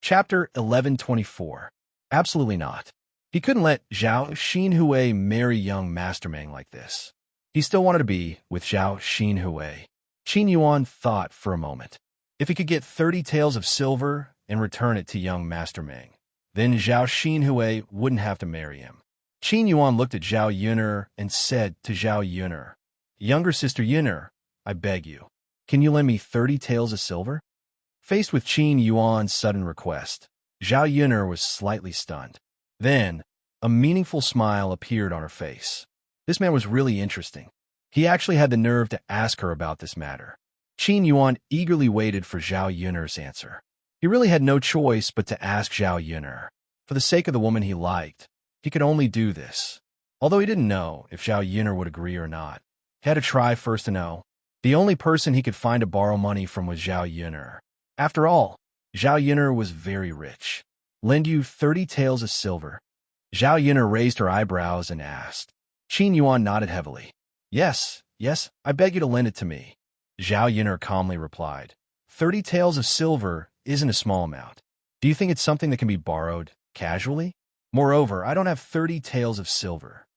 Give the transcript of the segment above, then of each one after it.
Chapter 1124. Absolutely not. He couldn't let Zhao Xinhui marry young Mastermang like this. He still wanted to be with Zhao Xinhui. Qin Yuan thought for a moment. If he could get 30 taels of silver and return it to young Mastermang, then Zhao Xinhui wouldn't have to marry him. Qin Yuan looked at Zhao Yuner and said to Zhao Yuner, "Younger sister Yuner, I beg you, can you lend me 30 taels of silver?" Faced with Qin Yuan's sudden request, Zhao Yuner was slightly stunned. Then, a meaningful smile appeared on her face. This man was really interesting. He actually had the nerve to ask her about this matter. Qin Yuan eagerly waited for Zhao Yuner's answer. He really had no choice but to ask Zhao Yuner. For the sake of the woman he liked, he could only do this. Although he didn't know if Zhao Yuner would agree or not, he had to try first to know. The only person he could find to borrow money from was Zhao Yuner. After all, Zhao Yuner was very rich. "Lend you 30 taels of silver?" Zhao Yuner raised her eyebrows and asked. Qin Yuan nodded heavily. Yes, I beg you to lend it to me." Zhao Yuner calmly replied. 30 taels of silver isn't a small amount. Do you think it's something that can be borrowed casually? Moreover, I don't have 30 taels of silver.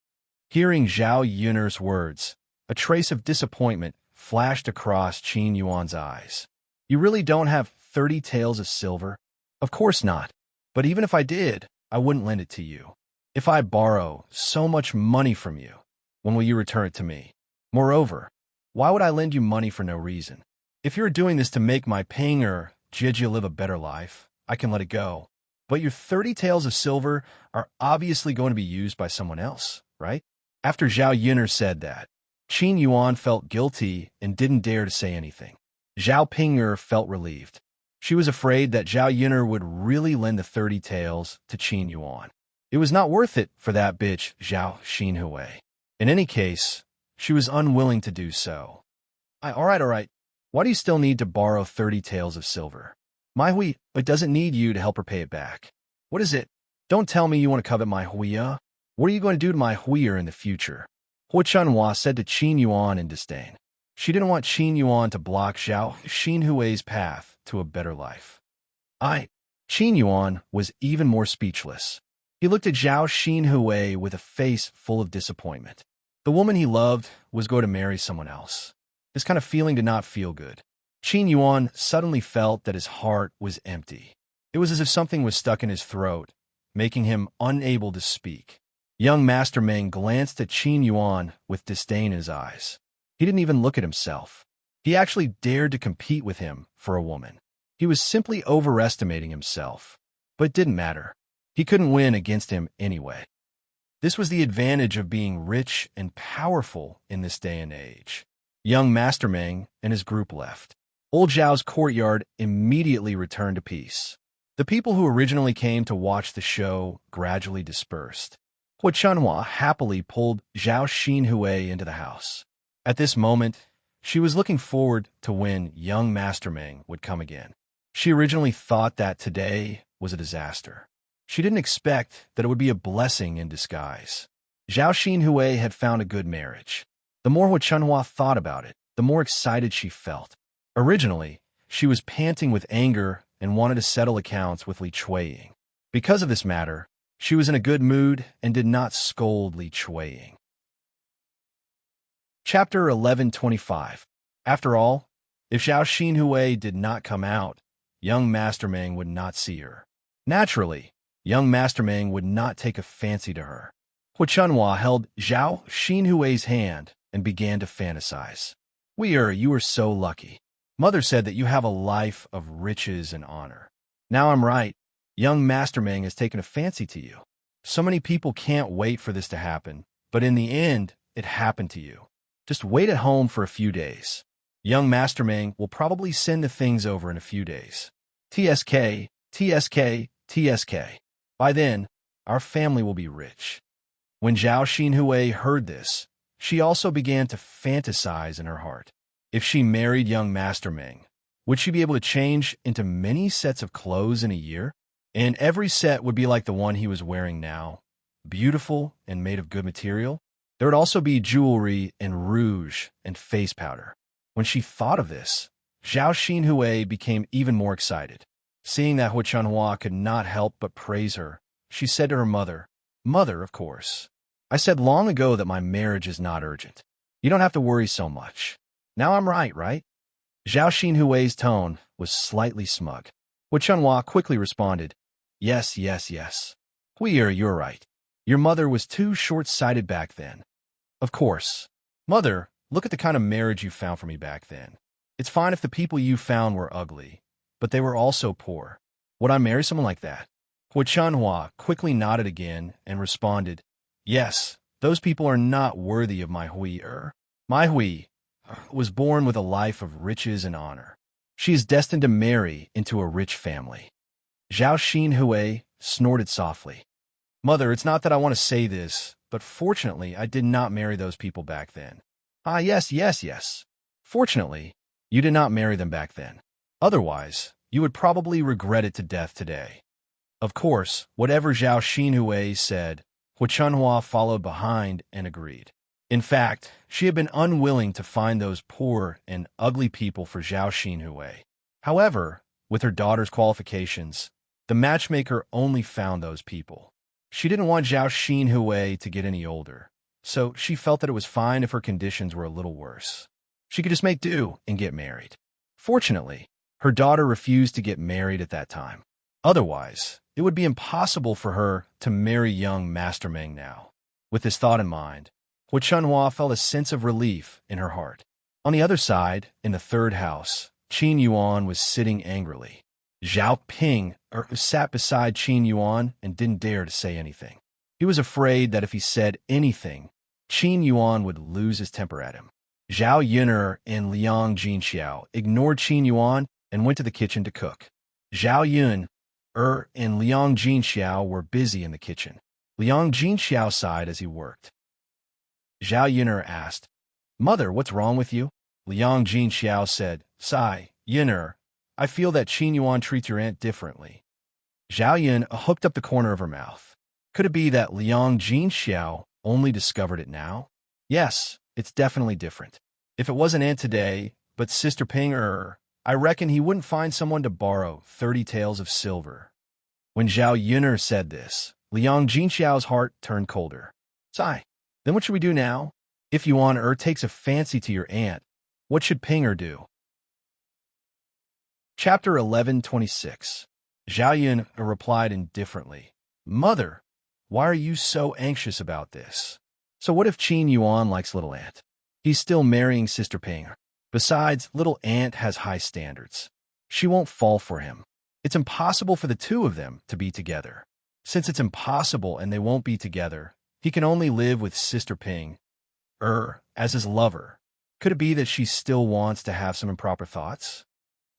Hearing Zhao Yuner's words, a trace of disappointment flashed across Qin Yuan's eyes. "You really don't have 30 taels of silver?" "Of course not. But even if I did, I wouldn't lend it to you. If I borrow so much money from you, when will you return it to me? Moreover, why would I lend you money for no reason? If you're doing this to make my Panger Jijia live a better life, I can let it go. But your 30 taels of silver are obviously going to be used by someone else, right?" After Zhao Yuner said that, Qin Yuan felt guilty and didn't dare to say anything. Zhao Pinger felt relieved. She was afraid that Zhao Yuner would really lend the 30 taels to Qin Yuan. It was not worth it for that bitch Zhao Xinhui. In any case, she was unwilling to do so. All right. Why do you still need to borrow 30 taels of silver? My hui, it doesn't need you to help her pay it back. What is it? Don't tell me you want to covet my huiya. What are you going to do to my huiya in the future?" Hu Chunhua said to Qin Yuan in disdain. She didn't want Qin Yuan to block Zhao Xinhui's path to a better life. Qin Yuan was even more speechless. He looked at Zhao Xinhui with a face full of disappointment. The woman he loved was going to marry someone else. This kind of feeling did not feel good. Qin Yuan suddenly felt that his heart was empty. It was as if something was stuck in his throat, making him unable to speak. Young Master Meng glanced at Qin Yuan with disdain in his eyes. He didn't even look at himself. He actually dared to compete with him for a woman. He was simply overestimating himself. But it didn't matter. He couldn't win against him anyway. This was the advantage of being rich and powerful in this day and age. Young Master Meng and his group left. Old Zhao's courtyard immediately returned to peace. The people who originally came to watch the show gradually dispersed. Hu Chunhua happily pulled Zhao Xinhui into the house. At this moment, she was looking forward to when young Master Meng would come again. She originally thought that today was a disaster. She didn't expect that it would be a blessing in disguise. Zhao Xinhui had found a good marriage. The more Hu Chunhua thought about it, the more excited she felt. Originally, she was panting with anger and wanted to settle accounts with Li Chuiying. Because of this matter, she was in a good mood and did not scold Li Chuiying. Chapter 1125. After all, if Zhao Xinhui did not come out, young Master Meng would not see her. Naturally, young Master Meng would not take a fancy to her. Hu Chunhua held Zhao Xinhui's hand and began to fantasize. You are so lucky. Mother said that you have a life of riches and honor. Now I'm right. Young Master Meng has taken a fancy to you. So many people can't wait for this to happen, but in the end, it happened to you. Just wait at home for a few days. Young Master Meng will probably send the things over in a few days. TSK. By then, our family will be rich. When Zhao Xinhui heard this, she also began to fantasize in her heart. If she married young Master Meng, would she be able to change into many sets of clothes in a year? And every set would be like the one he was wearing now, beautiful and made of good material. There would also be jewelry and rouge and face powder. When she thought of this, Zhao Xinhui became even more excited. Seeing that Hu Chunhua could not help but praise her, she said to her mother, "Mother, of course. I said long ago that my marriage is not urgent. You don't have to worry so much. Now I'm right? Zhao Xinhui's tone was slightly smug. Hu Chunhua quickly responded, Yes. You're right. Your mother was too short-sighted back then. Of course. Mother, look at the kind of marriage you found for me back then. It's fine if the people you found were ugly, but they were also poor. Would I marry someone like that? Hu Chunhua quickly nodded again and responded, Yes, those people are not worthy of my Hui. My Hui was born with a life of riches and honor. She is destined to marry into a rich family. Zhao Xinhui snorted softly. Mother, it's not that I want to say this, but fortunately I did not marry those people back then. Ah, yes. Fortunately, you did not marry them back then. Otherwise, you would probably regret it to death today. Of course, whatever Zhao Xinhui said, Hu Chunhua followed behind and agreed. In fact, she had been unwilling to find those poor and ugly people for Zhao Xinhui. However, with her daughter's qualifications, the matchmaker only found those people. She didn't want Zhao Xinhui to get any older, so she felt that it was fine if her conditions were a little worse. She could just make do and get married. Fortunately, her daughter refused to get married at that time. Otherwise, it would be impossible for her to marry young Master Meng now. With this thought in mind, Hu Chunhua felt a sense of relief in her heart. On the other side, in the third house, Qin Yuan was sitting angrily. Zhao Ping sat beside Qin Yuan and didn't dare to say anything. He was afraid that if he said anything, Qin Yuan would lose his temper at him. Zhao Yun'er and Liang Jinxiao ignored Qin Yuan and went to the kitchen to cook. Zhao Yun'er and Liang Jinxiao were busy in the kitchen. Liang Jinxiao sighed as he worked. Zhao Yun'er asked, Mother, what's wrong with you? Liang Jinxiao said, Sigh, Yun'er, I feel that Qin Yuan treats your aunt differently. Zhao Yun hooked up the corner of her mouth. Could it be that Liang Jinxiao only discovered it now? Yes, it's definitely different. If it wasn't Aunt today, but Sister Ping I reckon he wouldn't find someone to borrow 30 taels of silver. When Zhao Yun'er said this, Liang Jinxiao's heart turned colder. Sigh. Then what should we do now? If Yuan takes a fancy to your aunt, what should Ping do? Chapter 11:26. Zhao Yun replied indifferently, Mother, why are you so anxious about this? So what if Qin Yuan likes little aunt? He's still marrying Sister Ping. Besides, little aunt has high standards. She won't fall for him. It's impossible for the two of them to be together. Since it's impossible and they won't be together, he can only live with Sister Ping, as his lover. Could it be that she still wants to have some improper thoughts?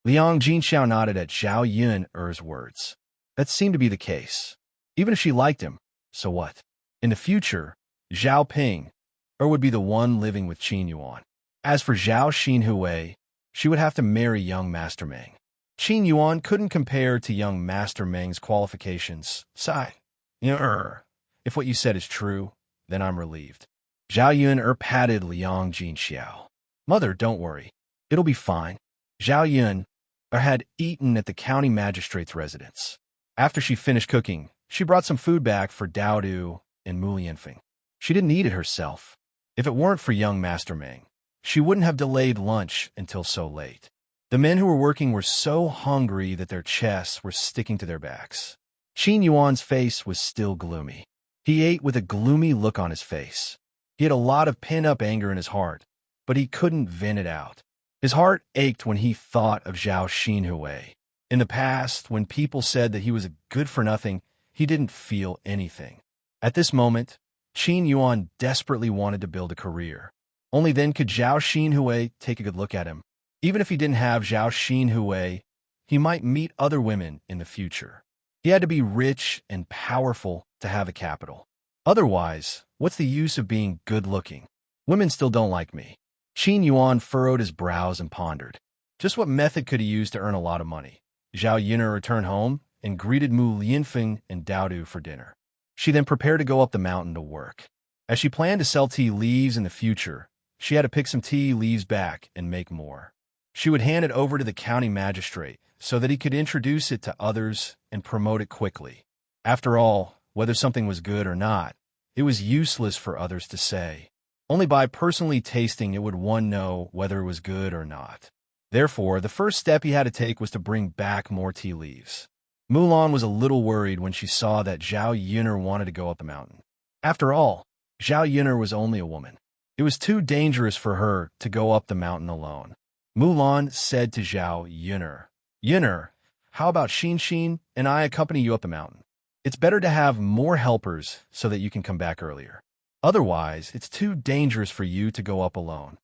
Liang Jinxiao nodded at Zhao Yun'er's words. That seemed to be the case. Even if she liked him, so what? In the future, Zhao Ping would be the one living with Qin Yuan. As for Zhao Xinhui, she would have to marry young Master Meng. Qin Yuan couldn't compare to young Master Meng's qualifications. Sigh. If what you said is true, then I'm relieved. Zhao Yun'er patted Liang Jinxiao. Mother, don't worry. It'll be fine. Zhao Yun had eaten at the county magistrate's residence. After she finished cooking, she brought some food back for Daodu and Mu Lianfeng. She didn't eat it herself. If it weren't for young Master Meng, she wouldn't have delayed lunch until so late. The men who were working were so hungry that their chests were sticking to their backs. Qin Yuan's face was still gloomy. He ate with a gloomy look on his face. He had a lot of pent-up anger in his heart, but he couldn't vent it out. His heart ached when he thought of Zhao Xinhui. In the past, when people said that he was a good-for-nothing, he didn't feel anything. At this moment, Qin Yuan desperately wanted to build a career. Only then could Zhao Xinhui take a good look at him. Even if he didn't have Zhao Xinhui, he might meet other women in the future. He had to be rich and powerful to have a capital. Otherwise, what's the use of being good-looking? Women still don't like me. Qin Yuan furrowed his brows and pondered. Just what method could he use to earn a lot of money? Zhao Yun'er returned home and greeted Mu Lianfeng and Daodu for dinner. She then prepared to go up the mountain to work. As she planned to sell tea leaves in the future, she had to pick some tea leaves back and make more. She would hand it over to the county magistrate so that he could introduce it to others and promote it quickly. After all, whether something was good or not, it was useless for others to say. Only by personally tasting it would one know whether it was good or not. Therefore, the first step he had to take was to bring back more tea leaves. Mulan was a little worried when she saw that Zhao Yun'er wanted to go up the mountain. After all, Zhao Yun'er was only a woman. It was too dangerous for her to go up the mountain alone. Mulan said to Zhao Yun'er, "Yun'er, how about Xin and I accompany you up the mountain? It's better to have more helpers so that you can come back earlier. Otherwise, it's too dangerous for you to go up alone."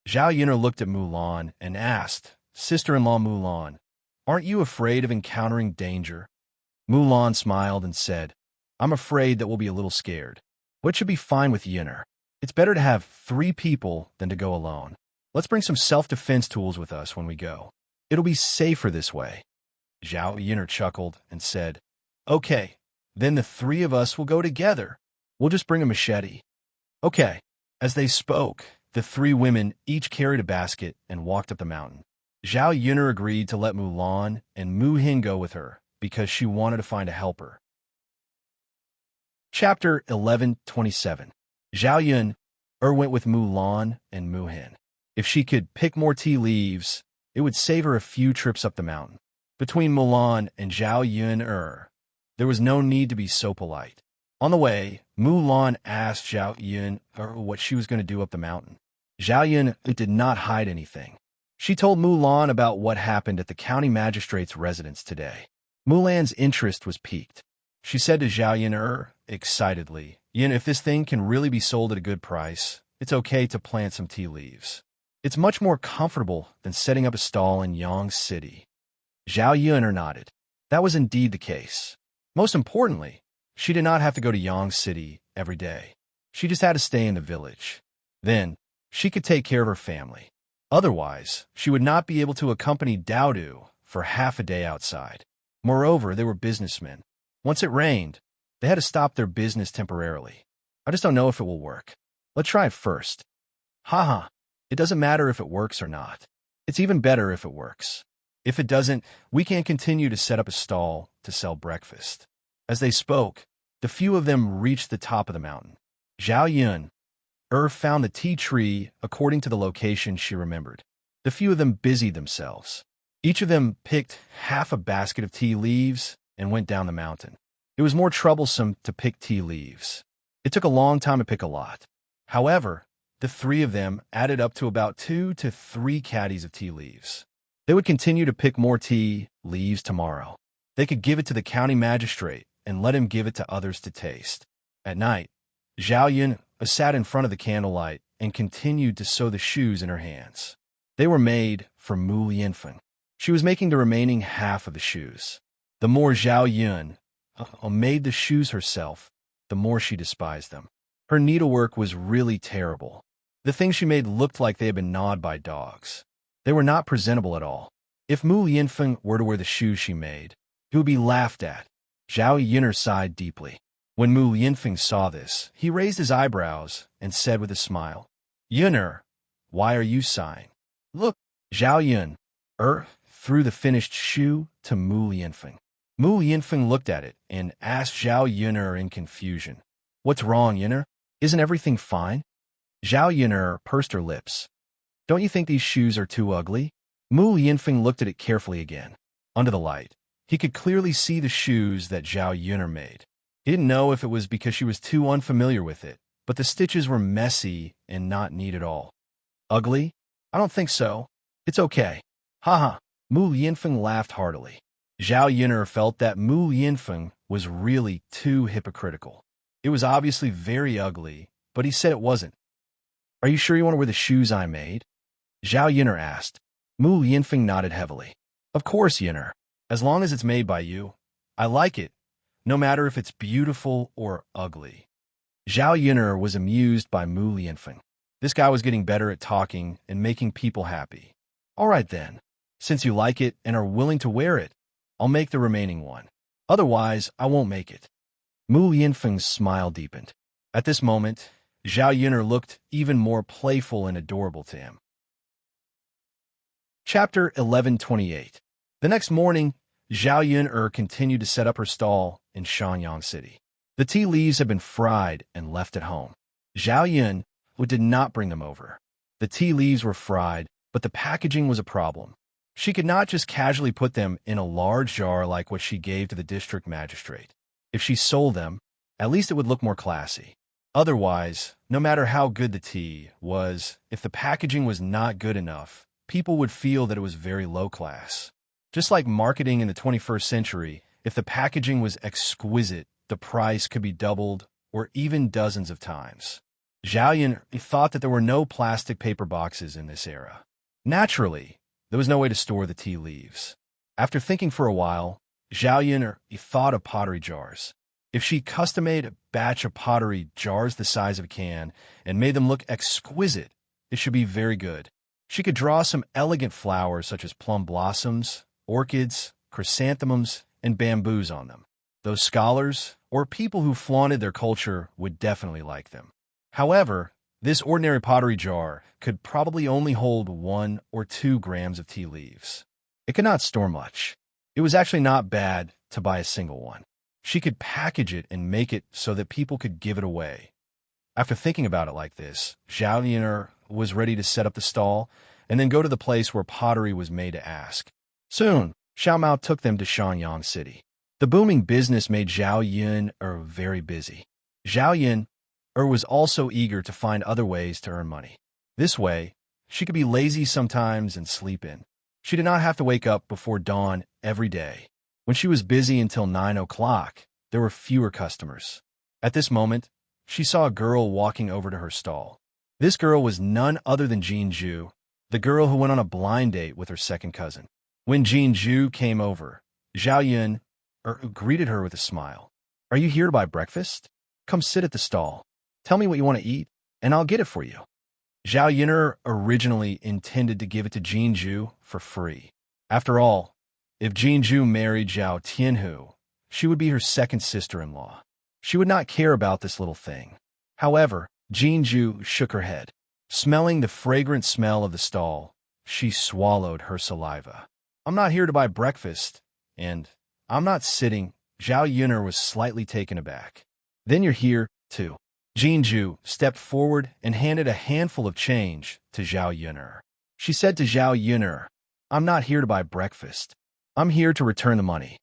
Zhao Yun'er looked at Mulan and asked, "Sister-in-law Mulan, aren't you afraid of encountering danger?" Mulan smiled and said, "I'm afraid that we'll be a little scared. But it should be fine with Yun'er. It's better to have 3 people than to go alone. Let's bring some self-defense tools with us when we go. It'll be safer this way." Zhao Yun'er chuckled and said, "Okay, then the 3 of us will go together. We'll just bring a machete." Okay. As they spoke, the 3 women each carried a basket and walked up the mountain. Zhao Yun'er agreed to let Mulan and Mu Hin go with her because she wanted to find a helper. Chapter 11:27. Zhao Yun'er went with Mulan and Mu Hin. If she could pick more tea leaves, it would save her a few trips up the mountain. Between Mulan and Zhao Yun'er, there was no need to be so polite. On the way, Mulan asked Zhao Yun'er what she was going to do up the mountain. Zhao Yun'er did not hide anything. She told Mulan about what happened at the county magistrate's residence today. Mulan's interest was piqued. She said to Zhao Yun'er excitedly, "Yun, if this thing can really be sold at a good price, it's okay to plant some tea leaves. It's much more comfortable than setting up a stall in Yang City." Zhao Yun'er nodded. That was indeed the case. Most importantly, she did not have to go to Yang City every day. She just had to stay in the village. Then, she could take care of her family. Otherwise, she would not be able to accompany Daodu for half a day outside. Moreover, they were businessmen. Once it rained, they had to stop their business temporarily. I just don't know if it will work. Let's try it first. Haha, it doesn't matter if it works or not. It's even better if it works. If it doesn't, we can continue to set up a stall to sell breakfast. As they spoke, the few of them reached the top of the mountain. Zhao Yun'er found the tea tree according to the location she remembered. The few of them busied themselves. Each of them picked half a basket of tea leaves and went down the mountain. It was more troublesome to pick tea leaves. It took a long time to pick a lot. However, the 3 of them added up to about 2 to 3 caddies of tea leaves. They would continue to pick more tea leaves tomorrow. They could give it to the county magistrate and let him give it to others to taste. At night, Zhao Yun'er sat in front of the candlelight and continued to sew the shoes in her hands. They were made for Mu Yinfeng. She was making the remaining half of the shoes. The more Zhao Yun'er made the shoes herself, the more she despised them. Her needlework was really terrible. The things she made looked like they had been gnawed by dogs. They were not presentable at all. If Mu Yinfeng were to wear the shoes she made, he would be laughed at. Zhao Yun'er sighed deeply. When Mu Yinfeng saw this, he raised his eyebrows and said with a smile, "Yun'er, why are you sighing?" "Look." Zhao Yun'er threw the finished shoe to Mu Yinfeng. Mu Yinfeng looked at it and asked Zhao Yun'er in confusion, "What's wrong, Yun'er? Isn't everything fine?" Zhao Yun'er pursed her lips. "Don't you think these shoes are too ugly?" Mu Yinfeng looked at it carefully again. Under the light, he could clearly see the shoes that Zhao Yun'er made. He didn't know if it was because she was too unfamiliar with it, but the stitches were messy and not neat at all. "Ugly? I don't think so. It's okay." Haha, Mu Yinfeng laughed heartily. Zhao Yun'er felt that Mu Yinfeng was really too hypocritical. It was obviously very ugly, but he said it wasn't. "Are you sure you want to wear the shoes I made?" Zhao Yun'er asked. Mu Yinfeng nodded heavily. "Of course, Yun'er. As long as it's made by you. I like it, no matter if it's beautiful or ugly." Zhao Yun'er was amused by Mu Yinfeng. This guy was getting better at talking and making people happy. "All right then. Since you like it and are willing to wear it, I'll make the remaining one. Otherwise, I won't make it." Mu Yinfeng's smile deepened. At this moment, Zhao Yun'er looked even more playful and adorable to him. Chapter 11:28. The next morning, Zhao Yun continued to set up her stall in Shanyang City. The tea leaves had been fried and left at home. Zhao Yun did not bring them over. The tea leaves were fried, but the packaging was a problem. She could not just casually put them in a large jar like what she gave to the district magistrate. If she sold them, at least it would look more classy. Otherwise, no matter how good the tea was, if the packaging was not good enough, people would feel that it was very low class. Just like marketing in the 21st century, if the packaging was exquisite, the price could be doubled or even dozens of times. Zhao Yun thought that there were no plastic paper boxes in this era. Naturally, there was no way to store the tea leaves. After thinking for a while, Zhao Yun thought of pottery jars. If she custom-made a batch of pottery jars the size of a can and made them look exquisite, it should be very good. She could draw some elegant flowers such as plum blossoms, orchids, chrysanthemums, and bamboos on them. Those scholars or people who flaunted their culture would definitely like them. However, this ordinary pottery jar could probably only hold 1 or 2 grams of tea leaves. It could not store much. It was actually not bad to buy a single one. She could package it and make it so that people could give it away. After thinking about it like this, Zhao Yun was ready to set up the stall and then go to the place where pottery was made to ask. Soon, Xiao Mao took them to Shanyang City. The booming business made Zhao Yun very busy. Zhao Yun was also eager to find other ways to earn money. This way, she could be lazy sometimes and sleep in. She did not have to wake up before dawn every day. When she was busy until 9 o'clock, there were fewer customers. At this moment, she saw a girl walking over to her stall. This girl was none other than Jean Zhu, the girl who went on a blind date with her second cousin. When Jean Zhu came over, Zhao Yun greeted her with a smile. Are you here to buy breakfast? Come sit at the stall. Tell me what you want to eat, and I'll get it for you. Zhao Yun originally intended to give it to Jean Zhu for free. After all, if Jean Zhu married Zhao Tianhu, she would be her second sister-in-law. She would not care about this little thing. However, Jean Zhu shook her head. Smelling the fragrant smell of the stall, she swallowed her saliva. I'm not here to buy breakfast, and I'm not sitting. Zhao Yun was slightly taken aback. Then you're here, too. Jean Zhu stepped forward and handed a handful of change to Zhao Yun. She said to Zhao Yun, I'm not here to buy breakfast. I'm here to return the money.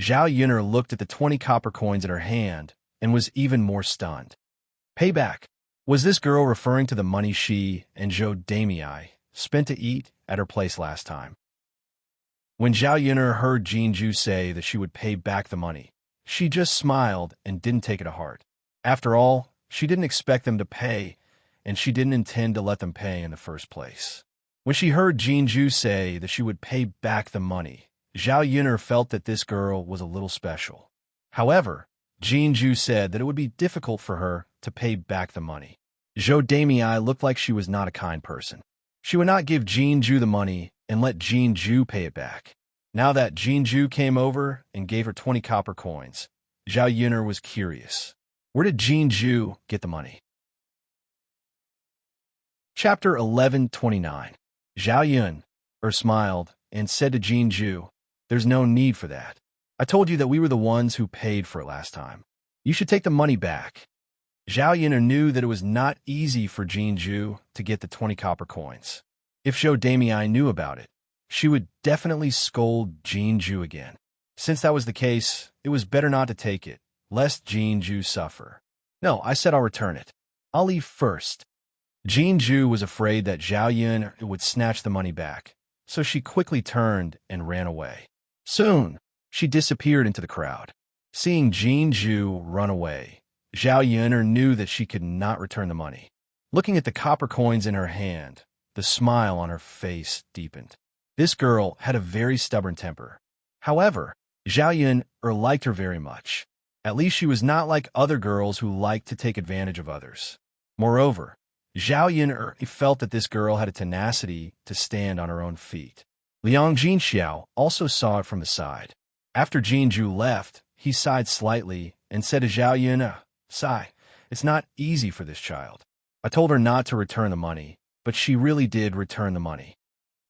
Zhao Yun looked at the 20 copper coins in her hand and was even more stunned. Payback. Was this girl referring to the money she and Zhou Damei spent to eat at her place last time? When Zhao Yun heard Jean Zhu say that she would pay back the money, she just smiled and didn't take it to heart. After all, she didn't expect them to pay, and she didn't intend to let them pay in the first place. When she heard Jean Zhu say that she would pay back the money, Zhao Yun felt that this girl was a little special. However, Jean Zhu said that it would be difficult for her to pay back the money. Zhou Damei looked like she was not a kind person. She would not give Jean Zhu the money and let Jean Zhu pay it back. Now that Jean Zhu came over and gave her 20 copper coins, Zhao Yun was curious. Where did Jean Zhu get the money? Chapter 1129. Zhao Yun smiled and said to Jean Zhu, There's no need for that. I told you that we were the ones who paid for it last time. You should take the money back. Zhao Yun knew that it was not easy for Jean Zhu to get the 20 copper coins. If Zhou Damei knew about it, she would definitely scold Jean Zhu again. Since that was the case, it was better not to take it, lest Jean Zhu suffer. No, I said I'll return it. I'll leave first. Jean Zhu was afraid that Zhao Yun would snatch the money back, so she quickly turned and ran away. Soon, she disappeared into the crowd. Seeing Jean Zhu run away, Zhao Yun knew that she could not return the money. Looking at the copper coins in her hand, the smile on her face deepened. This girl had a very stubborn temper. However, Zhao Yun liked her very much. At least she was not like other girls who liked to take advantage of others. Moreover, Zhao Yun felt that this girl had a tenacity to stand on her own feet. Liang Jinxiao also saw it from the side. After Jean Zhu left, he sighed slightly and said to Zhao Yun, Sigh, it's not easy for this child. I told her not to return the money, but she really did return the money.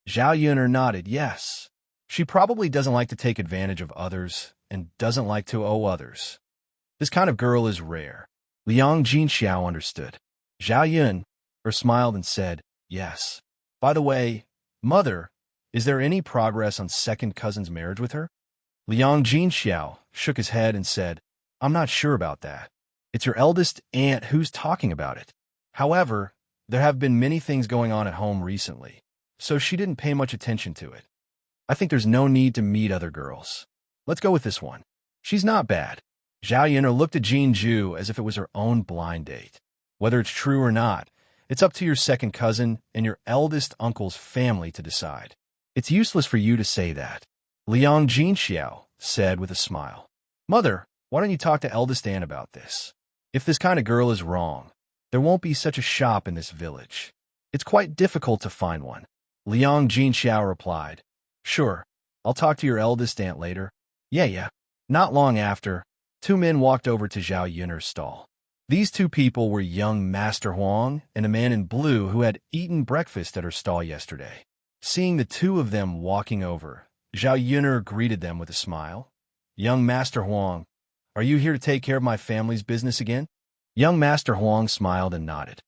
Zhao Yun nodded yes. She probably doesn't like to take advantage of others and doesn't like to owe others. This kind of girl is rare. Liang Jinxiao understood. Zhao Yun smiled and said, yes. By the way, mother, is there any progress on second cousin's marriage with her? Liang Jinxiao shook his head and said, I'm not sure about that. It's your eldest aunt who's talking about it. However, there have been many things going on at home recently, so she didn't pay much attention to it. I think there's no need to meet other girls. Let's go with this one. She's not bad. Zhao Yun'er looked at Jean Ju as if it was her own blind date. Whether it's true or not, it's up to your second cousin and your eldest uncle's family to decide. It's useless for you to say that. Liang Jinxiao said with a smile. Mother, why don't you talk to eldest aunt about this? If this kind of girl is wrong, there won't be such a shop in this village. It's quite difficult to find one. Liang Jinxiao replied. Sure, I'll talk to your eldest aunt later. Yeah. Not long after, two men walked over to Zhao Yun'er's stall. These two people were young Master Huang and a man in blue who had eaten breakfast at her stall yesterday. Seeing the two of them walking over, Zhao Yun'er greeted them with a smile. Young Master Huang, are you here to take care of my family's business again? Young Master Huang smiled and nodded.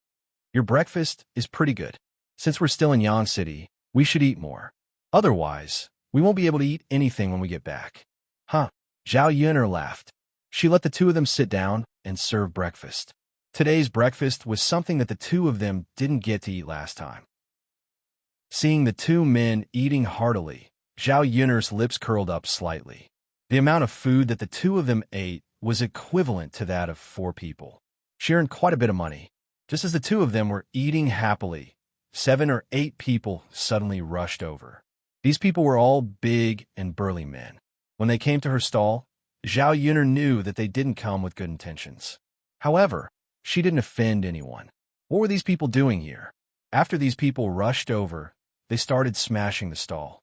Your breakfast is pretty good. Since we're still in Yang City, we should eat more. Otherwise, we won't be able to eat anything when we get back. Huh? Zhao Yun'er laughed. She let the two of them sit down and serve breakfast. Today's breakfast was something that the two of them didn't get to eat last time. Seeing the two men eating heartily, Zhao Yun'er's lips curled up slightly. The amount of food that the two of them ate was equivalent to that of 4 people. She earned quite a bit of money. Just as the two of them were eating happily, 7 or 8 people suddenly rushed over. These people were all big and burly men. When they came to her stall, Zhao Yun'er knew that they didn't come with good intentions. However, she didn't offend anyone. What were these people doing here? After these people rushed over, they started smashing the stall.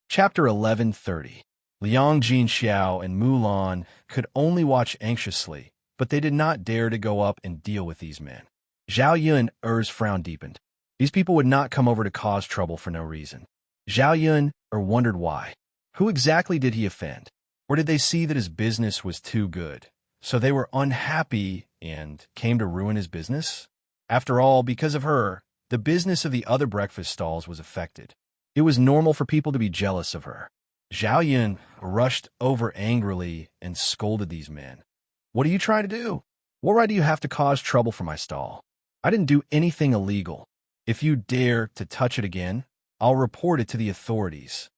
Chapter 11:30. Liang Jinxiao and Mulan could only watch anxiously, but they did not dare to go up and deal with these men. Zhao Yun'er's frown deepened. These people would not come over to cause trouble for no reason. Zhao Yun'er wondered why. Who exactly did he offend? Or did they see that his business was too good, so they were unhappy and came to ruin his business? After all, because of her, the business of the other breakfast stalls was affected. It was normal for people to be jealous of her. Zhao Yun rushed over angrily and scolded these men. What are you trying to do? What right do you have to cause trouble for my stall? I didn't do anything illegal. If you dare to touch it again, I'll report it to the authorities.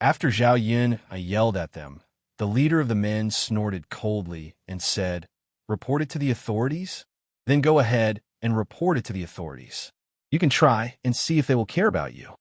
After Zhao Yun yelled at them, the leader of the men snorted coldly and said, report it to the authorities? Then go ahead and report it to the authorities. You can try and see if they will care about you.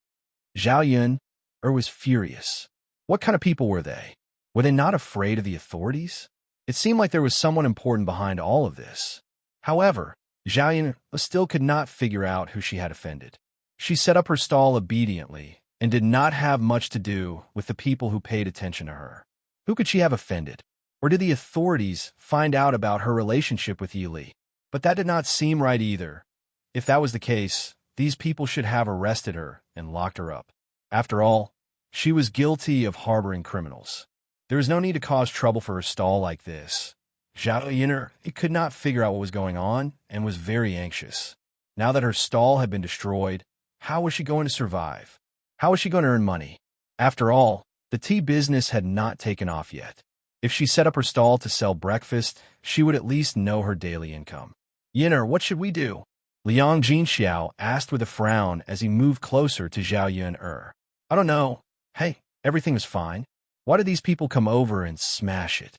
Zhao Yun was furious. What kind of people were they? Were they not afraid of the authorities? It seemed like there was someone important behind all of this. However, Zhao Yun still could not figure out who she had offended. She set up her stall obediently and did not have much to do with the people who paid attention to her. Who could she have offended? Or did the authorities find out about her relationship with Yi Li? But that did not seem right either. If that was the case, these people should have arrested her and locked her up. After all, she was guilty of harboring criminals. There was no need to cause trouble for her stall like this. Zhao Yun'er could not figure out what was going on and was very anxious. Now that her stall had been destroyed, how was she going to survive? How was she going to earn money? After all, the tea business had not taken off yet. If she set up her stall to sell breakfast, she would at least know her daily income. Yun'er, what should we do? Liang Jinxiao asked with a frown as he moved closer to Zhao Yun'er. I don't know. Hey, everything is fine. Why did these people come over and smash it?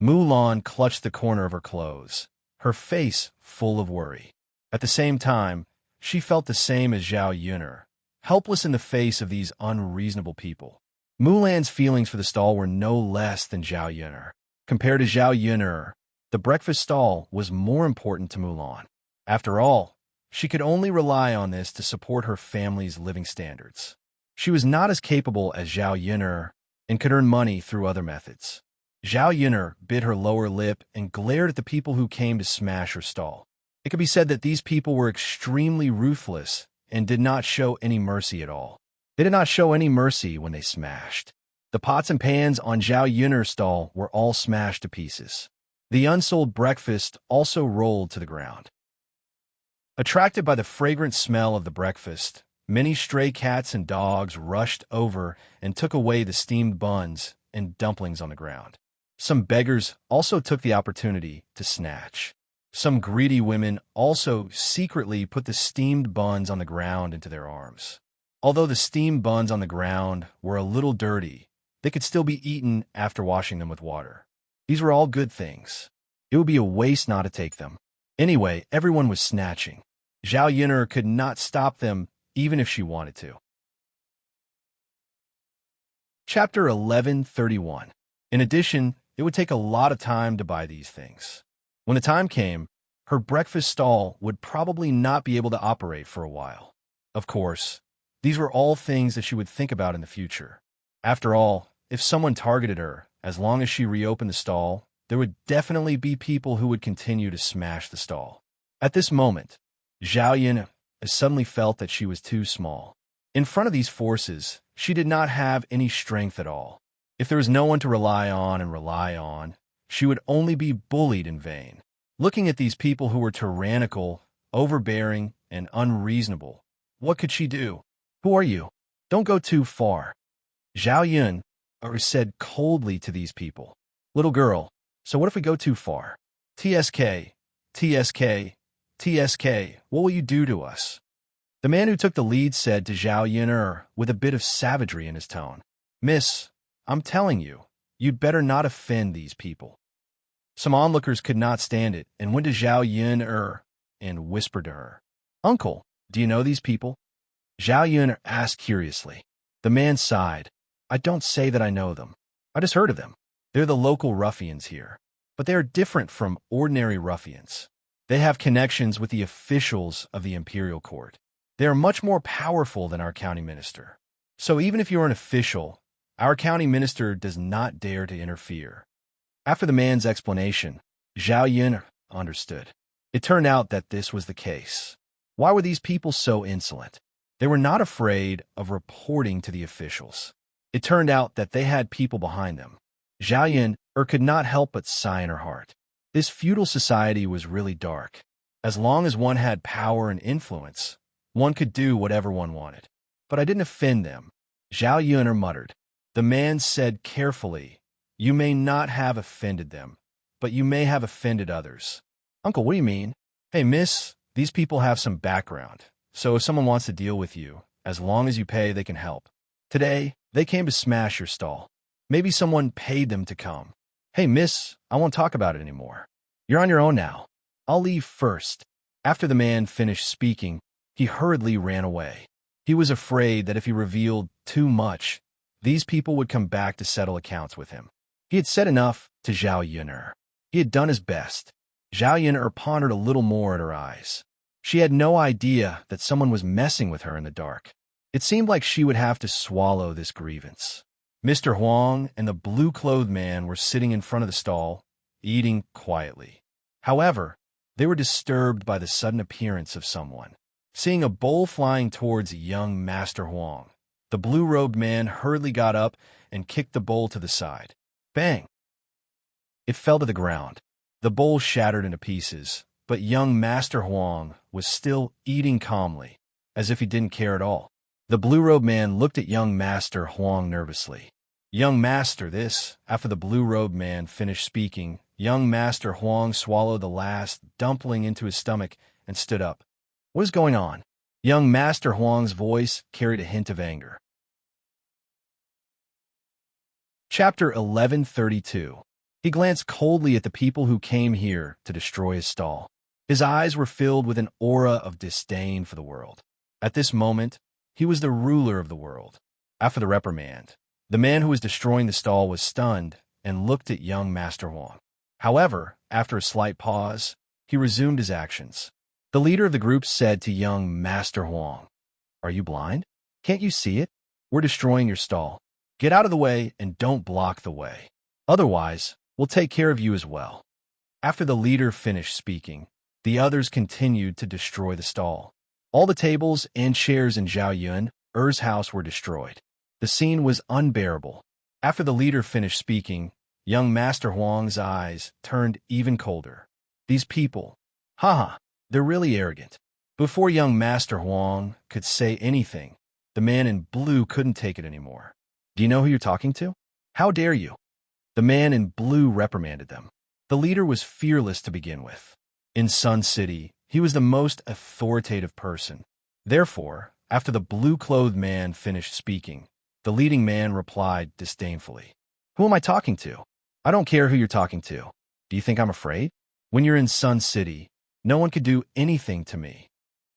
Mulan clutched the corner of her clothes, her face full of worry. At the same time, she felt the same as Zhao Yun'er, helpless in the face of these unreasonable people. Mulan's feelings for the stall were no less than Zhao Yun'er. Compared to Zhao Yun'er, the breakfast stall was more important to Mulan. After all, she could only rely on this to support her family's living standards. She was not as capable as Zhao Yun'er and could earn money through other methods. Zhao Yun'er bit her lower lip and glared at the people who came to smash her stall. It could be said that these people were extremely ruthless and did not show any mercy at all. They did not show any mercy when they smashed. The pots and pans on Zhao Yun'er's stall were all smashed to pieces. The unsold breakfast also rolled to the ground. Attracted by the fragrant smell of the breakfast, many stray cats and dogs rushed over and took away the steamed buns and dumplings on the ground. Some beggars also took the opportunity to snatch. Some greedy women also secretly put the steamed buns on the ground into their arms. Although the steamed buns on the ground were a little dirty, they could still be eaten after washing them with water. These were all good things. It would be a waste not to take them. Anyway, everyone was snatching. Zhao Yun'er could not stop them even if she wanted to. Chapter 1131. In addition, it would take a lot of time to buy these things. When the time came, her breakfast stall would probably not be able to operate for a while. Of course, these were all things that she would think about in the future. After all, if someone targeted her, as long as she reopened the stall, there would definitely be people who would continue to smash the stall. At this moment, Zhao Yun suddenly felt that she was too small. In front of these forces, she did not have any strength at all. If there was no one to rely on, she would only be bullied in vain. Looking at these people who were tyrannical, overbearing, and unreasonable, what could she do? Who are you? Don't go too far. Zhao Yun said coldly to these people. Little girl, so what if we go too far? TSK, TSK, TSK, what will you do to us? The man who took the lead said to Zhao Yun'er with a bit of savagery in his tone. Miss, I'm telling you, you'd better not offend these people. Some onlookers could not stand it and went to Zhao Yun'er and whispered to her. Uncle, do you know these people? Zhao Yun'er asked curiously. The man sighed. I don't say that I know them. I just heard of them. They're the local ruffians here. But they are different from ordinary ruffians. They have connections with the officials of the imperial court. They are much more powerful than our county minister. So even if you're an official, our county minister does not dare to interfere. After the man's explanation, Zhao Yun understood. It turned out that this was the case. Why were these people so insolent? They were not afraid of reporting to the officials. It turned out that they had people behind them. Zhao Yun could not help but sigh in her heart. This feudal society was really dark. As long as one had power and influence, one could do whatever one wanted. But I didn't offend them. Zhao Yun muttered. The man said carefully, you may not have offended them, but you may have offended others. Uncle, what do you mean? Hey, miss, these people have some background. So if someone wants to deal with you, as long as you pay, they can help. Today, they came to smash your stall. Maybe someone paid them to come. Hey, miss, I won't talk about it anymore. You're on your own now. I'll leave first. After the man finished speaking, he hurriedly ran away. He was afraid that if he revealed too much, these people would come back to settle accounts with him. He had said enough to Zhao Yun'er. He had done his best. Zhao Yun'er pondered a little more at her eyes. She had no idea that someone was messing with her in the dark. It seemed like she would have to swallow this grievance. Mr. Huang and the blue-clothed man were sitting in front of the stall, eating quietly. However, they were disturbed by the sudden appearance of someone. Seeing a bowl flying towards young Master Huang, the blue-robed man hurriedly got up and kicked the bowl to the side. Bang! It fell to the ground. The bowl shattered into pieces, but young Master Huang was still eating calmly, as if he didn't care at all. The blue-robed man looked at young Master Huang nervously. Young Master, this, after the blue-robed man finished speaking, young Master Huang swallowed the last dumpling into his stomach and stood up. What is going on? Young Master Huang's voice carried a hint of anger. Chapter 1132. He glanced coldly at the people who came here to destroy his stall. His eyes were filled with an aura of disdain for the world. At this moment, he was the ruler of the world. After the reprimand, the man who was destroying the stall was stunned and looked at young Master Huang. However, after a slight pause, he resumed his actions. The leader of the group said to young Master Huang, Are you blind? Can't you see it? We're destroying your stall. Get out of the way and don't block the way. Otherwise, we'll take care of you as well. After the leader finished speaking, the others continued to destroy the stall. All the tables and chairs in Zhao Yun Er's house were destroyed. The scene was unbearable. After the leader finished speaking, young Master Huang's eyes turned even colder. These people, haha, they're really arrogant. Before young Master Huang could say anything, the man in blue couldn't take it anymore. Do you know who you're talking to? How dare you? The man in blue reprimanded them. The leader was fearless to begin with. In Sun City, he was the most authoritative person. Therefore, after the blue-clothed man finished speaking, the leading man replied disdainfully, "Who am I talking to? I don't care who you're talking to. Do you think I'm afraid? When you're in Sun City, no one could do anything to me."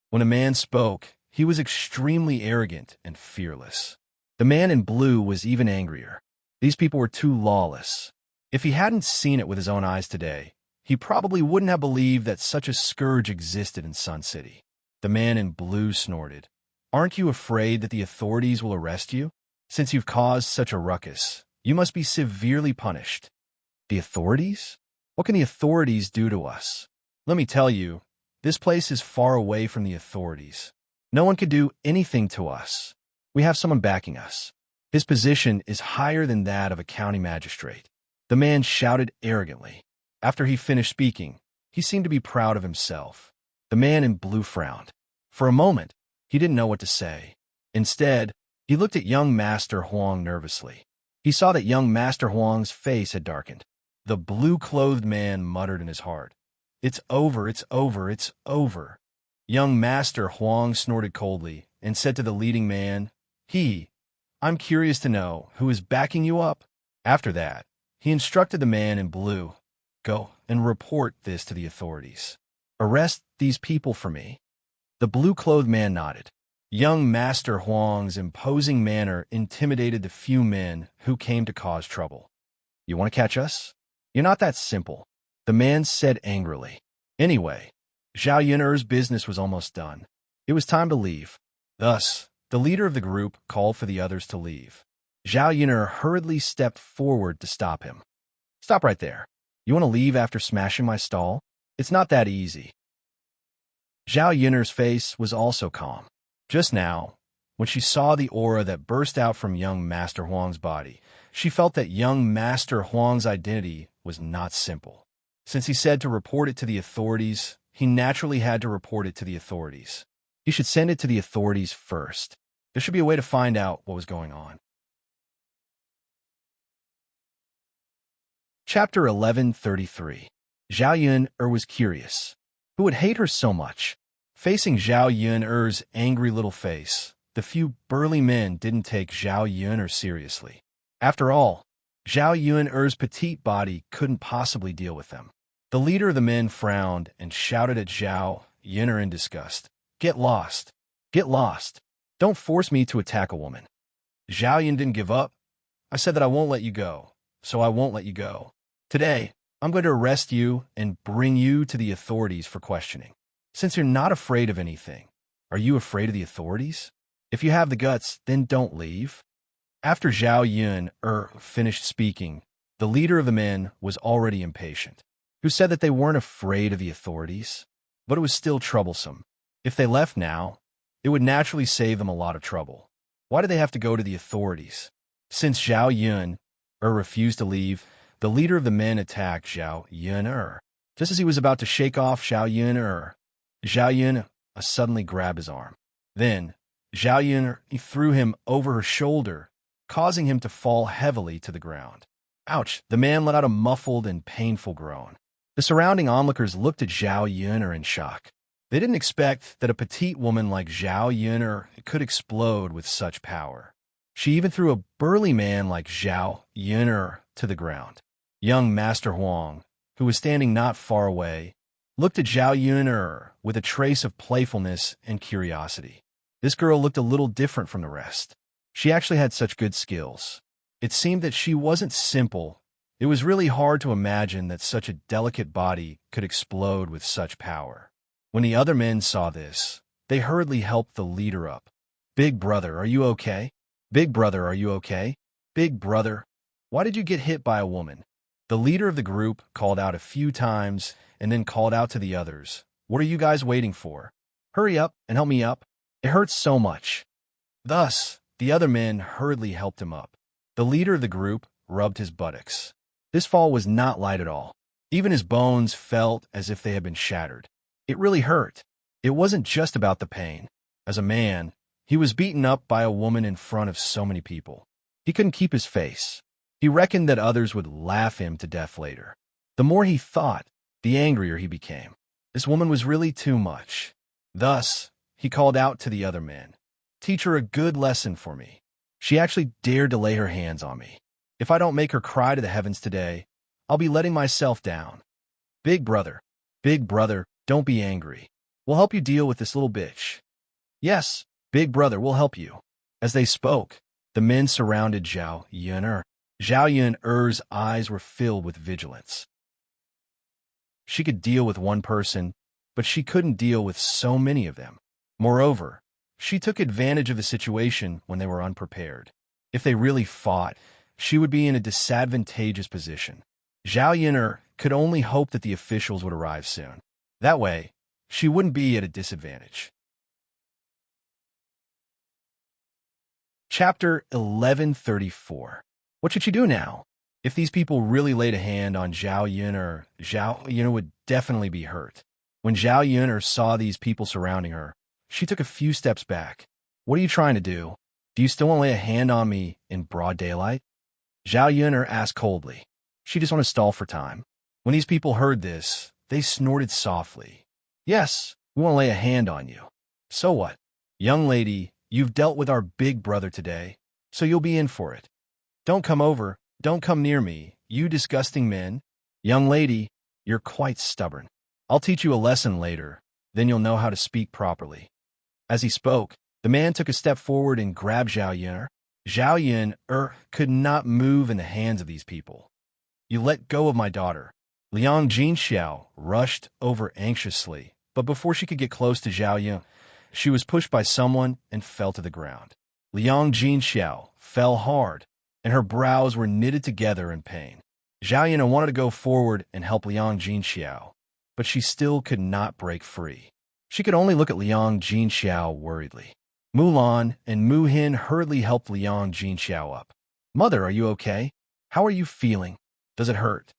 When a man spoke, he was extremely arrogant and fearless. The man in blue was even angrier. These people were too lawless. If he hadn't seen it with his own eyes today, he probably wouldn't have believed that such a scourge existed in Sun City. The man in blue snorted. "Aren't you afraid that the authorities will arrest you? Since you've caused such a ruckus, you must be severely punished." "The authorities? What can the authorities do to us?" "Let me tell you, this place is far away from the authorities. No one could do anything to us. We have someone backing us. His position is higher than that of a county magistrate." The man shouted arrogantly. After he finished speaking, he seemed to be proud of himself. The man in blue frowned. For a moment, he didn't know what to say. Instead, he looked at young Master Huang nervously. He saw that young Master Huang's face had darkened. The blue-clothed man muttered in his heart, "It's over, it's over, it's over." Young Master Huang snorted coldly and said to the leading man, I'm curious to know who is backing you up." After that, he instructed the man in blue, "Go and report this to the authorities. Arrest these people for me." The blue-clothed man nodded. Young Master Huang's imposing manner intimidated the few men who came to cause trouble. "You want to catch us? You're not that simple," the man said angrily. Anyway, Zhao Yun'er's business was almost done. It was time to leave. Thus, the leader of the group called for the others to leave. Zhao Yun'er hurriedly stepped forward to stop him. "Stop right there. You want to leave after smashing my stall? It's not that easy." Zhao Yun'er's face was also calm. Just now, when she saw the aura that burst out from young Master Huang's body, she felt that young Master Huang's identity was not simple. Since he said to report it to the authorities, he naturally had to report it to the authorities. He should send it to the authorities first. There should be a way to find out what was going on. Chapter 1133. Zhao Yun'er was curious. Who would hate her so much? Facing Zhao Yun'er's angry little face, the few burly men didn't take Zhao Yun'er seriously. After all, Zhao Yun'er's petite body couldn't possibly deal with them. The leader of the men frowned and shouted at Zhao Yun'er in disgust. "Get lost. Get lost. Don't force me to attack a woman." Zhao Yun didn't give up. "I said that I won't let you go, so I won't let you go. Today, I'm going to arrest you and bring you to the authorities for questioning. Since you're not afraid of anything, are you afraid of the authorities? If you have the guts, then don't leave." After Zhao Yun'er finished speaking, the leader of the men was already impatient. Who said that they weren't afraid of the authorities? But it was still troublesome. If they left now, it would naturally save them a lot of trouble. Why did they have to go to the authorities? Since Zhao Yun'er refused to leave, the leader of the men attacked Zhao Yun'er. Just as he was about to shake off Zhao Yun'er suddenly grabbed his arm. Then, Zhao Yun'er threw him over her shoulder, causing him to fall heavily to the ground. Ouch! The man let out a muffled and painful groan. The surrounding onlookers looked at Zhao Yun'er in shock. They didn't expect that a petite woman like Zhao Yun'er could explode with such power. She even threw a burly man like Zhao Yun'er to the ground. Young Master Huang, who was standing not far away, looked at Zhao Yun'er with a trace of playfulness and curiosity. This girl looked a little different from the rest. She actually had such good skills. It seemed that she wasn't simple. It was really hard to imagine that such a delicate body could explode with such power. When the other men saw this, they hurriedly helped the leader up. "Big brother, are you okay? Big brother, are you okay? Big brother, why did you get hit by a woman?" The leader of the group called out a few times and then called out to the others. "What are you guys waiting for? Hurry up and help me up. It hurts so much." Thus, the other men hurriedly helped him up. The leader of the group rubbed his buttocks. This fall was not light at all. Even his bones felt as if they had been shattered. It really hurt. It wasn't just about the pain. As a man, he was beaten up by a woman in front of so many people. He couldn't keep his face. He reckoned that others would laugh him to death later. The more he thought, the angrier he became. This woman was really too much. Thus, he called out to the other men, "Teach her a good lesson for me. She actually dared to lay her hands on me. If I don't make her cry to the heavens today, I'll be letting myself down. Big brother, don't be angry. We'll help you deal with this little bitch." "Yes, big brother, we'll help you." As they spoke, the men surrounded Zhao Yun'er. Zhao Yun'er's eyes were filled with vigilance. She could deal with one person, but she couldn't deal with so many of them. Moreover, she took advantage of the situation when they were unprepared. If they really fought, she would be in a disadvantageous position. Zhao Yun'er could only hope that the officials would arrive soon. That way, she wouldn't be at a disadvantage. Chapter 1134. What should she do now? If these people really laid a hand on Zhao Yun'er would definitely be hurt. When Zhao Yun'er saw these people surrounding her, she took a few steps back. "What are you trying to do? Do you still want to lay a hand on me in broad daylight?" Zhao Yun'er asked coldly. She just wanted to stall for time. When these people heard this, they snorted softly. "Yes, we want to lay a hand on you." "So what? Young lady, you've dealt with our big brother today, so you'll be in for it. Don't come over. Don't come near me, you disgusting men. Young lady, you're quite stubborn. I'll teach you a lesson later, then you'll know how to speak properly." As he spoke, the man took a step forward and grabbed Zhao Yun'er. Zhao Yun'er could not move in the hands of these people. "You let go of my daughter." Liang Jinxiao rushed over anxiously, but before she could get close to Zhao Yun'er, she was pushed by someone and fell to the ground. Liang Jinxiao fell hard, and her brows were knitted together in pain. Zhao Yun'er wanted to go forward and help Liang Jinxiao, but she still could not break free. She could only look at Liang Jinxiao worriedly. Mulan and Mu Hin hurriedly helped Liang Jinxiao up. "Mother, are you okay? How are you feeling? Does it hurt?"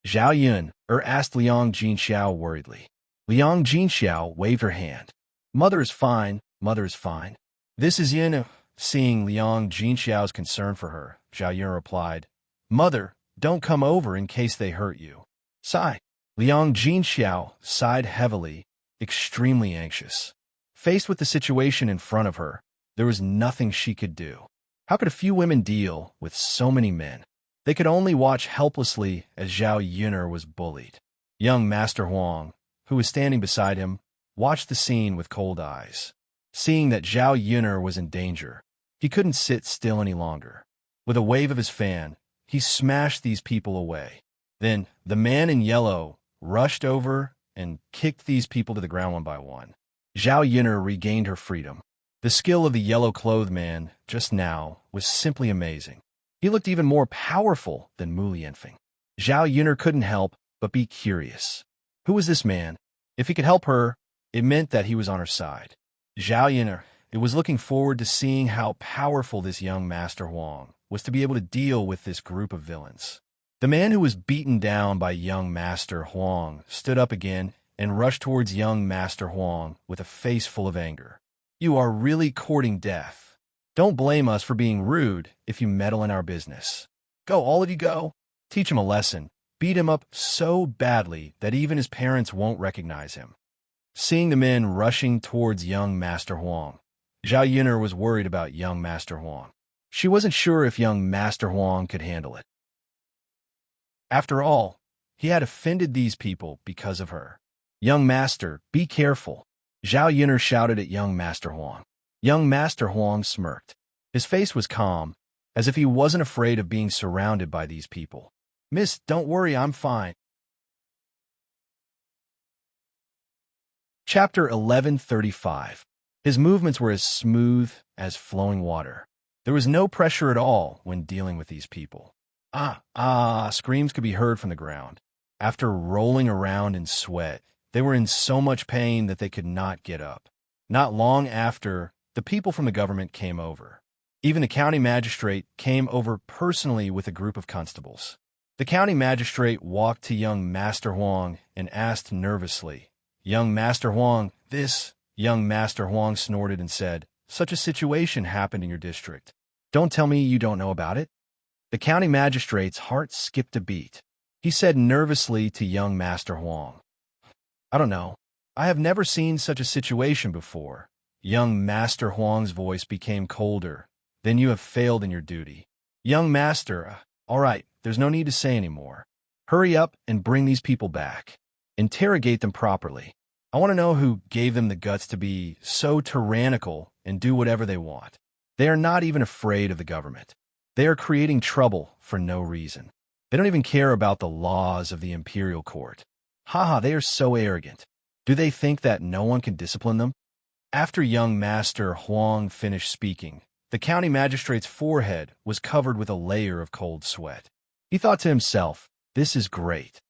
Zhao Yun'er asked Liang Jinxiao worriedly. Liang Jinxiao waved her hand. "Mother is fine, mother is fine." "This is Yin." Seeing Liang Jinxiao's concern for her, Zhao Yun'er replied, "Mother, don't come over in case they hurt you." Sigh. Liang Jinxiao sighed heavily, extremely anxious. Faced with the situation in front of her, there was nothing she could do. How could a few women deal with so many men? They could only watch helplessly as Zhao Yun'er was bullied. Young Master Huang, who was standing beside him, watched the scene with cold eyes. Seeing that Zhao Yun'er was in danger, he couldn't sit still any longer. With a wave of his fan, he smashed these people away. Then the man in yellow rushed over and kicked these people to the ground one by one. Zhao Yun'er regained her freedom. The skill of the yellow-clothed man just now was simply amazing. He looked even more powerful than Mu Lianfeng. Zhao Yun'er couldn't help but be curious. Who was this man? If he could help her, it meant that he was on her side. Zhao Yun'er was looking forward to seeing how powerful this young Master Huang was to be able to deal with this group of villains. The man who was beaten down by young Master Huang stood up again and rushed towards young Master Huang with a face full of anger. "You are really courting death. Don't blame us for being rude if you meddle in our business. Go, all of you go. Teach him a lesson. Beat him up so badly that even his parents won't recognize him." Seeing the men rushing towards young Master Huang, Zhao Yun'er was worried about young Master Huang. She wasn't sure if young Master Huang could handle it. After all, he had offended these people because of her. "Young Master, be careful," Zhao Yun'er shouted at young Master Huang. Young Master Huang smirked. His face was calm, as if he wasn't afraid of being surrounded by these people. "Miss, don't worry, I'm fine." Chapter 1135. His movements were as smooth as flowing water. There was no pressure at all when dealing with these people. Screams could be heard from the ground. After rolling around in sweat, they were in so much pain that they could not get up. Not long after, the people from the government came over. Even the county magistrate came over personally with a group of constables. The county magistrate walked to young Master Huang and asked nervously, "Young Master Huang, this..." Young Master Huang snorted and said, "Such a situation happened in your district. Don't tell me you don't know about it?" The county magistrate's heart skipped a beat. He said nervously to young Master Huang, "I don't know. I have never seen such a situation before." Young Master Huang's voice became colder. "Then you have failed in your duty. Young Master, all right, there's no need to say any more. Hurry up and bring these people back. Interrogate them properly. I want to know who gave them the guts to be so tyrannical and do whatever they want. They are not even afraid of the government. They are creating trouble for no reason. They don't even care about the laws of the imperial court. Haha, they are so arrogant. Do they think that no one can discipline them?" After young Master Huang finished speaking, the county magistrate's forehead was covered with a layer of cold sweat. He thought to himself, "This is great.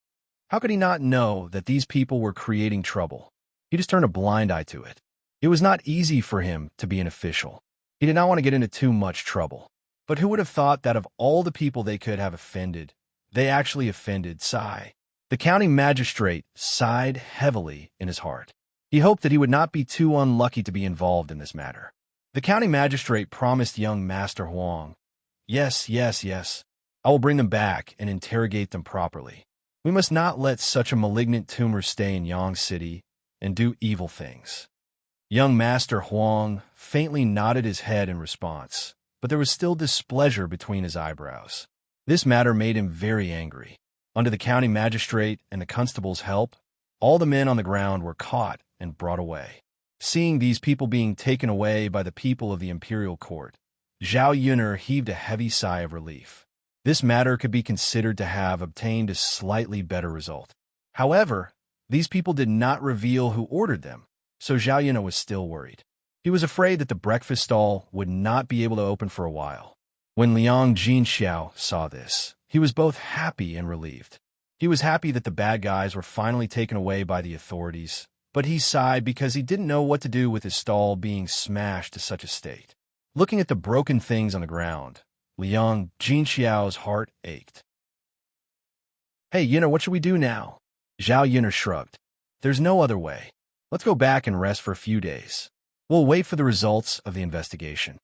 How could he not know that these people were creating trouble?" He just turned a blind eye to it. It was not easy for him to be an official. He did not want to get into too much trouble. But who would have thought that of all the people they could have offended, they actually offended Sai? The county magistrate sighed heavily in his heart. He hoped that he would not be too unlucky to be involved in this matter. The county magistrate promised young Master Huang, Yes, I will bring them back and interrogate them properly. We must not let such a malignant tumor stay in Yang City and do evil things." Young Master Huang faintly nodded his head in response, but there was still displeasure between his eyebrows. This matter made him very angry. Under the county magistrate and the constable's help, all the men on the ground were caught and brought away. Seeing these people being taken away by the people of the imperial court, Zhao Yun'er heaved a heavy sigh of relief. This matter could be considered to have obtained a slightly better result. However, these people did not reveal who ordered them, so Zhao Yun'er was still worried. He was afraid that the breakfast stall would not be able to open for a while. When Liang Jinxiao saw this, he was both happy and relieved. He was happy that the bad guys were finally taken away by the authorities, but he sighed because he didn't know what to do with his stall being smashed to such a state. Looking at the broken things on the ground, Liang Jinxiao's heart ached. "Hey, Yun'er, what should we do now?" Zhao Yun'er shrugged. "There's no other way. Let's go back and rest for a few days. We'll wait for the results of the investigation."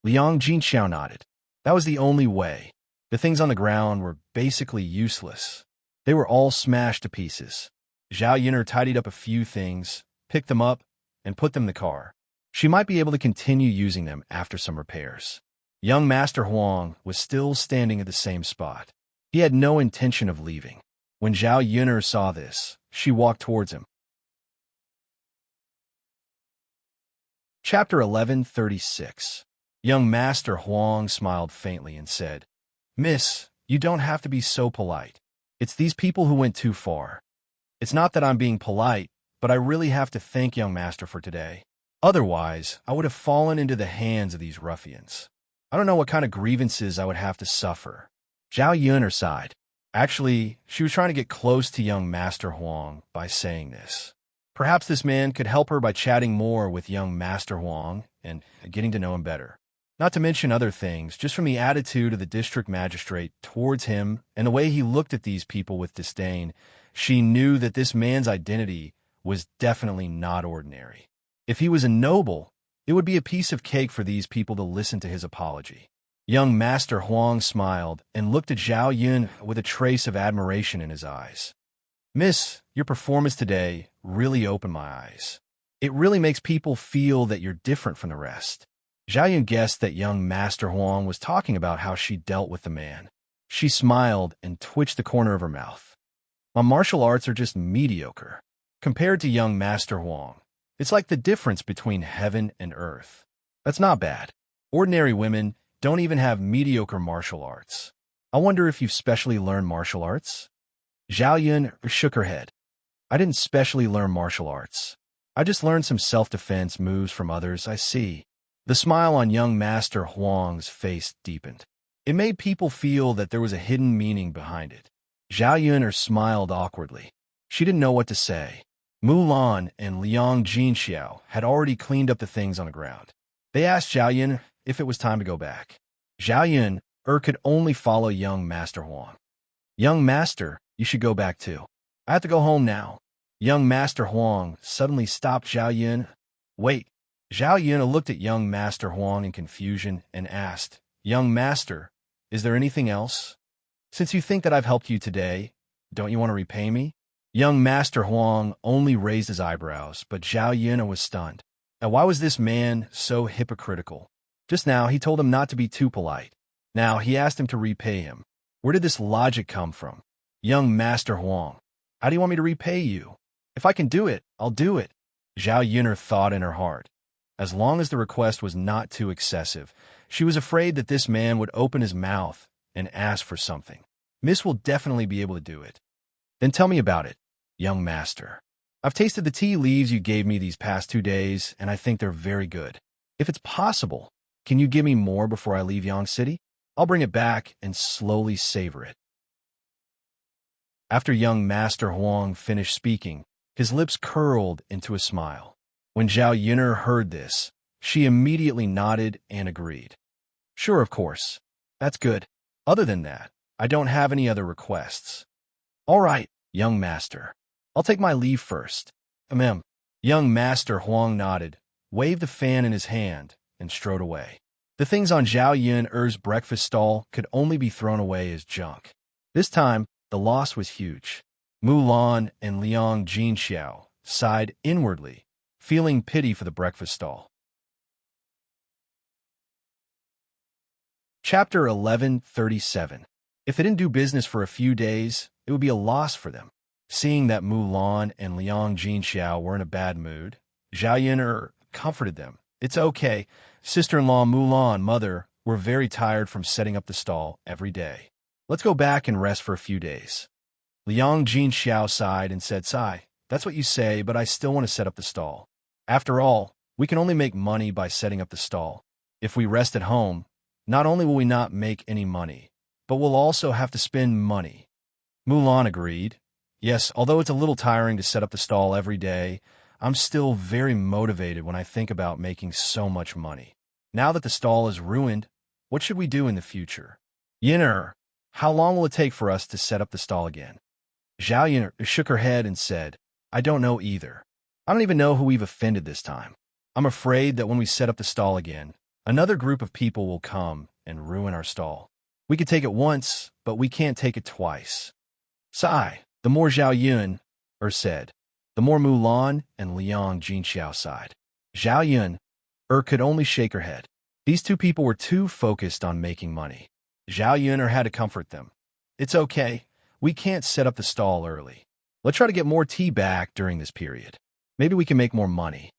Liang Jinxiao nodded. That was the only way. The things on the ground were basically useless. They were all smashed to pieces. Zhao Yun'er tidied up a few things, picked them up, and put them in the car. She might be able to continue using them after some repairs. Young Master Huang was still standing at the same spot. He had no intention of leaving. When Zhao Yun'er saw this, she walked towards him. Chapter 1136. Young Master Huang smiled faintly and said, "Miss, you don't have to be so polite. It's these people who went too far. It's not that I'm being polite, but I really have to thank young Master for today. Otherwise, I would have fallen into the hands of these ruffians. I don't know what kind of grievances I would have to suffer." Zhao Yun'er sighed. Actually, she was trying to get close to young Master Huang by saying this. Perhaps this man could help her by chatting more with young Master Huang and getting to know him better. Not to mention other things, just from the attitude of the district magistrate towards him and the way he looked at these people with disdain, she knew that this man's identity was definitely not ordinary. If he was a noble, it would be a piece of cake for these people to listen to his apology. Young Master Huang smiled and looked at Zhao Yun with a trace of admiration in his eyes. "Miss, your performance today really opened my eyes. It really makes people feel that you're different from the rest." Zhao Yun guessed that young Master Huang was talking about how she dealt with the man. She smiled and twitched the corner of her mouth. "My martial arts are just mediocre. Compared to young Master Huang, it's like the difference between heaven and earth. That's not bad. Ordinary women don't even have mediocre martial arts. I wonder if you've specially learned martial arts?" Zhao Yun shook her head. "I didn't specially learn martial arts. I just learned some self-defense moves from others, I see." The smile on young Master Huang's face deepened. It made people feel that there was a hidden meaning behind it. Zhao Yun'er smiled awkwardly. She didn't know what to say. Mulan and Liang Jinxiao had already cleaned up the things on the ground. They asked Zhao Yun if it was time to go back. Zhao Yun could only follow young Master Huang. Young Master, you should go back too. I have to go home now. Young Master Huang suddenly stopped Zhao Yun. Wait. Zhao Yun looked at young Master Huang in confusion and asked, Young Master, is there anything else? Since you think that I've helped you today, don't you want to repay me? Young Master Huang only raised his eyebrows, but Zhao Yun was stunned. And why was this man so hypocritical? Just now, he told him not to be too polite. Now, he asked him to repay him. Where did this logic come from? Young Master Huang, how do you want me to repay you? If I can do it, I'll do it. Zhao Yun thought in her heart. As long as the request was not too excessive, she was afraid that this man would open his mouth and ask for something. Miss will definitely be able to do it. Then tell me about it, young master. I've tasted the tea leaves you gave me these past 2 days, and I think they're very good. If it's possible, can you give me more before I leave Yang City? I'll bring it back and slowly savor it. After young Master Huang finished speaking, his lips curled into a smile. When Zhao Yun heard this, she immediately nodded and agreed. Sure, of course. That's good. Other than that, I don't have any other requests. All right, young master. I'll take my leave first. Young Master Huang nodded, waved the fan in his hand, and strode away. The things on Zhao Yun's breakfast stall could only be thrown away as junk. This time, the loss was huge. Mulan and Liang Jinxiao sighed inwardly, feeling pity for the breakfast stall. Chapter 1137. If they didn't do business for a few days, it would be a loss for them. Seeing that Mulan and Liang Jinxiao were in a bad mood, Zhao Yun comforted them. It's okay. Sister-in-law Mulan, mother, we're very tired from setting up the stall every day. Let's go back and rest for a few days. Liang Jinxiao sighed and said, Sigh, that's what you say, but I still want to set up the stall. After all, we can only make money by setting up the stall. If we rest at home, not only will we not make any money, but we'll also have to spend money. Mulan agreed. Yes, although it's a little tiring to set up the stall every day, I'm still very motivated when I think about making so much money. Now that the stall is ruined, what should we do in the future? Yin, how long will it take for us to set up the stall again? Zhao Yun shook her head and said, I don't know either. I don't even know who we've offended this time. I'm afraid that when we set up the stall again, another group of people will come and ruin our stall. We could take it once, but we can't take it twice. Sigh. The more Zhao Yun said, the more Mulan and Liang Jinxiao sighed. Zhao Yun could only shake her head. These two people were too focused on making money. Zhao Yun had to comfort them. It's okay. We can't set up the stall early. Let's try to get more tea back during this period. Maybe we can make more money.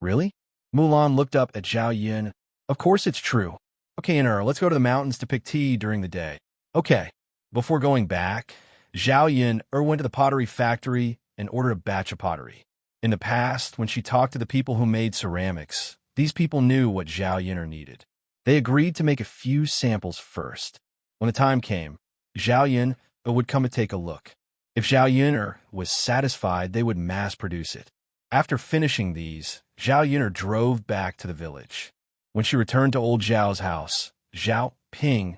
Really? Mulan looked up at Zhao Yun. Of course it's true. Okay, let's go to the mountains to pick tea during the day. Okay. Before going back, Zhao Yun went to the pottery factory and ordered a batch of pottery. In the past, when she talked to the people who made ceramics, these people knew what Zhao Yun needed. They agreed to make a few samples first. When the time came, Zhao Yun would come and take a look. If Zhao Yun was satisfied, they would mass produce it. After finishing these, Zhao Yun drove back to the village. When she returned to old Zhao's house, Zhao, Ping,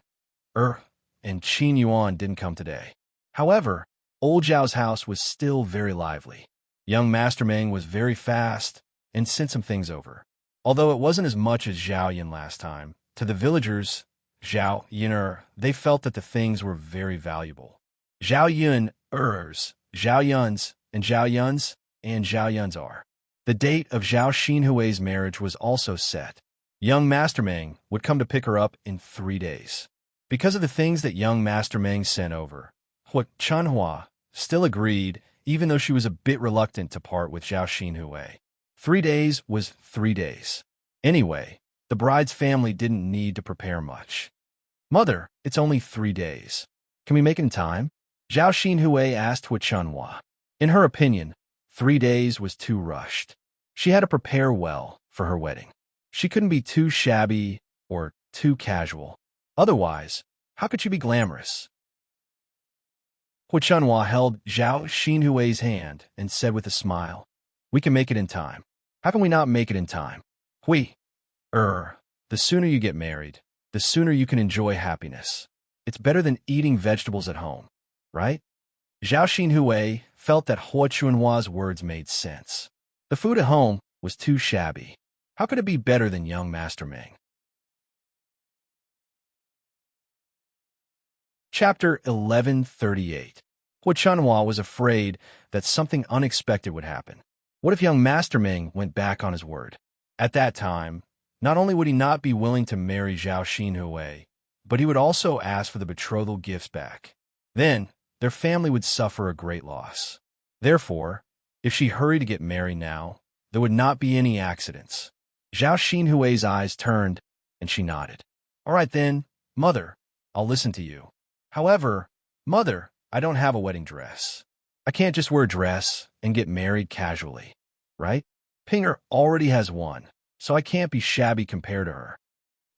and Qin Yuan didn't come today. However, old Zhao's house was still very lively. Young Master Meng was very fast and sent some things over. Although it wasn't as much as Zhao Yun last time, to the villagers, Zhao Yun, they felt that the things were very valuable. Zhao Yun, Zhao Yun's, and Zhao Yun's are. The date of Zhao Xinhui's marriage was also set. Young Master Meng would come to pick her up in 3 days. Because of the things that young Master Meng sent over, Chanhua still agreed, even though she was a bit reluctant to part with Zhao Xinhui. 3 days was 3 days. Anyway, the bride's family didn't need to prepare much. Mother, it's only 3 days. Can we make it in time? Zhao Xinhui asked Chanhua. In her opinion, 3 days was too rushed. She had to prepare well for her wedding. She couldn't be too shabby or too casual. Otherwise, how could she be glamorous? Chanhua held Zhao Xinhui's hand and said with a smile, We can make it in time. How can we not make it in time? The sooner you get married, the sooner you can enjoy happiness. It's better than eating vegetables at home, right? Zhao Xinhui felt that Hua Chunhua's words made sense. The food at home was too shabby. How could it be better than young Master Ming? Chapter 1138. Hua Chunhua was afraid that something unexpected would happen. What if young Master Ming went back on his word? At that time, not only would he not be willing to marry Zhao Xinhui, but he would also ask for the betrothal gifts back. Then, their family would suffer a great loss. Therefore, if she hurried to get married now, there would not be any accidents. Zhao Xinhui's eyes turned, and she nodded. All right then, Mother, I'll listen to you. However, Mother, I don't have a wedding dress. I can't just wear a dress and get married casually, right? Pinger already has one, so I can't be shabby compared to her.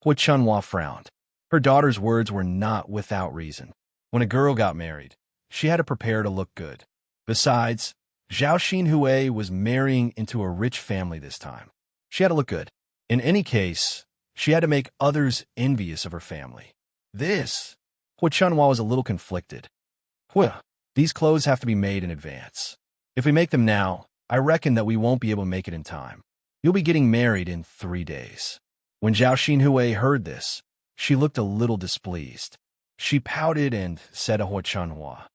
Hua Chunhua frowned. Her daughter's words were not without reason. When a girl got married, she had to prepare to look good. Besides, Zhao Xinhui was marrying into a rich family this time. She had to look good. In any case, she had to make others envious of her family. Hua Chunhua was a little conflicted. These clothes have to be made in advance. If we make them now, I reckon that we won't be able to make it in time. You'll be getting married in 3 days. When Zhao Xinhui heard this, she looked a little displeased. She pouted and said to Hua Chunhua,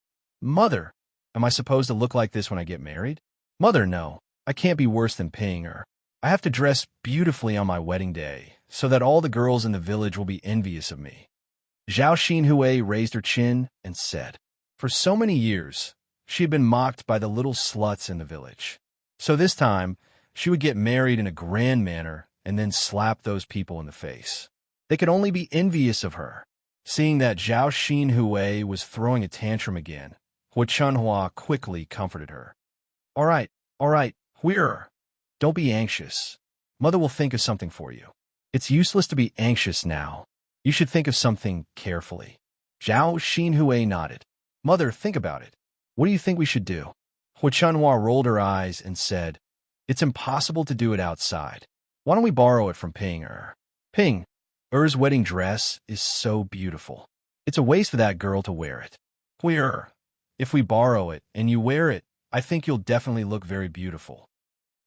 Mother, am I supposed to look like this when I get married? Mother, no, I can't be worse than Pinger. I have to dress beautifully on my wedding day, so that all the girls in the village will be envious of me. Zhao Xinhui raised her chin and said, for so many years, she had been mocked by the little sluts in the village. So this time, she would get married in a grand manner and then slap those people in the face. They could only be envious of her. Seeing that Zhao Xinhui was throwing a tantrum again, Hua Chunhua quickly comforted her. All right, Huir. Don't be anxious. Mother will think of something for you. It's useless to be anxious now. You should think of something carefully. Zhao Xinhui nodded. Mother, think about it. What do you think we should do? Hua Chunhua rolled her eyes and said, it's impossible to do it outside. Why don't we borrow it from Pinger? Er's wedding dress is so beautiful. It's a waste for that girl to wear it. Huir. If we borrow it and you wear it, I think you'll definitely look very beautiful.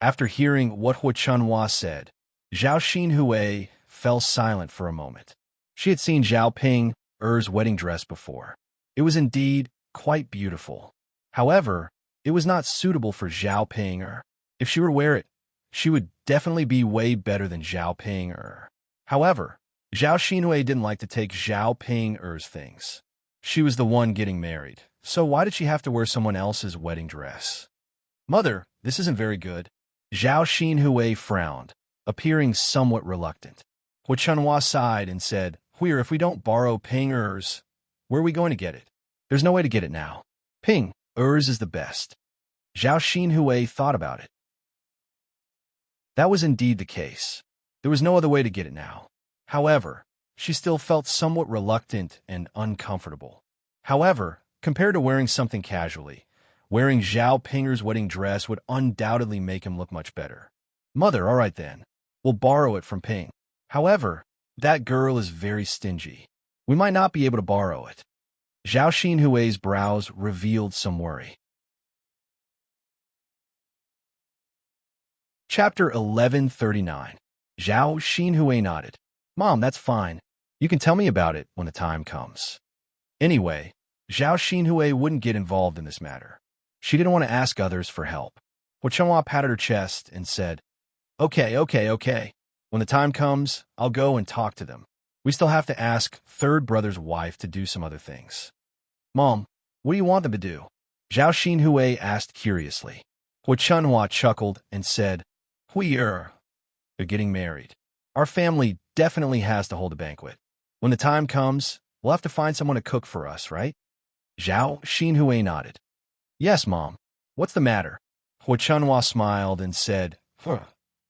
After hearing what Hua Chunhua said, Zhao Xinhui fell silent for a moment. She had seen Zhao Er's wedding dress before. It was indeed quite beautiful. However, it was not suitable for Zhao Pinger. If she were to wear it, she would definitely be way better than Zhao Pinger. However, Zhao Xinhui didn't like to take Zhao Pinger's things. She was the one getting married, so why did she have to wear someone else's wedding dress? Mother, this isn't very good. Zhao Xinhui frowned, appearing somewhat reluctant. Hua Chunhua sighed and said, Huir, if we don't borrow Pinger's, where are we going to get it? There's no way to get it now. Pinger's is the best. Zhao Xinhui thought about it. That was indeed the case. There was no other way to get it now. However, she still felt somewhat reluctant and uncomfortable. However, compared to wearing something casually, wearing Zhao Pinger's wedding dress would undoubtedly make him look much better. Mother, all right then. We'll borrow it from Ping. However, that girl is very stingy. We might not be able to borrow it. Zhao Xinhui's brows revealed some worry. Chapter 1139. Zhao Xinhui nodded. Mom, that's fine. You can tell me about it when the time comes. Anyway, Zhao Xinhui wouldn't get involved in this matter. She didn't want to ask others for help. Hua Chunhua patted her chest and said, Okay. When the time comes, I'll go and talk to them. We still have to ask third brother's wife to do some other things. Mom, what do you want them to do? Zhao Xinhui asked curiously. Hua Chunhua chuckled and said, They're getting married. Our family definitely has to hold a banquet. When the time comes, we'll have to find someone to cook for us, right? Zhao Xinhui nodded. Yes, Mom. What's the matter? Hua Chunhua smiled and said,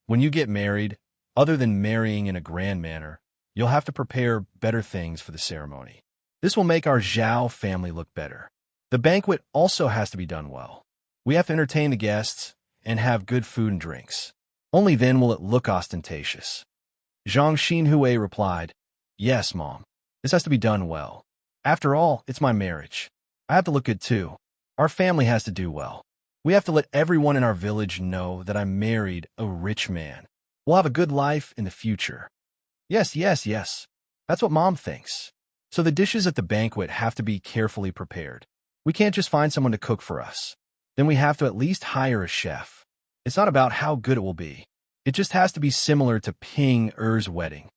When you get married, other than marrying in a grand manner, you'll have to prepare better things for the ceremony. This will make our Zhao family look better. The banquet also has to be done well. We have to entertain the guests and have good food and drinks. Only then will it look ostentatious. Zhang Xinhui replied, "Yes, Mom. This has to be done well. After all, it's my marriage. I have to look good too. Our family has to do well. We have to let everyone in our village know that I married a rich man. We'll have a good life in the future." Yes, yes, yes. That's what Mom thinks. So the dishes at the banquet have to be carefully prepared. We can't just find someone to cook for us. Then we have to at least hire a chef. It's not about how good it will be. It just has to be similar to Ping Er's wedding.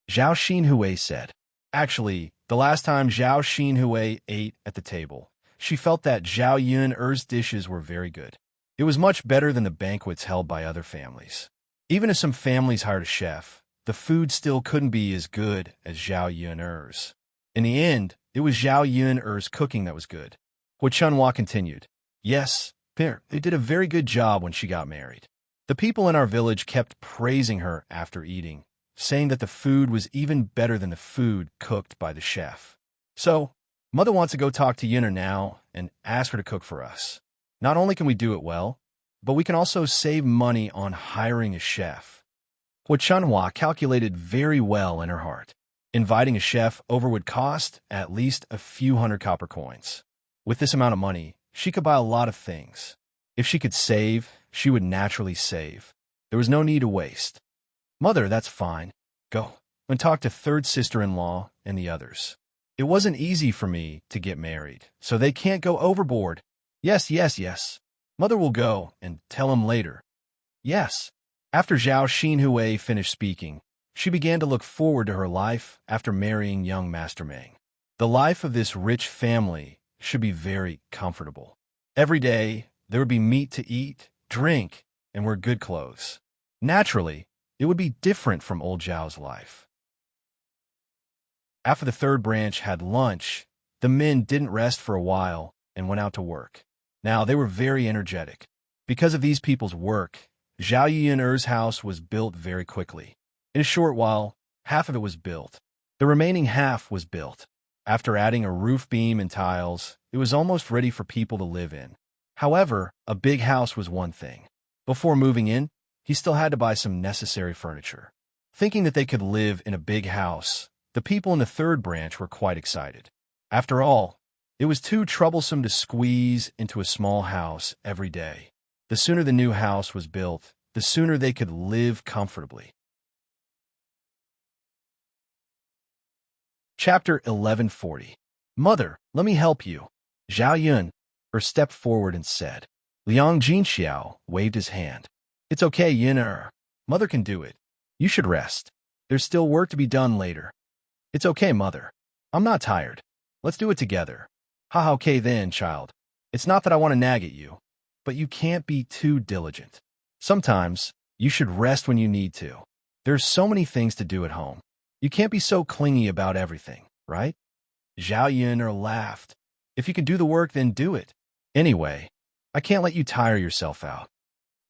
Zhao Xinhui said. Actually, the last time Zhao Xinhui ate at the table, she felt that Zhao Yun Er's dishes were very good. It was much better than the banquets held by other families. Even if some families hired a chef, the food still couldn't be as good as Zhao Yun Er's. In the end, it was Zhao Yun Er's cooking that was good. Hu Chunhua continued. Yes, they did a very good job when she got married. The people in our village kept praising her after eating, saying that the food was even better than the food cooked by the chef. So, Mother wants to go talk to Yunner now and ask her to cook for us. Not only can we do it well, but we can also save money on hiring a chef. Hu Chunhua calculated very well in her heart. Inviting a chef over would cost at least a few hundred copper coins. With this amount of money, she could buy a lot of things. If she could save, she would naturally save. There was no need to waste. Mother, that's fine. Go and talk to third sister-in-law and the others. It wasn't easy for me to get married, so they can't go overboard. Yes, yes, yes. Mother will go and tell him later. Yes. After Zhao Xinhui finished speaking, she began to look forward to her life after marrying young Master Meng. The life of this rich family should be very comfortable. Every day, there would be meat to eat, drink, and wear good clothes. Naturally, it would be different from old Zhao's life. After the third branch had lunch, the men didn't rest for a while and went out to work. Now, they were very energetic. Because of these people's work, Zhao Yun'er's house was built very quickly. In a short while, half of it was built. The remaining half was built. After adding a roof beam and tiles, it was almost ready for people to live in. However, a big house was one thing. Before moving in, he still had to buy some necessary furniture. Thinking that they could live in a big house, the people in the third branch were quite excited. After all, it was too troublesome to squeeze into a small house every day. The sooner the new house was built, the sooner they could live comfortably. Chapter 1140. Mother, let me help you. Zhao Yun stepped forward and said. Liang Jinxiao waved his hand. It's okay, Yun. Mother can do it. You should rest. There's still work to be done later. It's okay, Mother. I'm not tired. Let's do it together. Ha, okay then, child. It's not that I want to nag at you, but you can't be too diligent. Sometimes, you should rest when you need to. There's so many things to do at home. You can't be so clingy about everything, right? Zhao Yun laughed. If you can do the work, then do it. Anyway, I can't let you tire yourself out.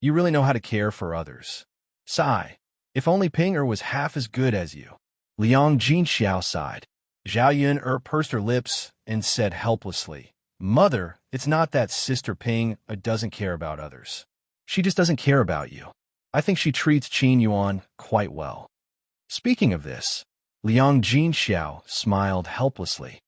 You really know how to care for others. Sigh. If only Ping was half as good as you. Liang Jinxiao sighed. Zhao Yun pursed her lips and said helplessly, Mother, it's not that Sister Ping doesn't care about others. She just doesn't care about you. I think she treats Qin Yuan quite well. Speaking of this, Liang Jinxiao smiled helplessly.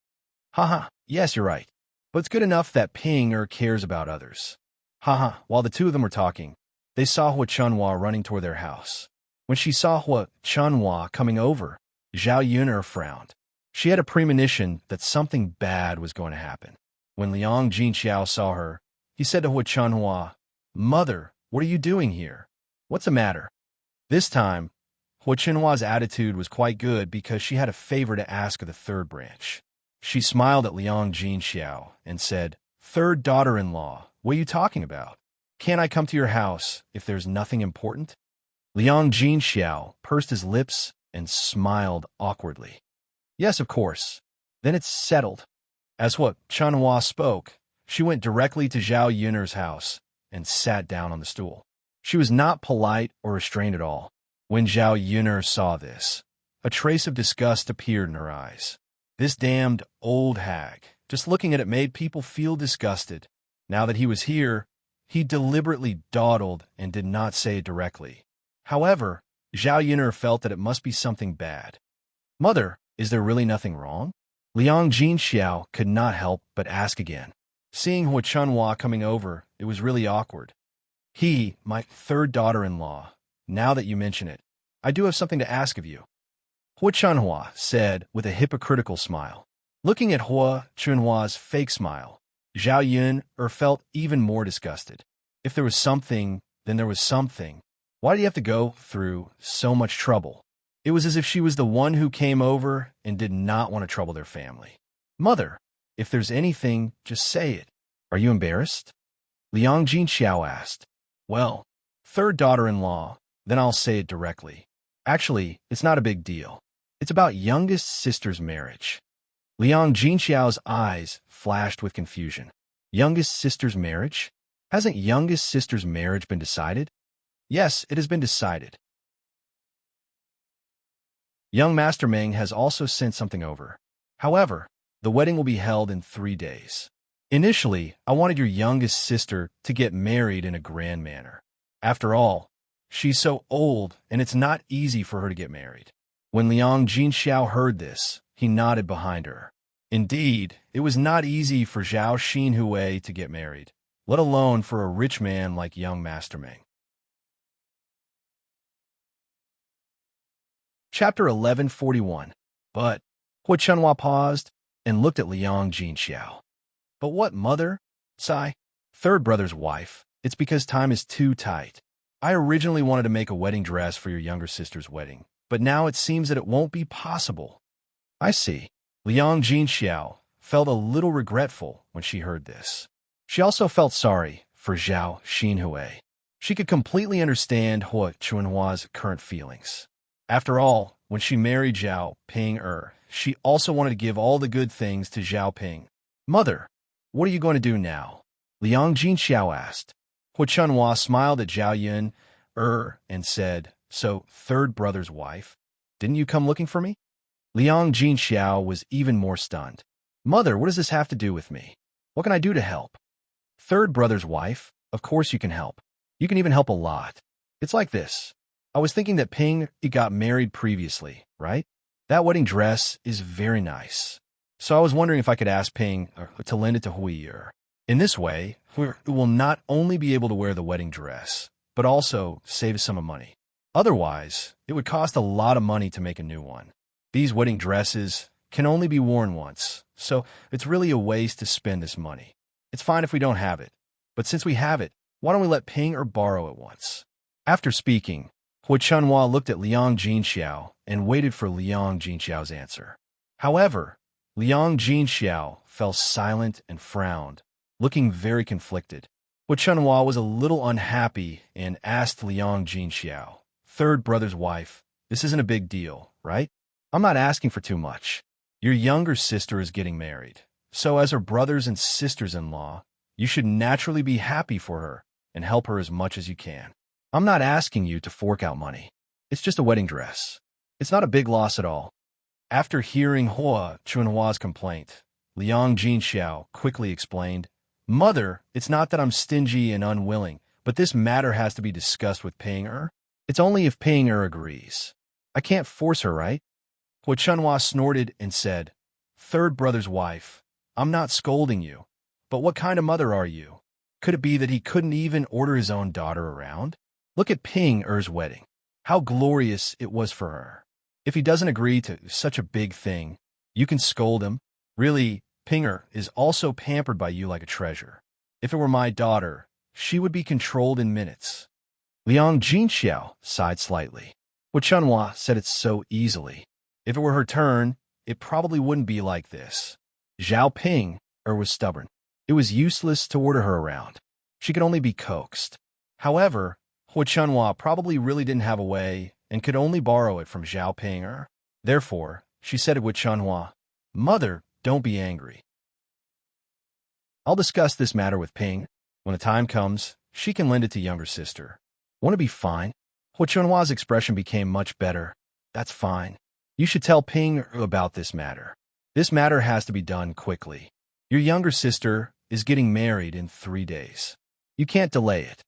Haha, yes, you're right. But it's good enough that Ping cares about others. Haha, while the two of them were talking, they saw Hu Chunhua running toward their house. When she saw Hu Chunhua coming over, Zhao Yun frowned. She had a premonition that something bad was going to happen. When Liang Jinxiao saw her, he said to Hu Chunhua, Mother, what are you doing here? What's the matter? This time, Hu Chunhua's attitude was quite good because she had a favor to ask of the third branch. She smiled at Liang Jinxiao and said, Third daughter-in-law, what are you talking about? Can't I come to your house if there's nothing important? Liang Jinxiao pursed his lips and smiled awkwardly. Yes, of course. Then it's settled. As Hu Chunhua spoke, she went directly to Zhao Yun'er's house and sat down on the stool. She was not polite or restrained at all. When Zhao Yun'er saw this, a trace of disgust appeared in her eyes. This damned old hag, just looking at it made people feel disgusted. Now that he was here, he deliberately dawdled and did not say it directly. However, Zhao Yun'er felt that it must be something bad. Mother, is there really nothing wrong? Liang Jinxiao could not help but ask again. Seeing Hua Chunhua coming over, it was really awkward. My third daughter-in-law, now that you mention it, I do have something to ask of you. Hua Chunhua said with a hypocritical smile. Looking at Hua Chunhua's fake smile, Zhao Yun'er felt even more disgusted. If there was something, then there was something. Why did you have to go through so much trouble? It was as if she was the one who came over and did not want to trouble their family. Mother, if there's anything, just say it. Are you embarrassed? Liang Jinxiao asked. Well, third daughter-in-law, then I'll say it directly. Actually, it's not a big deal. It's about youngest sister's marriage. Liang Jinxiao's eyes flashed with confusion. Youngest sister's marriage? Hasn't youngest sister's marriage been decided? Yes, it has been decided. Young Master Meng has also sent something over. However, the wedding will be held in 3 days. Initially, I wanted your youngest sister to get married in a grand manner. After all, she's so old, and it's not easy for her to get married. When Liang Jinxiao heard this, he nodded behind her. Indeed, it was not easy for Zhao Xinhui to get married, let alone for a rich man like young Master Meng. Chapter 1141. But Hua Chunhua paused and looked at Liang Jinxiao. But what, mother? Sigh. Third brother's wife. It's because time is too tight. I originally wanted to make a wedding dress for your younger sister's wedding, but now it seems that it won't be possible. I see. Liang Jinxiao felt a little regretful when she heard this. She also felt sorry for Zhao Xinhui. She could completely understand Hua Chunhua's current feelings. After all, when she married Zhao Ping, she also wanted to give all the good things to Zhao Ping. Mother, what are you going to do now? Liang Jinxiao asked. Hua Chunhua smiled at Zhao Yun and said, So, third brother's wife, didn't you come looking for me? Liang Jinxiao was even more stunned. Mother, what does this have to do with me? What can I do to help? Third brother's wife, of course you can help. You can even help a lot. It's like this. I was thinking that Ping got married previously, right? That wedding dress is very nice. So I was wondering if I could ask Ping to lend it to Hui. In this way, we will not only be able to wear the wedding dress, but also save us some money. Otherwise, it would cost a lot of money to make a new one. These wedding dresses can only be worn once, so it's really a waste to spend this money. It's fine if we don't have it, but since we have it, why don't we let Ping borrow it once? After speaking, Hua Chunhua looked at Liang Jinxiao and waited for Liang Jinxiao's answer. However, Liang Jinxiao fell silent and frowned, looking very conflicted. Hua Chunhua was a little unhappy and asked Liang Jinxiao, Third brother's wife, this isn't a big deal, right? I'm not asking for too much. Your younger sister is getting married, so as her brothers and sisters-in-law, you should naturally be happy for her and help her as much as you can. I'm not asking you to fork out money. It's just a wedding dress. It's not a big loss at all. After hearing Hua Chunhua's complaint, Liang Jinxiao quickly explained, Mother, it's not that I'm stingy and unwilling, but this matter has to be discussed with Ping. It's only if Ping agrees. I can't force her, right? Hua Chunhua snorted and said, Third brother's wife, I'm not scolding you, but what kind of mother are you? Could it be that he couldn't even order his own daughter around? Look at Ping wedding. How glorious it was for her. If he doesn't agree to such a big thing, you can scold him. Really, Ping is also pampered by you like a treasure. If it were my daughter, she would be controlled in minutes. Liang Jinxiao sighed slightly. Hua Chunhua said it so easily. If it were her turn, it probably wouldn't be like this. Zhao Ping was stubborn. It was useless to order her around. She could only be coaxed. However, Hua Chunhua probably really didn't have a way and could only borrow it from Zhao Ping. Therefore, she said to Hua Chunhua, Mother, don't be angry. I'll discuss this matter with Ping. When the time comes, she can lend it to younger sister. Want to be fine? Hua Chunhua's expression became much better. That's fine. You should tell Ping about this matter. This matter has to be done quickly. Your younger sister is getting married in 3 days. You can't delay it.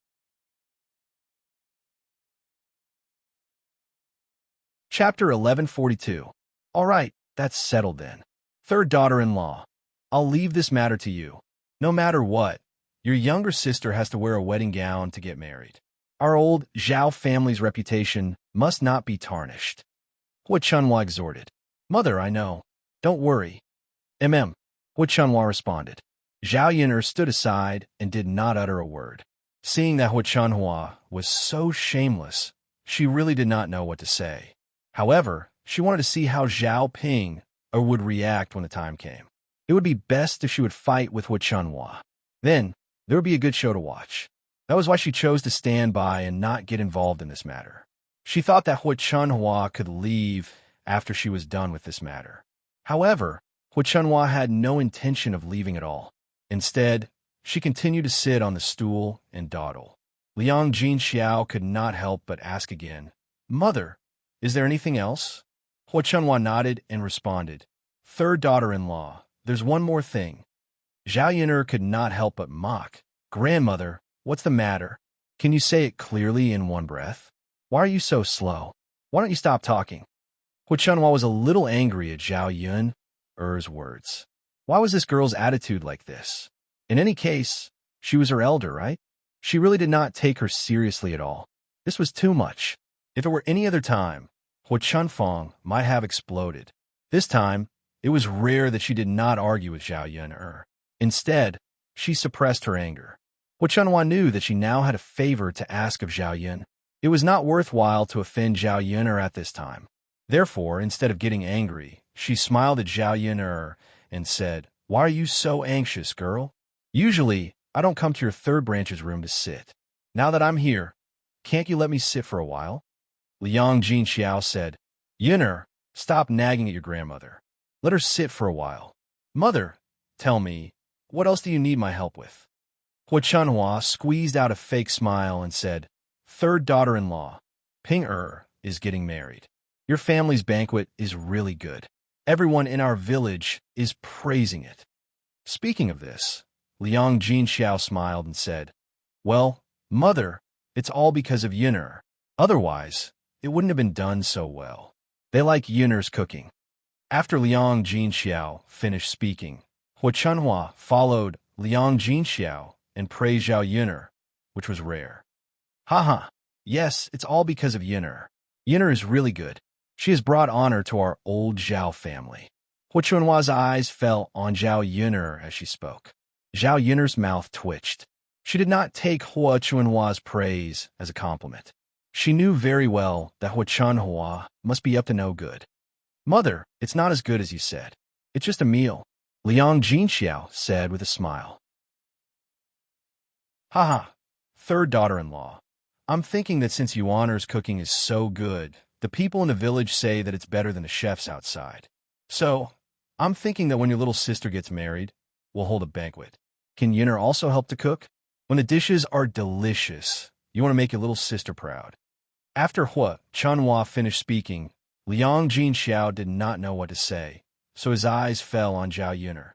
Chapter 1142. All right, that's settled then. Third daughter-in-law. I'll leave this matter to you. No matter what, your younger sister has to wear a wedding gown to get married. Our old Zhao family's reputation must not be tarnished. Hua Chunhua exhorted. Mother, I know. Don't worry. Hua Chunhua responded. Zhao Yun'er stood aside and did not utter a word. Seeing that Hua Chunhua was so shameless, she really did not know what to say. However, she wanted to see how Zhao Ping would react when the time came. It would be best if she would fight with Hua Chunhua. Then, there would be a good show to watch. That was why she chose to stand by and not get involved in this matter. She thought that Hua Chunhua could leave after she was done with this matter. However, Hua Chunhua had no intention of leaving at all. Instead, she continued to sit on the stool and dawdle. Liang Jinxiao could not help but ask again, Mother, is there anything else? Hua Chunhua nodded and responded, Third daughter-in-law, there's one more thing. Zhao Yun'er could not help but mock. Grandmother, what's the matter? Can you say it clearly in one breath? Why are you so slow? Why don't you stop talking? Hua Chunhua was a little angry at Zhao Yun'er's words. Why was this girl's attitude like this? In any case, she was her elder, right? She really did not take her seriously at all. This was too much. If it were any other time, Hua Chunfeng might have exploded. This time, it was rare that she did not argue with Zhao Yun'er. Instead, she suppressed her anger. Hua Chunhua knew that she now had a favor to ask of Zhao Yun. It was not worthwhile to offend Zhao Yun'er at this time. Therefore, instead of getting angry, she smiled at Zhao Yun'er and said, Why are you so anxious, girl? Usually, I don't come to your third branch's room to sit. Now that I'm here, can't you let me sit for a while? Liang Jinxiao said, Yun'er, stop nagging at your grandmother. Let her sit for a while. Mother, tell me, what else do you need my help with? Hua Chunhua squeezed out a fake smile and said, Third daughter-in-law, Ping is getting married. Your family's banquet is really good. Everyone in our village is praising it. Speaking of this, Liang Jinxiao smiled and said, Well, Mother, it's all because of Yun'er. Otherwise, it wouldn't have been done so well. They like Yun'er's cooking. After Liang Jinxiao finished speaking, Hua Chunhua followed Liang Jinxiao and praised Zhao Yun'er, which was rare. Haha, yes, it's all because of Yun'er. Yun'er is really good. She has brought honor to our old Zhao family. Hua Chunhua's eyes fell on Zhao Yun'er as she spoke. Zhao Yun'er's mouth twitched. She did not take Hua Chunhua's praise as a compliment. She knew very well that Hua Chunhua must be up to no good. Mother, it's not as good as you said. It's just a meal, Liang Jinxiao said with a smile. Haha, third daughter-in-law. I'm thinking that since Yuaner's cooking is so good, the people in the village say that it's better than the chefs outside. So, I'm thinking that when your little sister gets married, we'll hold a banquet. Can Yun'er also help to cook? When the dishes are delicious, you want to make your little sister proud. After Hua Chunhua finished speaking, Liang Jinxiao did not know what to say, so his eyes fell on Zhao Yun'er.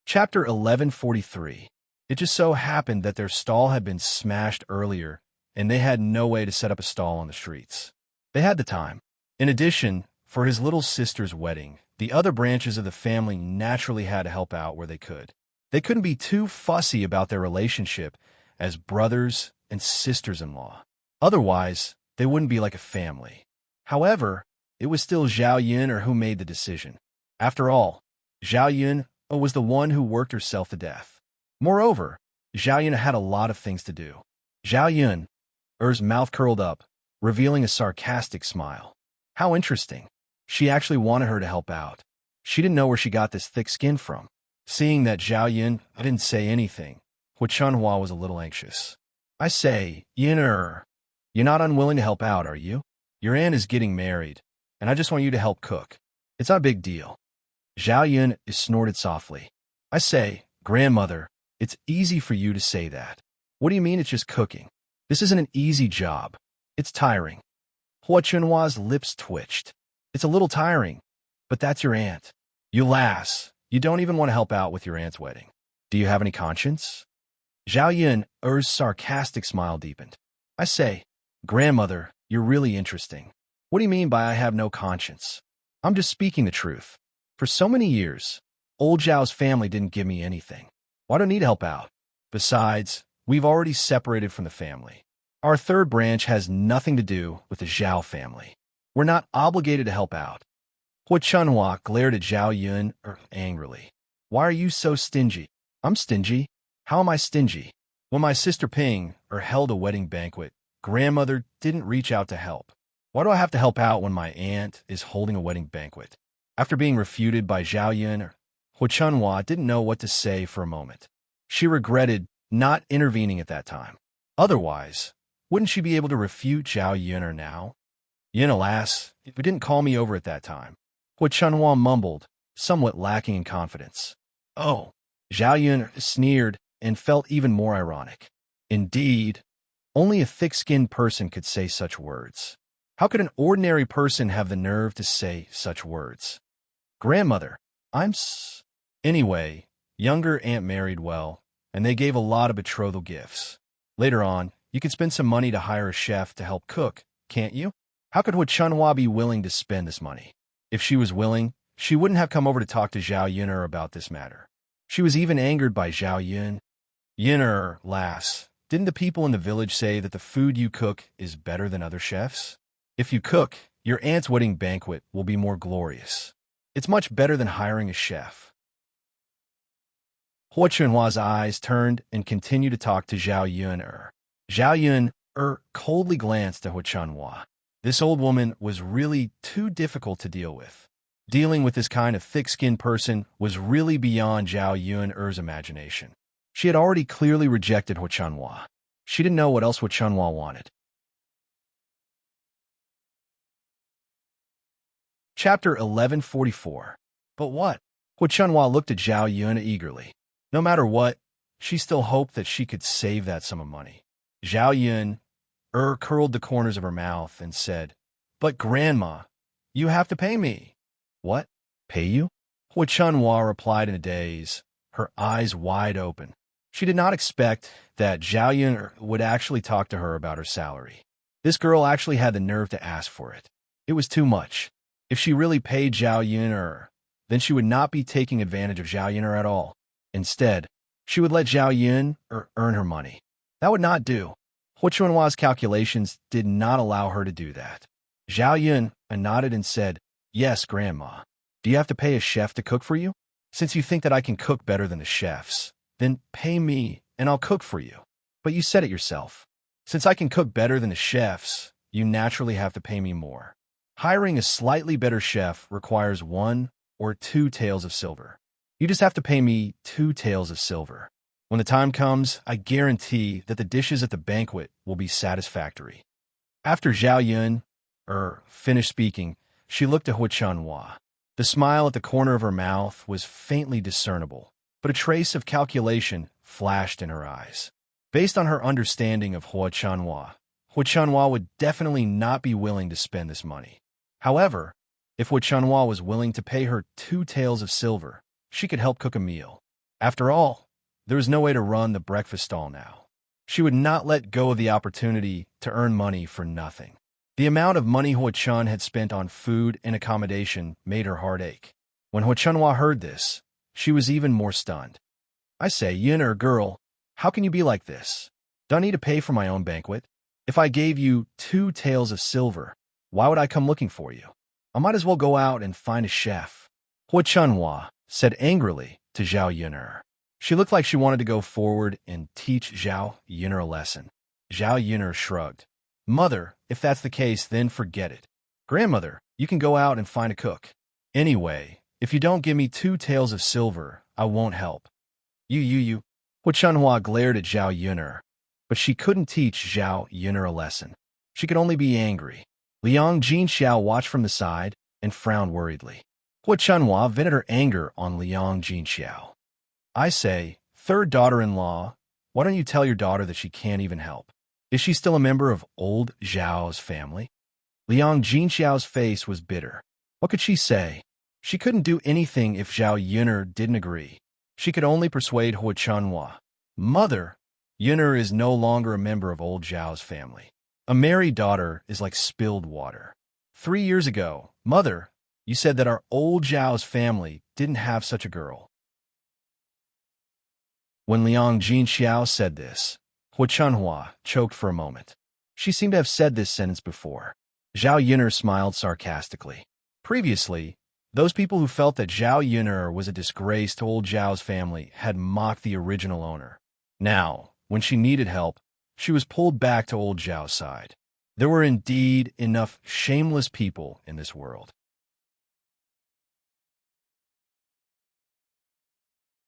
Chapter 1143. It just so happened that their stall had been smashed earlier, and they had no way to set up a stall on the streets. They had the time. In addition, for his little sister's wedding, the other branches of the family naturally had to help out where they could. They couldn't be too fussy about their relationship as brothers and sisters-in-law. Otherwise, they wouldn't be like a family. However, it was still Zhao Yun'er who made the decision. After all, Zhao Yun was the one who worked herself to death. Moreover, Zhao Yun had a lot of things to do. Zhao Yun's mouth curled up, revealing a sarcastic smile. How interesting. She actually wanted her to help out. She didn't know where she got this thick skin from. Seeing that Zhao Yun didn't say anything, Hua Chunhua was a little anxious. I say, Yun'er, you're not unwilling to help out, are you? Your aunt is getting married, and I just want you to help cook. It's not a big deal. Zhao Yun snorted softly. I say, grandmother, it's easy for you to say that. What do you mean it's just cooking? This isn't an easy job. It's tiring. Hua Chunhua's lips twitched. It's a little tiring, but that's your aunt. You lass, you don't even want to help out with your aunt's wedding. Do you have any conscience? Zhao Yun's sarcastic smile deepened. I say, Grandmother, you're really interesting. What do you mean by I have no conscience? I'm just speaking the truth. For so many years, old Zhao's family didn't give me anything. Why do I need to help out? Besides, we've already separated from the family. Our third branch has nothing to do with the Zhao family. We're not obligated to help out. Hua Chunhua glared at Zhao Yun angrily. Why are you so stingy? I'm stingy? How am I stingy? When my sister Ping held a wedding banquet, Grandmother didn't reach out to help. Why do I have to help out when my aunt is holding a wedding banquet? After being refuted by Zhao Yun, Hua Chunhua didn't know what to say for a moment. She regretted not intervening at that time. Otherwise, wouldn't she be able to refute Zhao Yun now? Yin, alas, you didn't call me over at that time. Hua Chunhua mumbled, somewhat lacking in confidence. Oh, Zhao Yun sneered and felt even more ironic. Indeed, only a thick-skinned person could say such words. How could an ordinary person have the nerve to say such words? Grandmother, Anyway, younger aunt married well, and they gave a lot of betrothal gifts. Later on, you could spend some money to hire a chef to help cook, can't you? How could Hua Chunhua be willing to spend this money? If she was willing, she wouldn't have come over to talk to Zhao Yun about this matter. She was even angered by Zhao Yun. Yun, lass, didn't the people in the village say that the food you cook is better than other chefs? If you cook, your aunt's wedding banquet will be more glorious. It's much better than hiring a chef. Hua Chunhua's eyes turned and continued to talk to Zhao Yun. Zhao Yun coldly glanced at Hua Chunhua. This old woman was really too difficult to deal with. Dealing with this kind of thick-skinned person was really beyond Zhao Yun's imagination. She had already clearly rejected Hua Chunhua. She didn't know what else Hua Chunhua wanted. Chapter 1144. But what? Hua Chunhua looked at Zhao Yun eagerly. No matter what, she still hoped that she could save that sum of money. Zhao Yun curled the corners of her mouth and said, But Grandma, you have to pay me. What? Pay you? Hua Chunhua replied in a daze, her eyes wide open. She did not expect that Zhao Yun would actually talk to her about her salary. This girl actually had the nerve to ask for it. It was too much. If she really paid Zhao Yun, then she would not be taking advantage of Zhao Yun at all. Instead, she would let Zhao Yun earn her money. That would not do. Hua Chunhua's calculations did not allow her to do that. Zhao Yun nodded and said, Yes, Grandma. Do you have to pay a chef to cook for you? Since you think that I can cook better than the chefs, then pay me and I'll cook for you. But you said it yourself. Since I can cook better than the chefs, you naturally have to pay me more. Hiring a slightly better chef requires 1 or 2 taels of silver. You just have to pay me 2 taels of silver. When the time comes, I guarantee that the dishes at the banquet will be satisfactory. After Zhao Yun finished speaking, she looked at Hua Chunhua. The smile at the corner of her mouth was faintly discernible, but a trace of calculation flashed in her eyes. Based on her understanding of Hua Chunhua would definitely not be willing to spend this money. However, if Hua Chunhua was willing to pay her 2 taels of silver, she could help cook a meal. After all, there was no way to run the breakfast stall now. She would not let go of the opportunity to earn money for nothing. The amount of money Hua Chun had spent on food and accommodation made her heart ache. When Hua Chunhua heard this, she was even more stunned. I say, Yun girl, how can you be like this? Do I need to pay for my own banquet? If I gave you 2 taels of silver, why would I come looking for you? I might as well go out and find a chef. Hua Chunhua said angrily to Zhao Yun. She looked like she wanted to go forward and teach Zhao Yun a lesson. Zhao Yun shrugged. Mother, if that's the case, then forget it. Grandmother, you can go out and find a cook. Anyway, if you don't give me 2 taels of silver, I won't help. You. Hua Chunhua glared at Zhao Yun, but she couldn't teach Zhao Yun a lesson. She could only be angry. Liang Jinxiao watched from the side and frowned worriedly. Hua Chunhua vented her anger on Liang Jinxiao. I say, third daughter-in-law, why don't you tell your daughter that she can't even help? Is she still a member of old Zhao's family? Liang Jinxiao's face was bitter. What could she say? She couldn't do anything if Zhao Yun didn't agree. She could only persuade Hua Chunhua. Mother, Yuner is no longer a member of old Zhao's family. A married daughter is like spilled water. 3 years ago, Mother, you said that our old Zhao's family didn't have such a girl. When Liang Jinxiao said this, Hua Chunhua choked for a moment. She seemed to have said this sentence before. Zhao Yuner smiled sarcastically. Previously, those people who felt that Zhao Yuner was a disgrace to old Zhao's family had mocked the original owner. Now, when she needed help, she was pulled back to old Zhao's side. There were indeed enough shameless people in this world.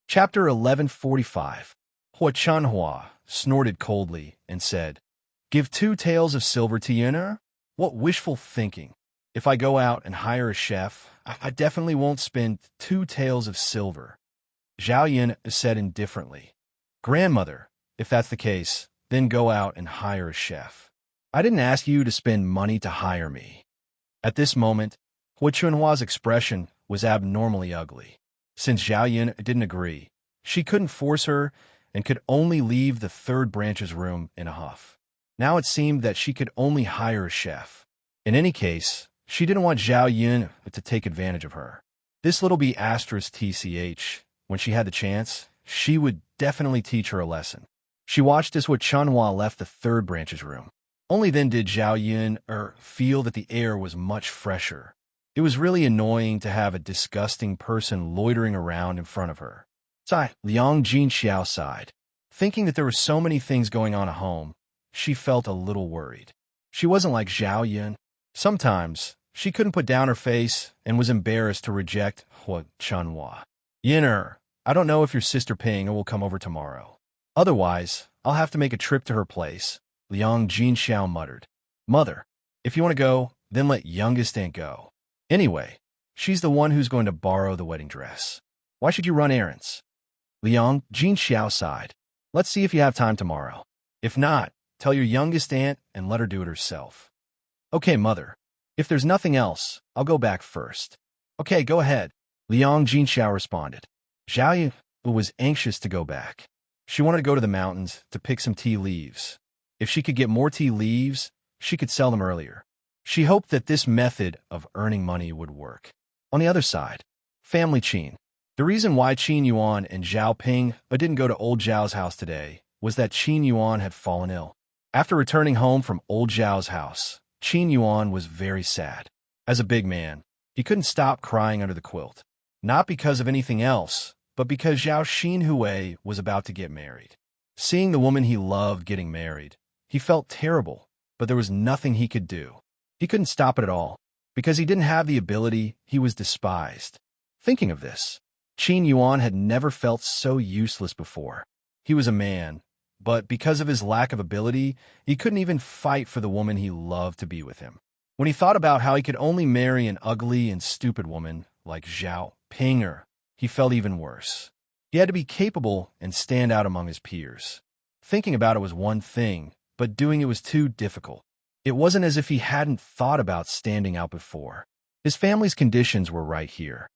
Chapter 1145. Hua Chunhua snorted coldly and said, Give 2 taels of silver to Yuner? What wishful thinking. If I go out and hire a chef, I definitely won't spend 2 taels of silver. Zhao Yun said indifferently, Grandmother, if that's the case, then go out and hire a chef. I didn't ask you to spend money to hire me. At this moment, Hua Chunhua's expression was abnormally ugly. Since Zhao Yun didn't agree, she couldn't force her and could only leave the 3rd branch's room in a huff. Now it seemed that she could only hire a chef. In any case, she didn't want Zhao Yun to take advantage of her. This little b asterisk tch, when she had the chance, she would definitely teach her a lesson. She watched as Hua Chunhua left the 3rd branch's room. Only then did Zhao Yun feel that the air was much fresher. It was really annoying to have a disgusting person loitering around in front of her. Liang Jinxiao sighed. Thinking that there were so many things going on at home, she felt a little worried. She wasn't like Zhao Yun. Sometimes, she couldn't put down her face and was embarrassed to reject Hua Chunhua. Yuner, I don't know if your sister Ping will come over tomorrow. Otherwise, I'll have to make a trip to her place, Liang Jinxiao muttered. Mother, if you want to go, then let youngest aunt go. Anyway, she's the one who's going to borrow the wedding dress. Why should you run errands? Liang Jinxiao sighed. Let's see if you have time tomorrow. If not, tell your youngest aunt and let her do it herself. Okay, Mother. If there's nothing else, I'll go back first. Okay, go ahead, Liang Jinxiao responded. Zhao Yun was anxious to go back. She wanted to go to the mountains to pick some tea leaves. If she could get more tea leaves, she could sell them earlier. She hoped that this method of earning money would work. On the other side, family Qin. The reason why Qin Yuan and Zhao Ping didn't go to old Zhao's house today was that Qin Yuan had fallen ill. After returning home from old Zhao's house, Qin Yuan was very sad. As a big man, he couldn't stop crying under the quilt. Not because of anything else, but because Zhao Xinhui was about to get married. Seeing the woman he loved getting married, he felt terrible, but there was nothing he could do. He couldn't stop it at all. Because he didn't have the ability, he was despised. Thinking of this, Qin Yuan had never felt so useless before. He was a man, but because of his lack of ability, he couldn't even fight for the woman he loved to be with him. When he thought about how he could only marry an ugly and stupid woman like Zhao Pinger, he felt even worse. He had to be capable and stand out among his peers. Thinking about it was one thing, but doing it was too difficult. It wasn't as if he hadn't thought about standing out before. His family's conditions were right here.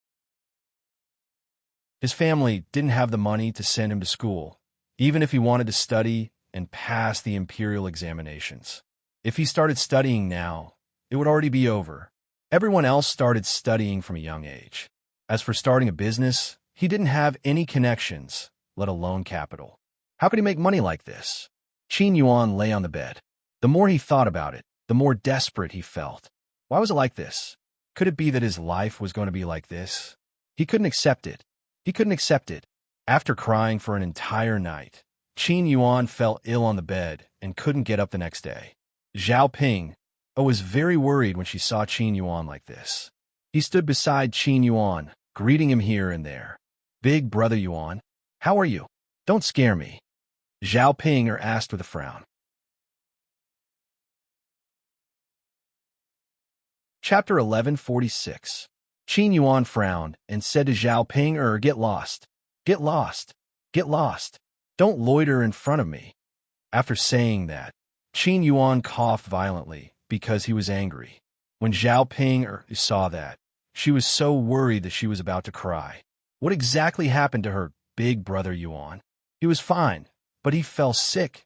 His family didn't have the money to send him to school, even if he wanted to study and pass the imperial examinations. If he started studying now, it would already be over. Everyone else started studying from a young age. As for starting a business, he didn't have any connections, let alone capital. How could he make money like this? Qin Yuan lay on the bed. The more he thought about it, the more desperate he felt. Why was it like this? Could it be that his life was going to be like this? He couldn't accept it. He couldn't accept it. After crying for an entire night, Qin Yuan fell ill on the bed and couldn't get up the next day. Zhao Ping was very worried when she saw Qin Yuan like this. He stood beside Qin Yuan, greeting him here and there. Big brother Yuan, how are you? Don't scare me. Zhao Ping asked with a frown. Chapter 1146. Qin Yuan frowned and said to Zhao Ping, get lost. Get lost. Get lost. Don't loiter in front of me. After saying that, Qin Yuan coughed violently because he was angry. When Zhao Ping saw that, she was so worried that she was about to cry. What exactly happened to her big brother Yuan? He was fine, but he fell sick.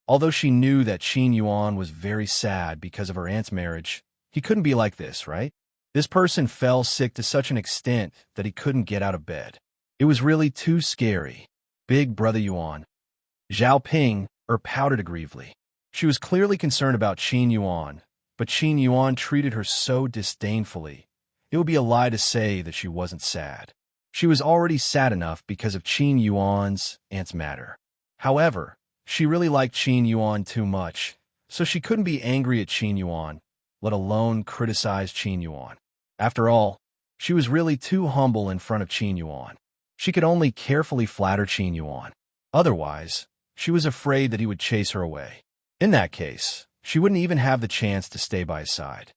Although she knew that Qin Yuan was very sad because of her aunt's marriage, he couldn't be like this, right? This person fell sick to such an extent that he couldn't get out of bed. It was really too scary. Big Brother Yuan. Zhao Ping pouted aggrievely. She was clearly concerned about Qin Yuan, but Qin Yuan treated her so disdainfully. It would be a lie to say that she wasn't sad. She was already sad enough because of Qin Yuan's aunt's matter. However, she really liked Qin Yuan too much, so she couldn't be angry at Qin Yuan, let alone criticize Qin Yuan. After all, she was really too humble in front of Qin Yuan. She could only carefully flatter Qin Yuan. Otherwise, she was afraid that he would chase her away. In that case, she wouldn't even have the chance to stay by his side.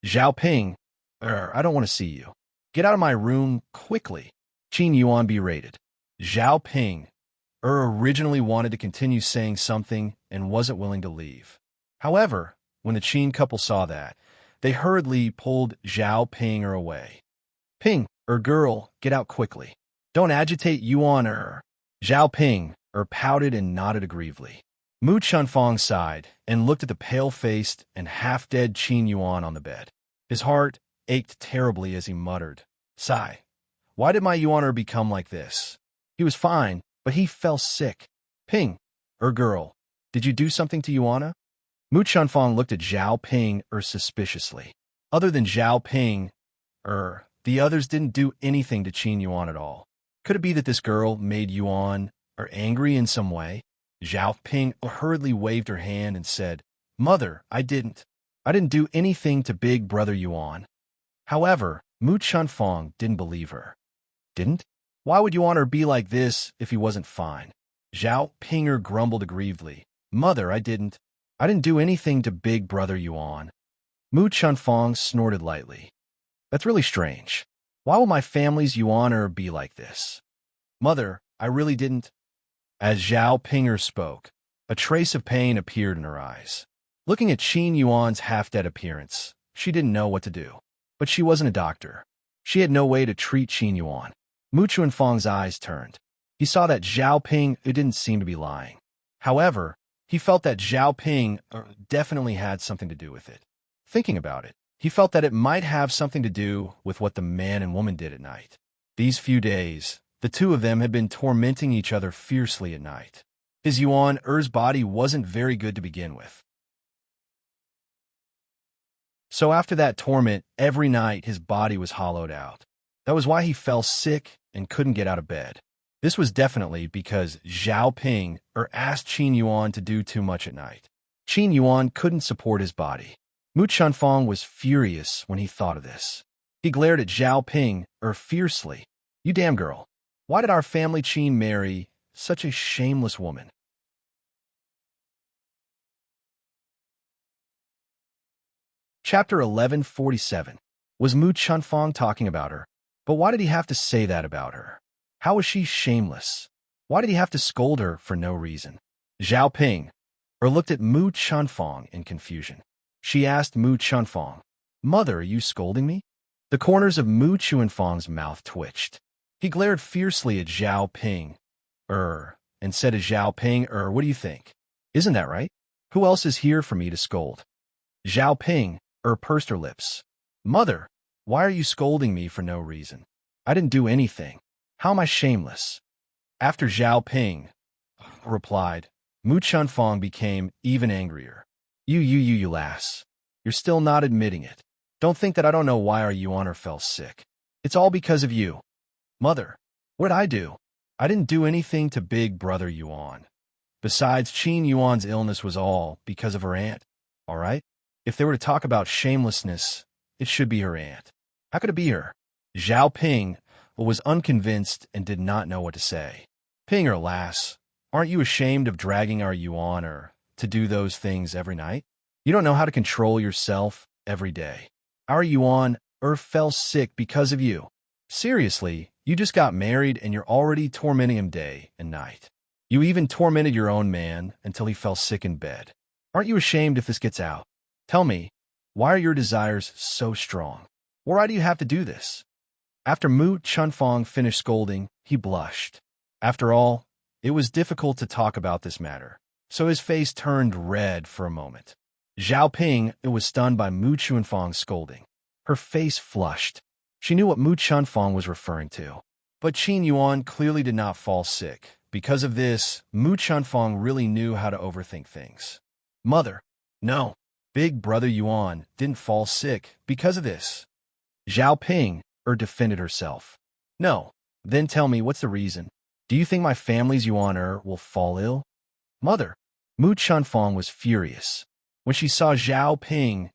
Zhao Ping, I don't want to see you. Get out of my room quickly. Qin Yuan berated. Zhao Ping, originally wanted to continue saying something and wasn't willing to leave. However, when the Qin couple saw that, they hurriedly pulled Zhao Ping away. Ping, girl, get out quickly. Don't agitate Yuan. Zhao Ping, pouted and nodded aggrievedly. Mu Chunfang sighed and looked at the pale-faced and half-dead Qin Yuan on the bed. His heart ached terribly as he muttered, "Sigh, why did my Yuan become like this? He was fine, but he fell sick. Ping, girl, did you do something to Yuan?" Mu Chunfang looked at Zhao Ping suspiciously. Other than Zhao Ping, the others didn't do anything to Qin Yuan at all. Could it be that this girl made Yuan angry in some way? Zhao Ping hurriedly waved her hand and said, "Mother, I didn't do anything to Big Brother Yuan." However, Mu Chunfang didn't believe her. Didn't? Why would Yuan be like this if he wasn't fine? Zhao Ping grumbled aggrievedly. "Mother, I didn't do anything to Big Brother Yuan." Mu Chunfang snorted lightly. "That's really strange. Why will my family's Yuan be like this? Mother, I really didn't." As Zhao Ping spoke, a trace of pain appeared in her eyes. Looking at Qin Yuan's half-dead appearance, she didn't know what to do. But she wasn't a doctor. She had no way to treat Qin Yuan. Mu Chunfang's eyes turned. He saw that Zhao Ping didn't seem to be lying. However, he felt that Zhao Ping definitely had something to do with it. Thinking about it, he felt that it might have something to do with what the man and woman did at night. These few days, the two of them had been tormenting each other fiercely at night. His Yuan-er's body wasn't very good to begin with. So after that torment, every night his body was hollowed out. That was why he fell sick and couldn't get out of bed. This was definitely because Zhao Ping asked Qin Yuan to do too much at night. Qin Yuan couldn't support his body. Mu Chunfang was furious when he thought of this. He glared at Zhao Ping fiercely. "You damn girl. Why did our family Qin marry such a shameless woman?" Chapter 1147. Was Mu Chunfang talking about her? But why did he have to say that about her? How was she shameless? Why did he have to scold her for no reason? Zhao Ping looked at Mu Chunfang in confusion. She asked Mu Chunfang, "Mother, are you scolding me?" The corners of Mu Chunfang's mouth twitched. He glared fiercely at Zhao Ping, and said to Zhao Ping, "What do you think? Isn't that right? Who else is here for me to scold?" Zhao Ping, pursed her lips. "Mother, why are you scolding me for no reason? I didn't do anything. How am I shameless?" After Zhao Ping replied, Mu Chunfang became even angrier. You lass. You're still not admitting it. Don't think that I don't know why our Yuan fell sick. It's all because of you." "Mother, what did I do? I didn't do anything to Big Brother Yuan. Besides, Qin Yuan's illness was all because of her aunt, all right? If they were to talk about shamelessness, it should be her aunt. How could it be her?" Zhao Ping was unconvinced and did not know what to say. "Ping, lass, aren't you ashamed of dragging our Yuan to do those things every night? You don't know how to control yourself every day. Our Yuan fell sick because of you. Seriously, you just got married and you're already tormenting him day and night. You even tormented your own man until he fell sick in bed. Aren't you ashamed if this gets out? Tell me, why are your desires so strong? Why do you have to do this?" After Mu Chunfang finished scolding, he blushed. After all, It was difficult to talk about this matter, so his face turned red for a moment. Zhao Ping was stunned by Mu Chunfang's scolding. Her face flushed. She knew what Mu Chunfang was referring to. But Qin Yuan clearly did not fall sick. Because of this, Mu Chunfang really knew how to overthink things. Mother, no. Big brother Yuan didn't fall sick because of this. Zhao Ping defended herself. No. Then tell me, what's the reason? Do you think my family's Yuan will fall ill? Mother. Mu Chunfang was furious. When she saw Zhao Ping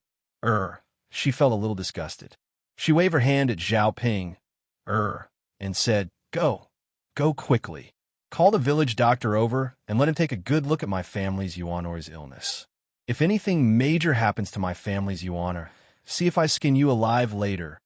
she felt a little disgusted. She waved her hand at Zhao Ping and said, Go quickly. Call the village doctor over and let him take a good look at my family's Yuanor's illness. If anything major happens to my family's Yuanor, see if I skin you alive later.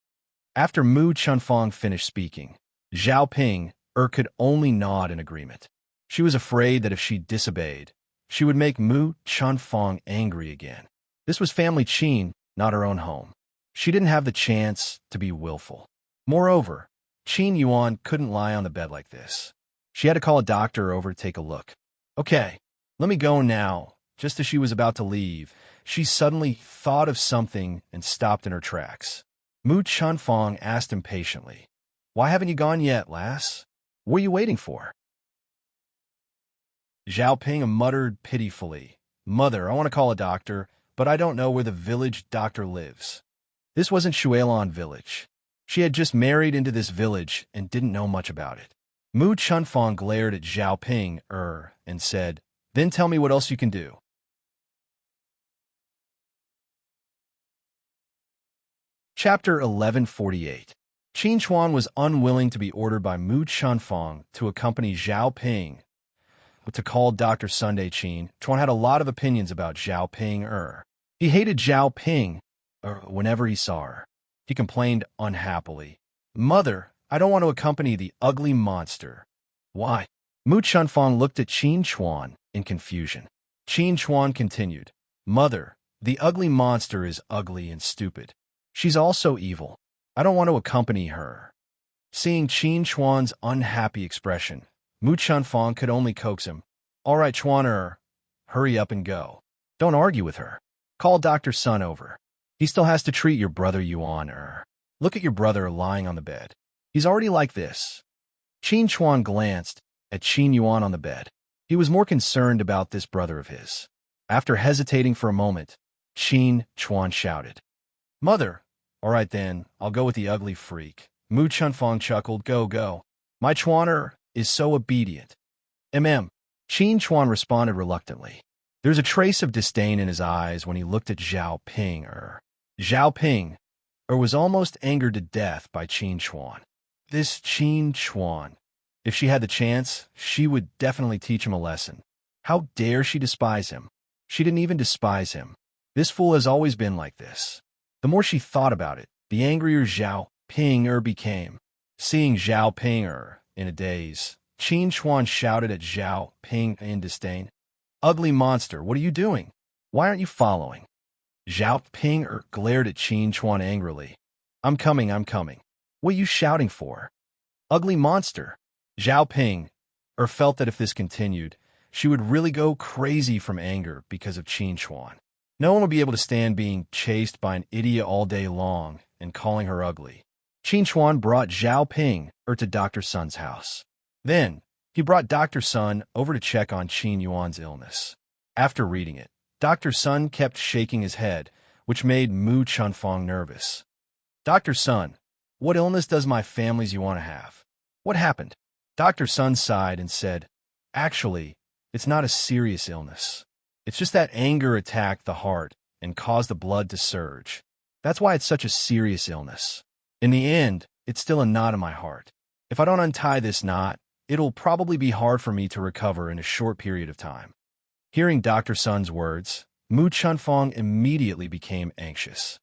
After Mu Chunfang finished speaking, Zhao Ping could only nod in agreement. She was afraid that if she disobeyed, she would make Mu Chunfang angry again. This was family Qin, not her own home. She didn't have the chance to be willful. Moreover, Qin Yuan couldn't lie on the bed like this. She had to call a doctor over to take a look. Okay, let me go now. Just as she was about to leave, she suddenly thought of something and stopped in her tracks. Mu Chunfang asked impatiently, Why haven't you gone yet, lass? What are you waiting for? Zhao Ping muttered pitifully, Mother, I want to call a doctor, but I don't know where the village doctor lives. This wasn't Shuilan village. She had just married into this village and didn't know much about it. Mu Chunfang glared at Zhao Ping and said, Then tell me what else you can do. Chapter 1148. Qin Chuan was unwilling to be ordered by Mu Chunfang to accompany Zhao Ping to call Dr. Sunday Qin. Chuan had a lot of opinions about Zhao Ping. He hated Zhao Ping whenever he saw her. He complained unhappily, Mother, I don't want to accompany the ugly monster. Why? Mu Chunfang looked at Qin Chuan in confusion. Qin Chuan continued, Mother, the ugly monster is ugly and stupid. She's also evil. I don't want to accompany her. Seeing Qin Chuan's unhappy expression, Mu Chunfang could only coax him. All right, Chuan, hurry up and go. Don't argue with her. Call Dr. Sun over. He still has to treat your brother Yuan. Look at your brother lying on the bed. He's already like this. Qin Chuan glanced at Qin Yuan on the bed. He was more concerned about this brother of his. After hesitating for a moment, Qin Chuan shouted, Mother, all right then, I'll go with the ugly freak. Mu Chunfang chuckled, Go. My Chuaner is so obedient. Qin Chuan responded reluctantly. There's a trace of disdain in his eyes when he looked at Zhao Ping. Zhao Ping was almost angered to death by Qin Chuan. This Qin Chuan, if she had the chance, she would definitely teach him a lesson. How dare she despise him? She didn't even despise him. This fool has always been like this. The more she thought about it, the angrier Zhao Ping became. Seeing Zhao Ping in a daze, Qin Chuan shouted at Zhao Ping in disdain, Ugly monster, what are you doing? Why aren't you following? Zhao Ping glared at Qin Chuan angrily. I'm coming. What are you shouting for? Ugly monster. Zhao Ping felt that if this continued, she would really go crazy from anger because of Qin Chuan. No one would be able to stand being chased by an idiot all day long and calling her ugly. Qin Chuan brought Zhao Ping to Dr. Sun's house. Then, he brought Dr. Sun over to check on Qin Yuan's illness. After reading it, Dr. Sun kept shaking his head, which made Mu Chunfang nervous. Dr. Sun, what illness does my family's Yuan have? What happened? Dr. Sun sighed and said, Actually, it's not a serious illness. It's just that anger attacked the heart and caused the blood to surge. That's why it's such a serious illness. In the end, it's still a knot in my heart. If I don't untie this knot, it'll probably be hard for me to recover in a short period of time. Hearing Dr. Sun's words, Mu Chunfang immediately became anxious.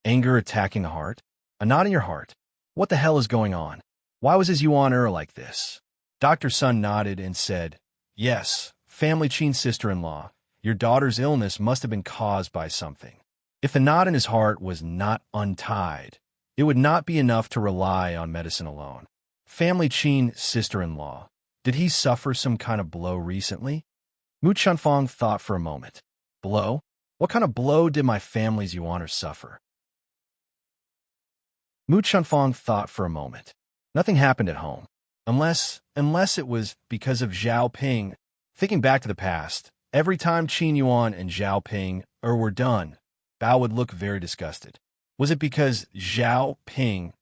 Anger attacking the heart? A knot in your heart? What the hell is going on? Why was his Yuan like this? Dr. Sun nodded and said, Yes, family Qin sister-in-law. Your daughter's illness must have been caused by something. If the knot in his heart was not untied, it would not be enough to rely on medicine alone. Family Qin sister-in-law, Did he suffer some kind of blow recently? Mu Chunfang thought for a moment. Blow? What kind of blow did my family's yuaners suffer? Mu Chunfang thought for a moment. Nothing happened at home. Unless it was because of Zhao Ping. Thinking back to the past, every time Qin Yuan and Zhao Ping were done, Bao would look very disgusted. Was it because Zhao Ping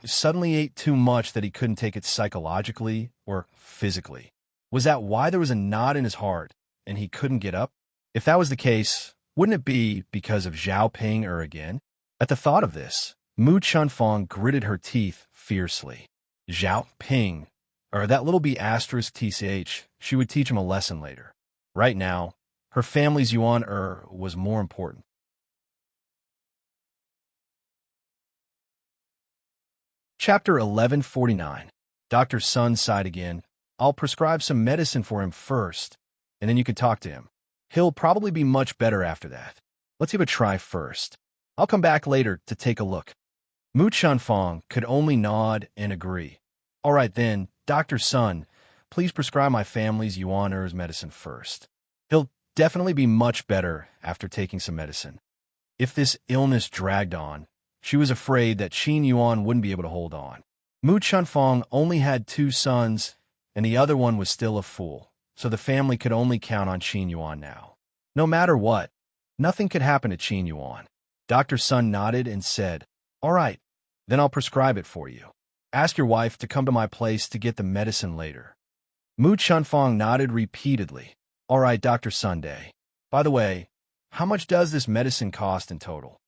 suddenly ate too much that he couldn't take it psychologically or physically? Was that why there was a knot in his heart and he couldn't get up? If that was the case, wouldn't it be because of Zhao Ping again? At the thought of this, Mu Chunfang gritted her teeth fiercely. Zhao Ping, that little b asterisk tch, she would teach him a lesson later. Right now, her family's yuan was more important. Chapter 1149. Dr. Sun sighed again. I'll prescribe some medicine for him first, and then you could talk to him. He'll probably be much better after that. Let's give it a try first. I'll come back later to take a look. Mu Chunfang could only nod and agree. All right then, Dr. Sun, please prescribe my family's yuaners medicine first. He'll definitely be much better after taking some medicine. If this illness dragged on, she was afraid that Qin Yuan wouldn't be able to hold on. Mu Chunfang only had 2 sons, and the other one was still a fool, so the family could only count on Qin Yuan now. No matter what, nothing could happen to Qin Yuan. Dr. Sun nodded and said, all right, then I'll prescribe it for you. Ask your wife to come to my place to get the medicine later. Mu Chunfang nodded repeatedly. All right, Dr. Sunday. By the way, how much does this medicine cost in total?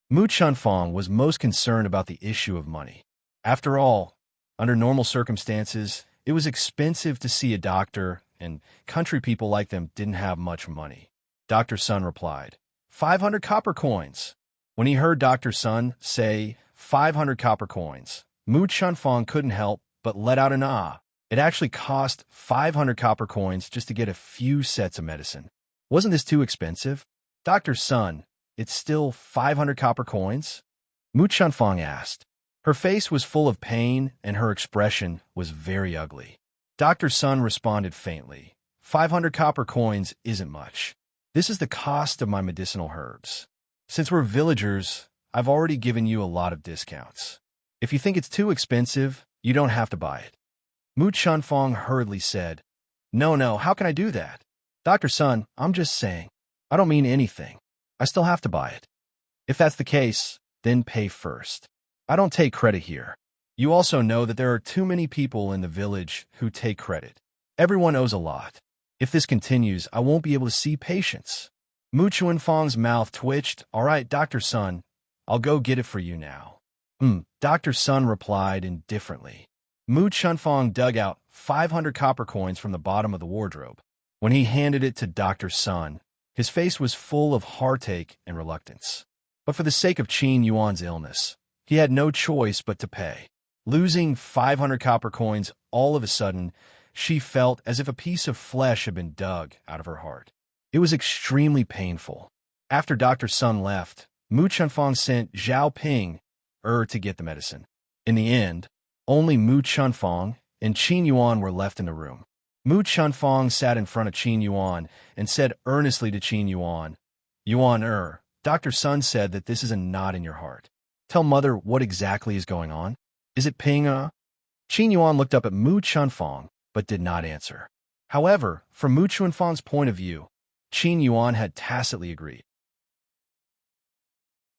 Mu Chunfang was most concerned about the issue of money. After all, under normal circumstances, it was expensive to see a doctor, and country people like them didn't have much money. Dr. Sun replied, 500 copper coins. When he heard Dr. Sun say 500 copper coins, Mu Chunfang couldn't help but let out an ah. It actually cost 500 copper coins just to get a few sets of medicine. Wasn't this too expensive? Dr. Sun, it's still 500 copper coins? Mu Chunfang asked. Her face was full of pain and her expression was very ugly. Dr. Sun responded faintly, 500 copper coins isn't much. This is the cost of my medicinal herbs. Since we're villagers, I've already given you a lot of discounts. If you think it's too expensive, you don't have to buy it. Mu Chunfang hurriedly said, No, how can I do that? Dr. Sun, I'm just saying. I don't mean anything. I still have to buy it. If that's the case, then pay first. I don't take credit here. You also know that there are too many people in the village who take credit. Everyone owes a lot. If this continues, I won't be able to see patients. Mu Chunfang's mouth twitched. All right, Dr. Sun, I'll go get it for you now. Dr. Sun replied indifferently. Mu Chunfang dug out 500 copper coins from the bottom of the wardrobe. When he handed it to Dr. Sun, his face was full of heartache and reluctance. But for the sake of Qin Yuan's illness, he had no choice but to pay. Losing 500 copper coins all of a sudden, she felt as if a piece of flesh had been dug out of her heart. It was extremely painful. After Dr. Sun left, Mu Chunfang sent Zhao Ping to get the medicine. In the end, only Mu Chunfang and Qin Yuan were left in the room. Mu Chunfang sat in front of Qin Yuan and said earnestly to Qin Yuan, Yuan, Dr. Sun said that this is a knot in your heart. Tell mother what exactly is going on. Is it Ping? Qin Yuan looked up at Mu Chunfang, but did not answer. However, from Mu Chunfang's point of view, Qin Yuan had tacitly agreed.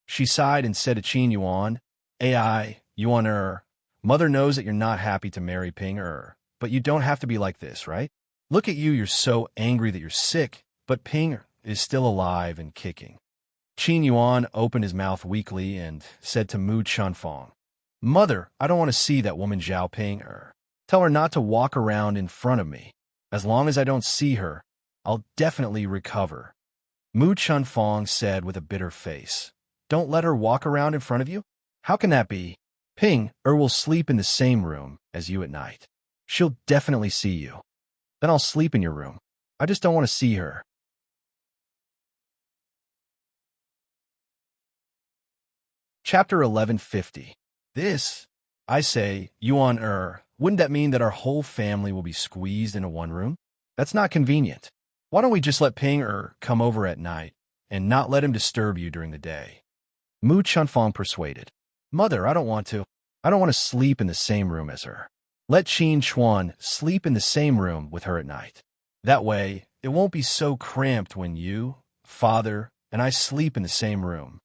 She sighed and said to Qin Yuan, Yuan, mother knows that you're not happy to marry Ping, but you don't have to be like this, right? Look at you, you're so angry that you're sick, but Ping is still alive and kicking. Qin Yuan opened his mouth weakly and said to Mu Chunfang, Mother, I don't want to see that woman Zhao Ping. Tell her not to walk around in front of me. As long as I don't see her, I'll definitely recover. Mu Chunfang said with a bitter face, Don't let her walk around in front of you? How can that be? Ping will sleep in the same room as you at night. She'll definitely see you. Then I'll sleep in your room. I just don't want to see her. Chapter 1150. This, I say, Yuan wouldn't that mean that our whole family will be squeezed into one room? That's not convenient. Why don't we just let Ping come over at night and not let him disturb you during the day? Mu Chunfang persuaded. Mother, I don't want to. I don't want to sleep in the same room as her. Let Qin Chuan sleep in the same room with her at night. That way, it won't be so cramped when you, father, and I sleep in the same room.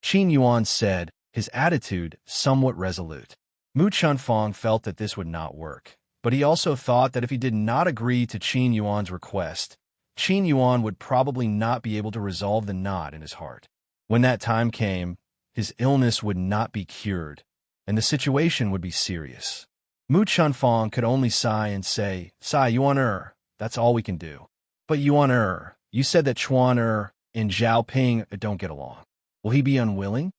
Qin Yuan said, his attitude somewhat resolute. Mu Chunfang felt that this would not work, but he also thought that if he did not agree to Qin Yuan's request, Qin Yuan would probably not be able to resolve the knot in his heart. When that time came, his illness would not be cured, and the situation would be serious. Mu Chunfang could only sigh and say, Yuan that's all we can do. But Yuan you said that Chuan and Zhao Ping don't get along. Will he be unwilling?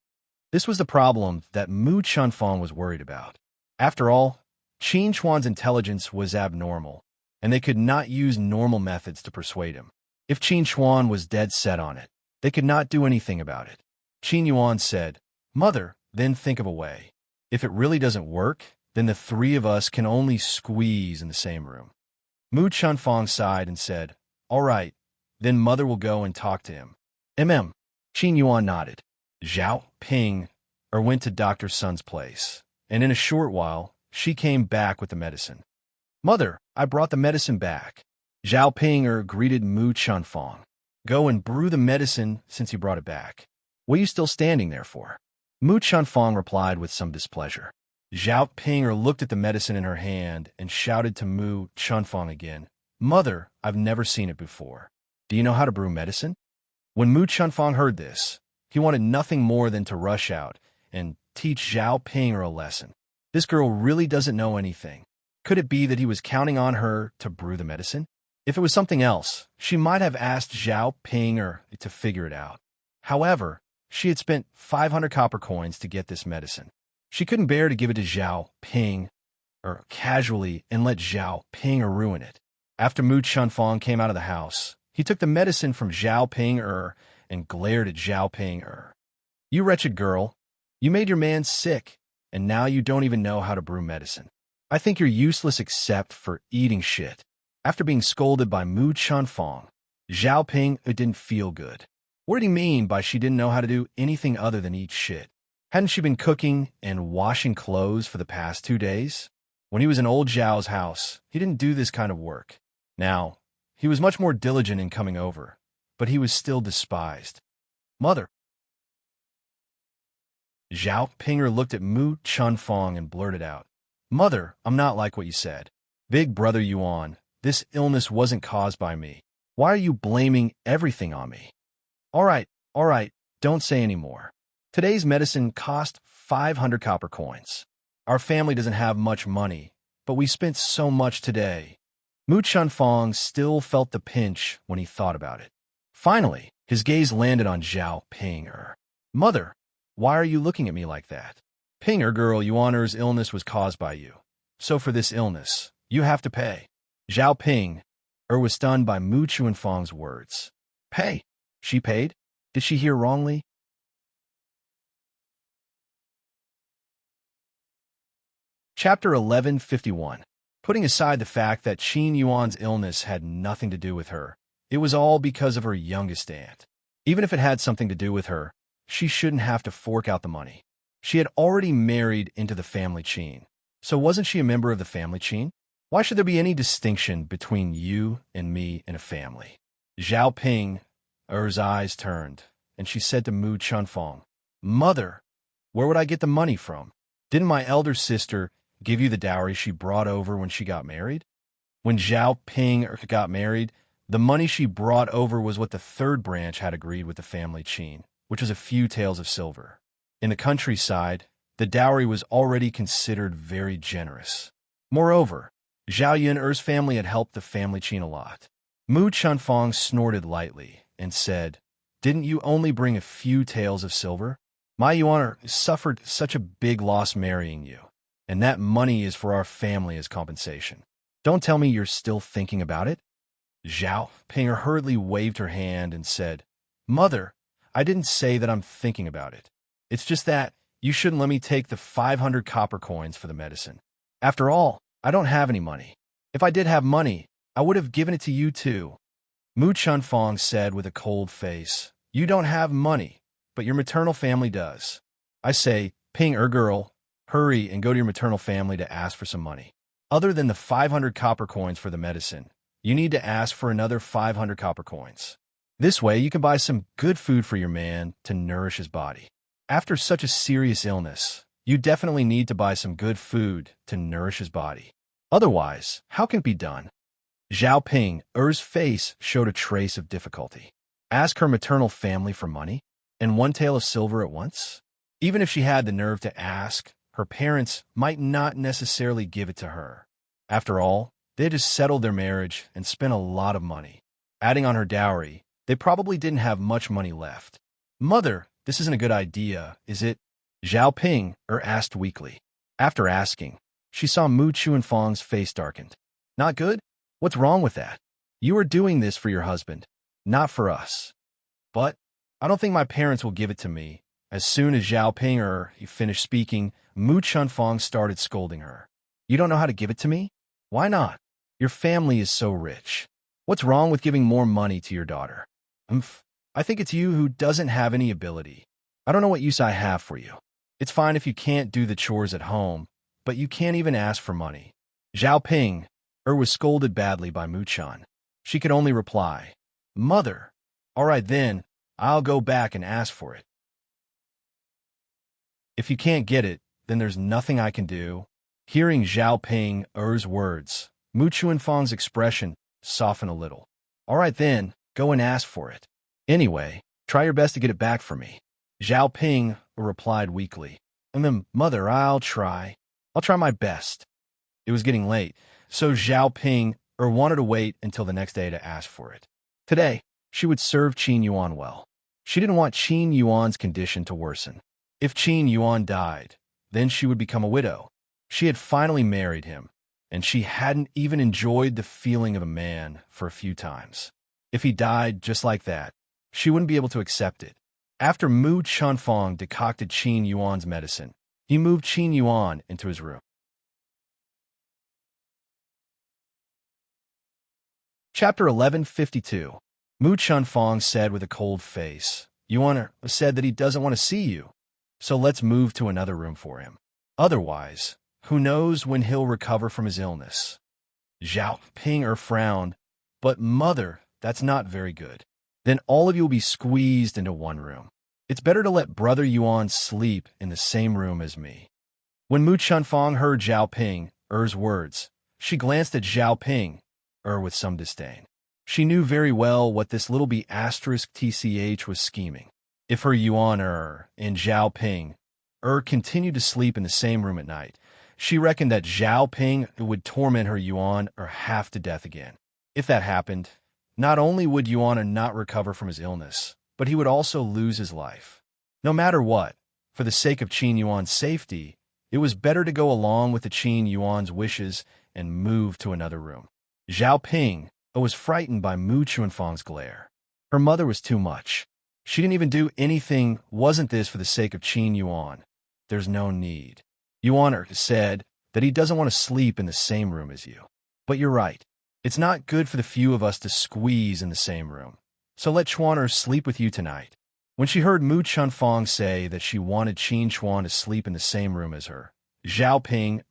This was the problem that Mu Chunfang was worried about. After all, Qin Chuan's intelligence was abnormal, and they could not use normal methods to persuade him. If Qin Chuan was dead set on it, they could not do anything about it. Qin Yuan said, Mother, then think of a way. If it really doesn't work, then the three of us can only squeeze in the same room. Mu Chunfang sighed and said, All right, then Mother will go and talk to him. Qin Yuan nodded. Zhao Ping went to Dr. Sun's place, and in a short while, she came back with the medicine. Mother, I brought the medicine back. Zhao Ping greeted Mu Chunfang. Go and brew the medicine since you brought it back. What are you still standing there for? Mu Chunfang replied with some displeasure. Zhao Ping looked at the medicine in her hand and shouted to Mu Chunfang again, Mother, I've never seen it before. Do you know how to brew medicine? When Mu Chunfang heard this, he wanted nothing more than to rush out and teach Zhao Ping a lesson. This girl really doesn't know anything. Could it be that he was counting on her to brew the medicine? If it was something else, she might have asked Zhao Ping to figure it out. However, she had spent 500 copper coins to get this medicine. She couldn't bear to give it to Zhao Ping casually and let Zhao Ping ruin it. After Mu Chunfang came out of the house, he took the medicine from Zhao Ping and glared at Zhao Ping. You wretched girl, you made your man sick, and now you don't even know how to brew medicine. I think you're useless except for eating shit. After being scolded by Mu Chunfang, Zhao Ping didn't feel good. What did he mean by she didn't know how to do anything other than eat shit? Hadn't she been cooking and washing clothes for the past 2 days? When he was in old Zhao's house, he didn't do this kind of work. Now, he was much more diligent in coming over, but he was still despised. Mother. Zhao Ping looked at Mu Chunfang and blurted out, Mother, I'm not like what you said. Big brother Yuan, this illness wasn't caused by me. Why are you blaming everything on me? All right, don't say any more. Today's medicine cost 500 copper coins. Our family doesn't have much money, but we spent so much today. Mu Chunfang still felt the pinch when he thought about it. Finally, his gaze landed on Zhao Ping. Mother, why are you looking at me like that? Pinger girl Yuaner's illness was caused by you. So for this illness, you have to pay. Zhao Ping was stunned by Mu Chunfang's words. Pay? She paid? Did she hear wrongly? Chapter 1151. Putting aside the fact that Qin Yuan's illness had nothing to do with her, it was all because of her youngest aunt. Even if it had something to do with her, she shouldn't have to fork out the money. She had already married into the family Qin, so wasn't she a member of the family Qin? Why should there be any distinction between you and me in a family? Zhao Ping's eyes turned, and she said to Mu Chunfang, Mother, where would I get the money from? Didn't my elder sister give you the dowry she brought over when she got married? When Zhao Ping got married, the money she brought over was what the third branch had agreed with the family Qin, which was a few taels of silver. In the countryside, the dowry was already considered very generous. Moreover, Zhao Yun'er's family had helped the family Qin a lot. Mu Chunfang snorted lightly and said, Didn't you only bring a few taels of silver? My Yuan suffered such a big loss marrying you, and that money is for our family as compensation. Don't tell me you're still thinking about it? Zhao Ping hurriedly waved her hand and said, Mother, I didn't say that I'm thinking about it. It's just that you shouldn't let me take the 500 copper coins for the medicine. After all, I don't have any money. If I did have money, I would have given it to you too. Mu Chunfang said with a cold face. You don't have money, but your maternal family does. I say, Ping girl, hurry and go to your maternal family to ask for some money. Other than the 500 copper coins for the medicine, you need to ask for another 500 copper coins. This way, you can buy some good food for your man to nourish his body. After such a serious illness, you definitely need to buy some good food to nourish his body. Otherwise, how can it be done? Zhao Ping, face showed a trace of difficulty. Ask her maternal family for money? And one tael of silver at once? Even if she had the nerve to ask, her parents might not necessarily give it to her. After all, they had just settled their marriage and spent a lot of money. Adding on her dowry, they probably didn't have much money left. Mother, this isn't a good idea, is it? Zhao Ping asked weakly. After asking, she saw Mu Chuanfang's face darkened. Not good? What's wrong with that? You are doing this for your husband, not for us. But I don't think my parents will give it to me. As soon as Zhao Ping finished speaking, Mu Chunfang started scolding her. You don't know how to give it to me? Why not? Your family is so rich. What's wrong with giving more money to your daughter? I think it's you who doesn't have any ability. I don't know what use I have for you. It's fine if you can't do the chores at home, but you can't even ask for money. Zhao Ping was scolded badly by Mu Chun. She could only reply, Mother, all right then, I'll go back and ask for it. If you can't get it, then there's nothing I can do. Hearing Zhao Ping's words, Mu Chuanfang's expression softened a little. All right then, go and ask for it. Anyway, try your best to get it back for me. Zhao Ping replied weakly. And then, Mother, I'll try. I'll try my best. It was getting late, so Zhao Ping wanted to wait until the next day to ask for it. Today, she would serve Qin Yuan well. She didn't want Qin Yuan's condition to worsen. If Qin Yuan died, then she would become a widow. She had finally married him, and she hadn't even enjoyed the feeling of a man for a few times. If he died just like that, she wouldn't be able to accept it. After Mu Chunfang decocted Qin Yuan's medicine, he moved Qin Yuan into his room. Chapter 1152. Mu Chunfang said with a cold face, Yuan said that he doesn't want to see you, so let's move to another room for him. Otherwise, who knows when he'll recover from his illness. Zhao Ping frowned, but Mother, that's not very good. Then all of you will be squeezed into one room. It's better to let Brother Yuan sleep in the same room as me. When Mu Chunfang heard Zhao Ping's words, she glanced at Zhao Ping with some disdain. She knew very well what this little tch was scheming. If her Yuan and Zhao Ping continued to sleep in the same room at night, she reckoned that Zhao Ping would torment her Yuan half to death again. If that happened, not only would Yuan not recover from his illness, but he would also lose his life. No matter what, for the sake of Qin Yuan's safety, it was better to go along with the Qin Yuan's wishes and move to another room. Zhao Ping was frightened by Mu Chuanfang's glare. Her mother was too much. She didn't even do anything. Wasn't this for the sake of Qin Yuan? There's no need. Yuan said that he doesn't want to sleep in the same room as you. But you're right. It's not good for the few of us to squeeze in the same room. So let Chuan sleep with you tonight. When she heard Mu Chunfang say that she wanted Qin Chuan to sleep in the same room as her, Zhao Ping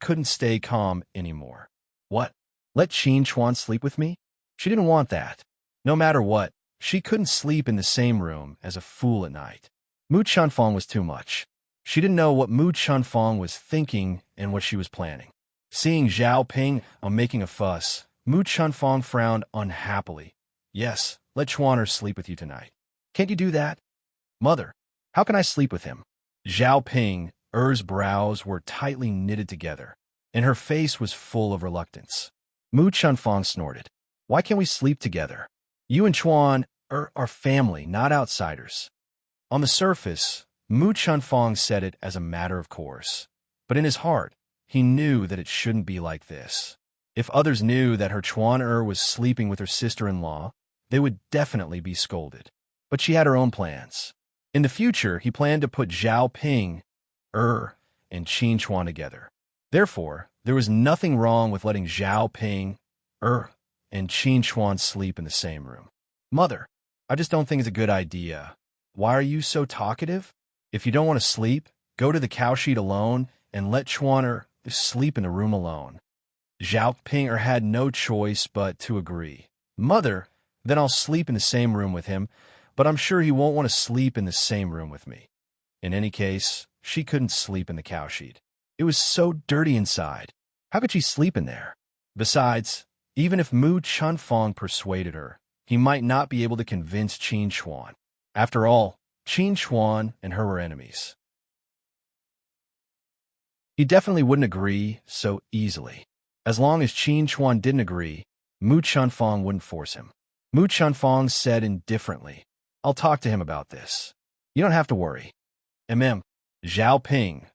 couldn't stay calm anymore. What? Let Qin Chuan sleep with me? She didn't want that. No matter what, she couldn't sleep in the same room as a fool at night. Mu Chunfang was too much. She didn't know what Mu Chunfang was thinking and what she was planning. Seeing Zhao Ping making a fuss, Mu Chunfang frowned unhappily. Yes, let Chuan sleep with you tonight. Can't you do that? Mother, how can I sleep with him? Zhao Ping's brows were tightly knitted together, and her face was full of reluctance. Mu Chunfang snorted. Why can't we sleep together? You and Chuan are family, not outsiders. On the surface, Mu Chunfang said it as a matter of course, but in his heart, he knew that it shouldn't be like this. If others knew that her Chuan was sleeping with her sister-in-law, they would definitely be scolded. But she had her own plans. In the future, he planned to put Zhao Ping and Qin Chuan together. Therefore, there was nothing wrong with letting Zhao Ping, Er, and Qin Chuan sleep in the same room. Mother, I just don't think it's a good idea. Why are you so talkative? If you don't want to sleep, go to the cow sheet alone and let Chuan sleep in the room alone. Zhao Ping had no choice but to agree. Mother, then I'll sleep in the same room with him, but I'm sure he won't want to sleep in the same room with me. In any case, she couldn't sleep in the cow sheet. It was so dirty inside. How could she sleep in there? Besides, even if Mu Chunfang persuaded her, he might not be able to convince Qin Chuan. After all, Qin Chuan and her were enemies. He definitely wouldn't agree so easily. As long as Qin Chuan didn't agree, Mu Chunfang wouldn't force him. Mu Chunfang said indifferently, I'll talk to him about this. You don't have to worry. Zhao Ping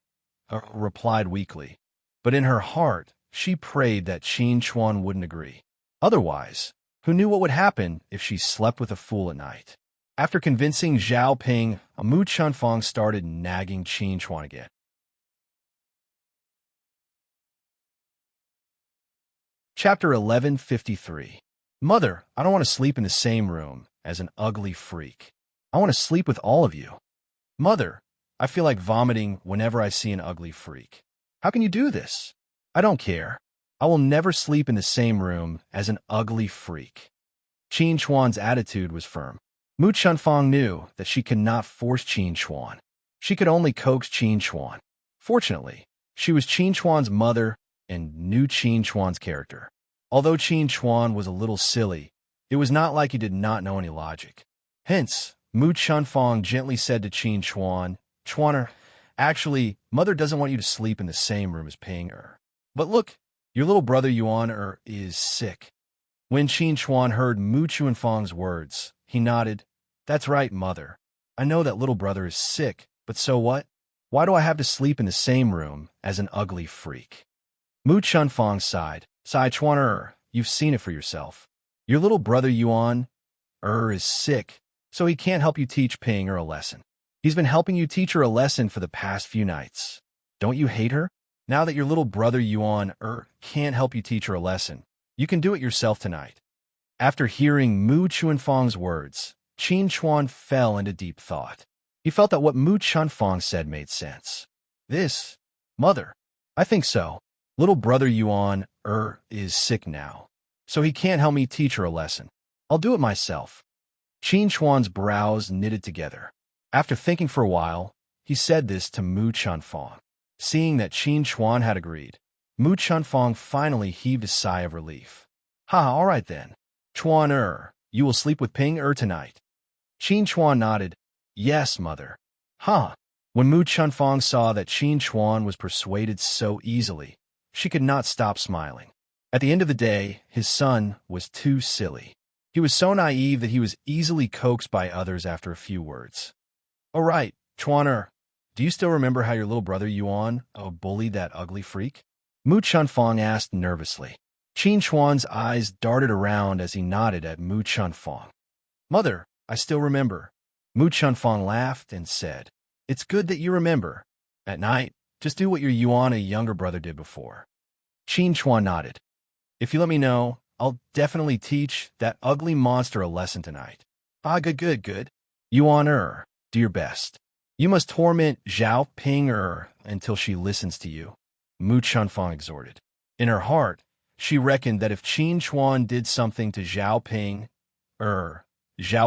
replied weakly, but in her heart, she prayed that Qin Chuan wouldn't agree. Otherwise, who knew what would happen if she slept with a fool at night? After convincing Zhao Ping, Mu Chunfang started nagging Qin Chuan again. Chapter 1153. Mother, I don't want to sleep in the same room as an ugly freak. I want to sleep with all of you. Mother, I feel like vomiting whenever I see an ugly freak. How can you do this? I don't care. I will never sleep in the same room as an ugly freak. Qin Chuan's attitude was firm. Mu Chunfang knew that she could not force Qin Chuan. She could only coax Qin Chuan. Fortunately, she was Qin Chuan's mother and knew Qin Chuan's character. Although Qin Chuan was a little silly, it was not like he did not know any logic. Hence, Mu Chunfang gently said to Qin Chuan, Chuaner, actually, Mother doesn't want you to sleep in the same room as Ping. But look, your little brother Yuan is sick. When Qin Chuan heard Mu Chunfang's words, he nodded. That's right, Mother. I know that little brother is sick, but so what? Why do I have to sleep in the same room as an ugly freak? Mu Chunfang sighed. Chuaner, you've seen it for yourself. Your little brother Yuan is sick, so he can't help you teach Ping a lesson. He's been helping you teach her a lesson for the past few nights. Don't you hate her? Now that your little brother Yuan can't help you teach her a lesson, you can do it yourself tonight. After hearing Mu Chunfang's words, Qin Chuan fell into deep thought. He felt that what Mu Chunfang said made sense. This, Mother, I think so. Little brother Yuan is sick now, so he can't help me teach her a lesson. I'll do it myself. Qin Chuan's brows knitted together. After thinking for a while, he said this to Mu Chunfang. Seeing that Qin Chuan had agreed, Mu Chunfang finally heaved a sigh of relief. All right then. Chuan you will sleep with Ping tonight. Qin Chuan nodded. Yes, Mother. When Mu Chunfang saw that Qin Chuan was persuaded so easily, she could not stop smiling. At the end of the day, his son was too silly. He was so naive that he was easily coaxed by others after a few words. All right, Chuan do you still remember how your little brother Yuan bullied that ugly freak? Mu Chunfang asked nervously. Qin Chuan's eyes darted around as he nodded at Mu Chunfang. Mother, I still remember. Mu Chunfang laughed and said, It's good that you remember. At night, just do what your Yuan younger brother did before. Qin Chuan nodded. If you let me know, I'll definitely teach that ugly monster a lesson tonight. Good. Yuan do your best. You must torment Zhao Ping until she listens to you, Mu Chunfang exhorted. In her heart, she reckoned that if Qin Chuan did something to Zhao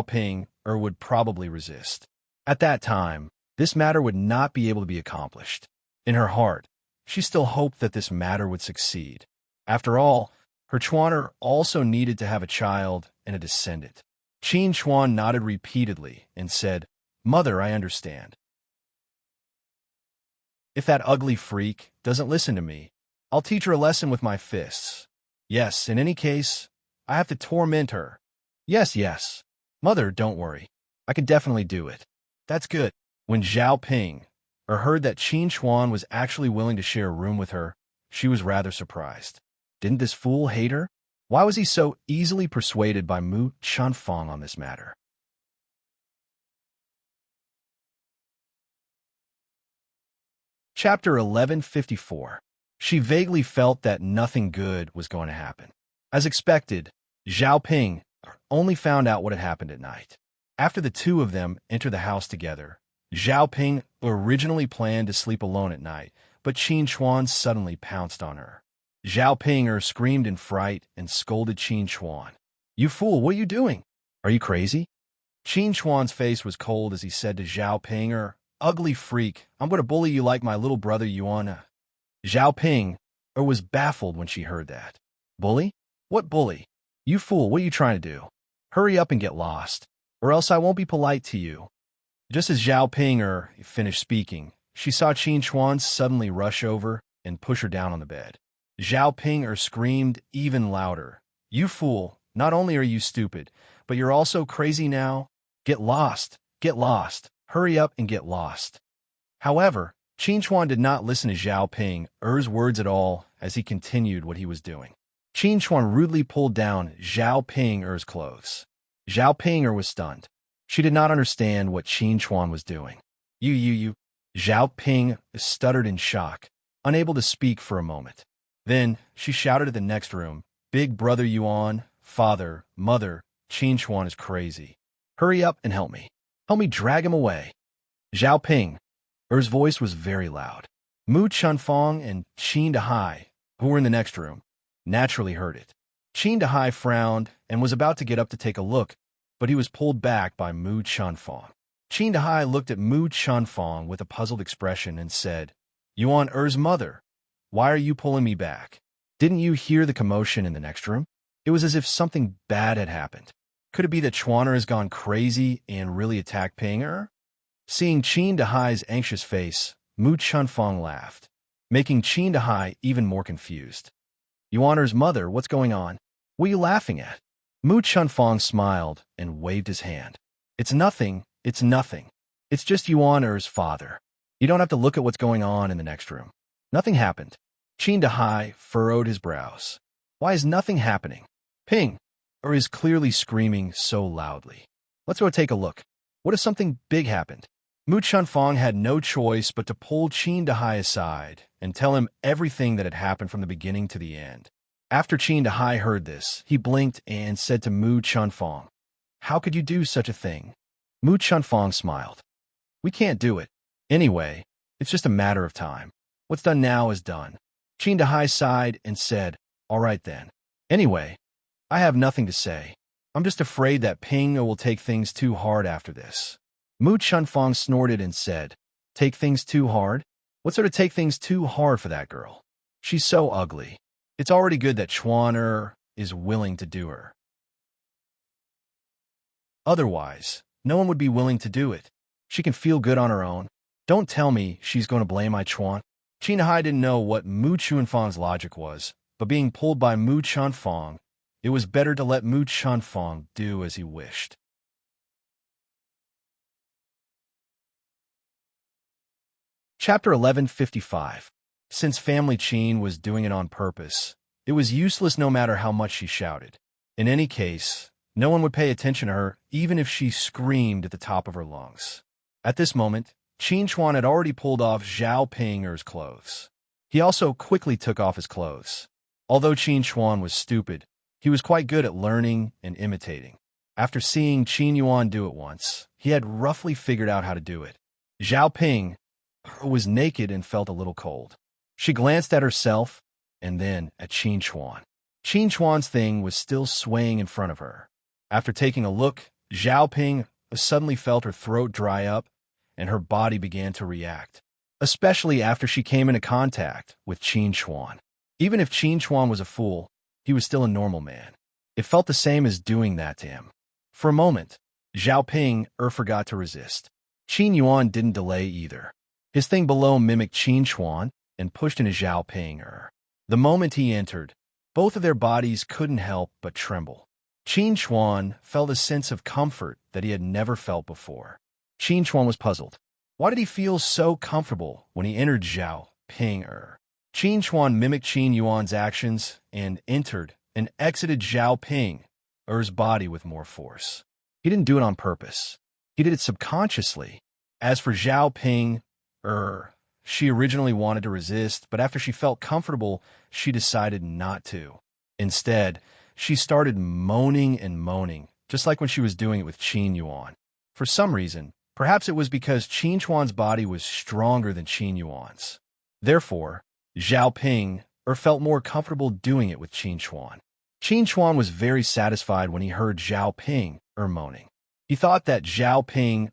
Ping would probably resist. At that time, this matter would not be able to be accomplished. In her heart, she still hoped that this matter would succeed. After all, her Chuan also needed to have a child and a descendant. Qin Chuan nodded repeatedly and said, Mother, I understand. If that ugly freak doesn't listen to me, I'll teach her a lesson with my fists. Yes, in any case, I have to torment her. Yes. Mother, don't worry. I can definitely do it. That's good. When Zhao Ping heard that Qin Chuan was actually willing to share a room with her, she was rather surprised. Didn't this fool hate her? Why was he so easily persuaded by Mu Chunfang on this matter? Chapter 1154. She vaguely felt that nothing good was going to happen. As expected, Zhao Ping only found out what had happened at night. After the two of them entered the house together, Zhao Ping originally planned to sleep alone at night, but Qin Chuan suddenly pounced on her. Zhao Ping screamed in fright and scolded Qin Chuan. "You fool, what are you doing? Are you crazy?" Qin Chuan's face was cold as he said to Zhao Ping, "Ugly freak, I'm going to bully you like my little brother Yuan." Zhao Ping was baffled when she heard that. "Bully? What bully? You fool, what are you trying to do? Hurry up and get lost, or else I won't be polite to you." Just as Zhao Ping finished speaking, she saw Qin Chuan suddenly rush over and push her down on the bed. Zhao Ping screamed even louder. "You fool, not only are you stupid, but you're also crazy now. Get lost, hurry up and get lost." However, Qin Chuan did not listen to Zhao Ping's words at all as he continued what he was doing. Qin Chuan rudely pulled down Zhao Ping's clothes. Zhao Ping was stunned. She did not understand what Qin Chuan was doing. You. Zhao Ping stuttered in shock, unable to speak for a moment. Then she shouted at the next room, "Big brother Yuan, father, mother, Qin Chuan is crazy. Hurry up and help me. Help me drag him away." Zhao Ping's voice was very loud. Mu Chunfang and Qin Dahai, who were in the next room, naturally heard it. Qin Dahai frowned and was about to get up to take a look, but he was pulled back by Mu Chunfang. Qin Dahai looked at Mu Chunfang with a puzzled expression and said, "Yuan mother, why are you pulling me back? Didn't you hear the commotion in the next room? It was as if something bad had happened. Could it be that Chuaner has gone crazy and really attacked Ping?" Seeing Qin Dahai's anxious face, Mu Chunfang laughed, making Qin Dahai even more confused. "Yuaner's mother, what's going on? What are you laughing at?" Mu Chunfang smiled and waved his hand. It's nothing. It's just Yuaner's father. You don't have to look at what's going on in the next room. Nothing happened." Qin Dahai furrowed his brows. Why is nothing happening? Ping is clearly screaming so loudly. Let's go take a look. What if something big happened? Mu Chunfang had no choice but to pull Qin Dahai aside and tell him everything that had happened from the beginning to the end. After Qin Dahai heard this, he blinked and said to Mu Chunfang, "How could you do such a thing?" Mu Chunfang smiled. "We can't do it. Anyway, it's just a matter of time. What's done now is done." Qin Dahai sighed and said, "All right then. Anyway, I have nothing to say. I'm just afraid that Ping will take things too hard after this." Mu Chunfang snorted and said, "Take things too hard? What sort of take things too hard for that girl? She's so ugly. It's already good that Chuaner is willing to do her. Otherwise, no one would be willing to do it. She can feel good on her own. Don't tell me she's going to blame my Chuan." Qin Dahai didn't know what Mu Chunfang's logic was, but being pulled by Mu Chunfang, it was better to let Mu Chunfang do as he wished. Chapter 1155. Since Family Qin was doing it on purpose, it was useless no matter how much she shouted. In any case, no one would pay attention to her, even if she screamed at the top of her lungs. At this moment, Qin Chuan had already pulled off Zhao Ping's clothes. He also quickly took off his clothes. Although Qin Chuan was stupid, he was quite good at learning and imitating. After seeing Qin Yuan do it once, he had roughly figured out how to do it. Zhao Ping was naked and felt a little cold. She glanced at herself and then at Qin Chuan. Qin Chuan's thing was still swaying in front of her. After taking a look, Zhao Ping suddenly felt her throat dry up and her body began to react, especially after she came into contact with Qin Chuan. Even if Qin Chuan was a fool, he was still a normal man. It felt the same as doing that to him. For a moment, Zhao Ping forgot to resist. Qin Yuan didn't delay either. His thing below mimicked Qin Chuan and pushed into Zhao Ping. The moment he entered, both of their bodies couldn't help but tremble. Qin Chuan felt a sense of comfort that he had never felt before. Qin Chuan was puzzled. Why did he feel so comfortable when he entered Zhao Ping? Qin Chuan mimicked Qin Yuan's actions and entered and exited Zhao Ping's body with more force. He didn't do it on purpose. He did it subconsciously. As for Zhao Ping, She originally wanted to resist, but after she felt comfortable, she decided not to. Instead, she started moaning and moaning, just like when she was doing it with Qin Yuan. For some reason, perhaps it was because Qin Chuan's body was stronger than Qin Yuan's. Therefore, Zhao Ping felt more comfortable doing it with Qin Chuan. Qin Chuan was very satisfied when he heard Zhao Ping moaning. He thought that Zhao Ping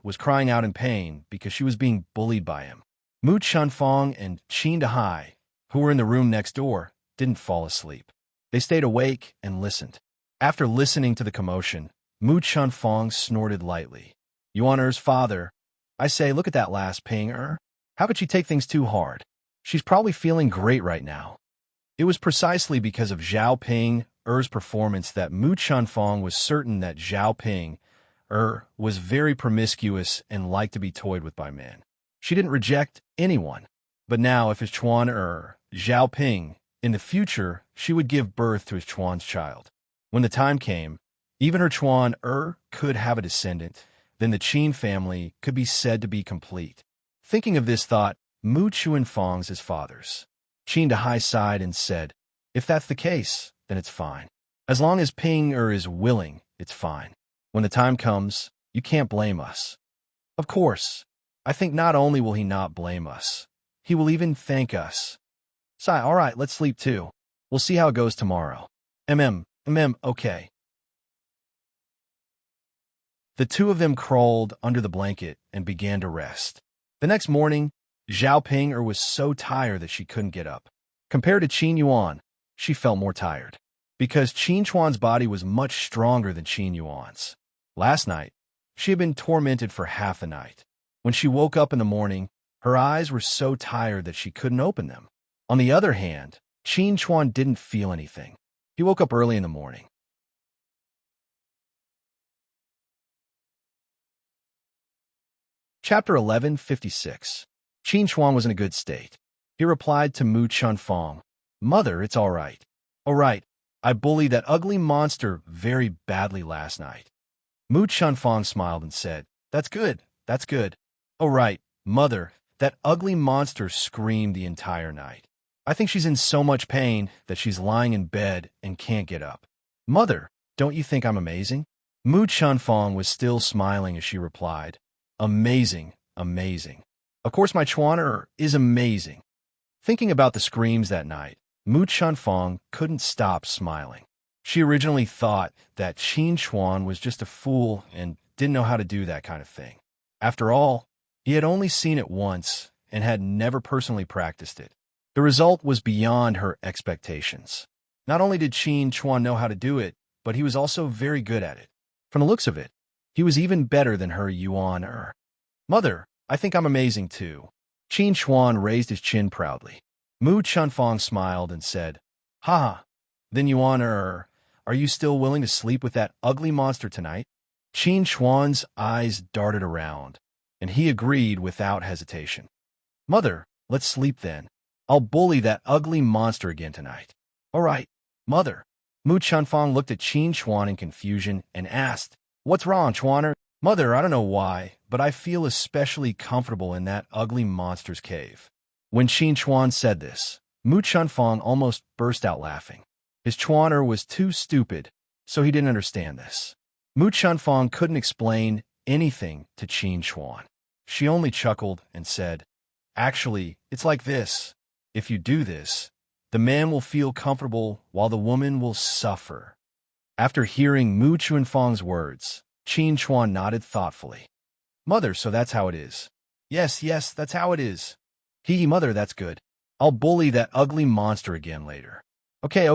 was crying out in pain because she was being bullied by him. Mu Chunfang and Qin Dahai, who were in the room next door, didn't fall asleep. They stayed awake and listened. After listening to the commotion, Mu Chunfang snorted lightly. Yuan father, I say, look at that last Ping How could she take things too hard? She's probably feeling great right now. It was precisely because of Zhao Ping's performance that Mu Chunfang was certain that Zhao Ping was very promiscuous and liked to be toyed with by men. She didn't reject anyone. But now, if his Chuan Zhao Ping, in the future, she would give birth to his Chuan's child. When the time came, even her Chuan could have a descendant, then the Qin family could be said to be complete. Thinking of this thought, Mu Chunfang's his father's. Qin Dahai sighed and said, if that's the case, then it's fine. As long as Ping is willing, it's fine. When the time comes, you can't blame us. Of course. I think not only will he not blame us, he will even thank us. Sai, all right, let's sleep too. We'll see how it goes tomorrow. Okay. The two of them crawled under the blanket and began to rest. The next morning, Zhao Ping was so tired that she couldn't get up. Compared to Qin Yuan, she felt more tired, because Qin Chuan's body was much stronger than Qin Yuan's. Last night, she had been tormented for half the night. When she woke up in the morning, her eyes were so tired that she couldn't open them. On the other hand, Qin Chuan didn't feel anything. He woke up early in the morning. Chapter 1156. Qin Chuan was in a good state. He replied to Mu Chunfang, Mother, it's all right. All right, I bullied that ugly monster very badly last night. Mu Chunfang smiled and said, That's good. All right, Mother, that ugly monster screamed the entire night. I think she's in so much pain that she's lying in bed and can't get up. Mother, don't you think I'm amazing? Mu Chunfang was still smiling as she replied, Amazing. Of course my Chuan is amazing. Thinking about the screams that night, Mu Chunfang couldn't stop smiling. She originally thought that Qin Chuan was just a fool and didn't know how to do that kind of thing. After all, he had only seen it once and had never personally practiced it. The result was beyond her expectations. Not only did Qin Chuan know how to do it, but he was also very good at it. From the looks of it, he was even better than her Yuan. Mother, I think I'm amazing too. Qin Chuan raised his chin proudly. Mu Chunfang smiled and said, Ha! Then Yuan are you still willing to sleep with that ugly monster tonight? Qin Chuan's eyes darted around, and he agreed without hesitation. Mother, let's sleep then. I'll bully that ugly monster again tonight. All right, Mother. Mu Chunfang looked at Qin Chuan in confusion and asked, What's wrong, Chuaner? Mother, I don't know why, but I feel especially comfortable in that ugly monster's cave. When Qin Chuan said this, Mu Chunfang almost burst out laughing. His Chuaner was too stupid, so he didn't understand this. Mu Chunfang couldn't explain anything to Qin Chuan. She only chuckled and said, Actually, it's like this. If you do this, the man will feel comfortable while the woman will suffer. After hearing Mu Chunfang's words, Qin Chuan nodded thoughtfully. Mother, so that's how it is. Yes, that's how it is. Mother, that's good. I'll bully that ugly monster again later. Okay.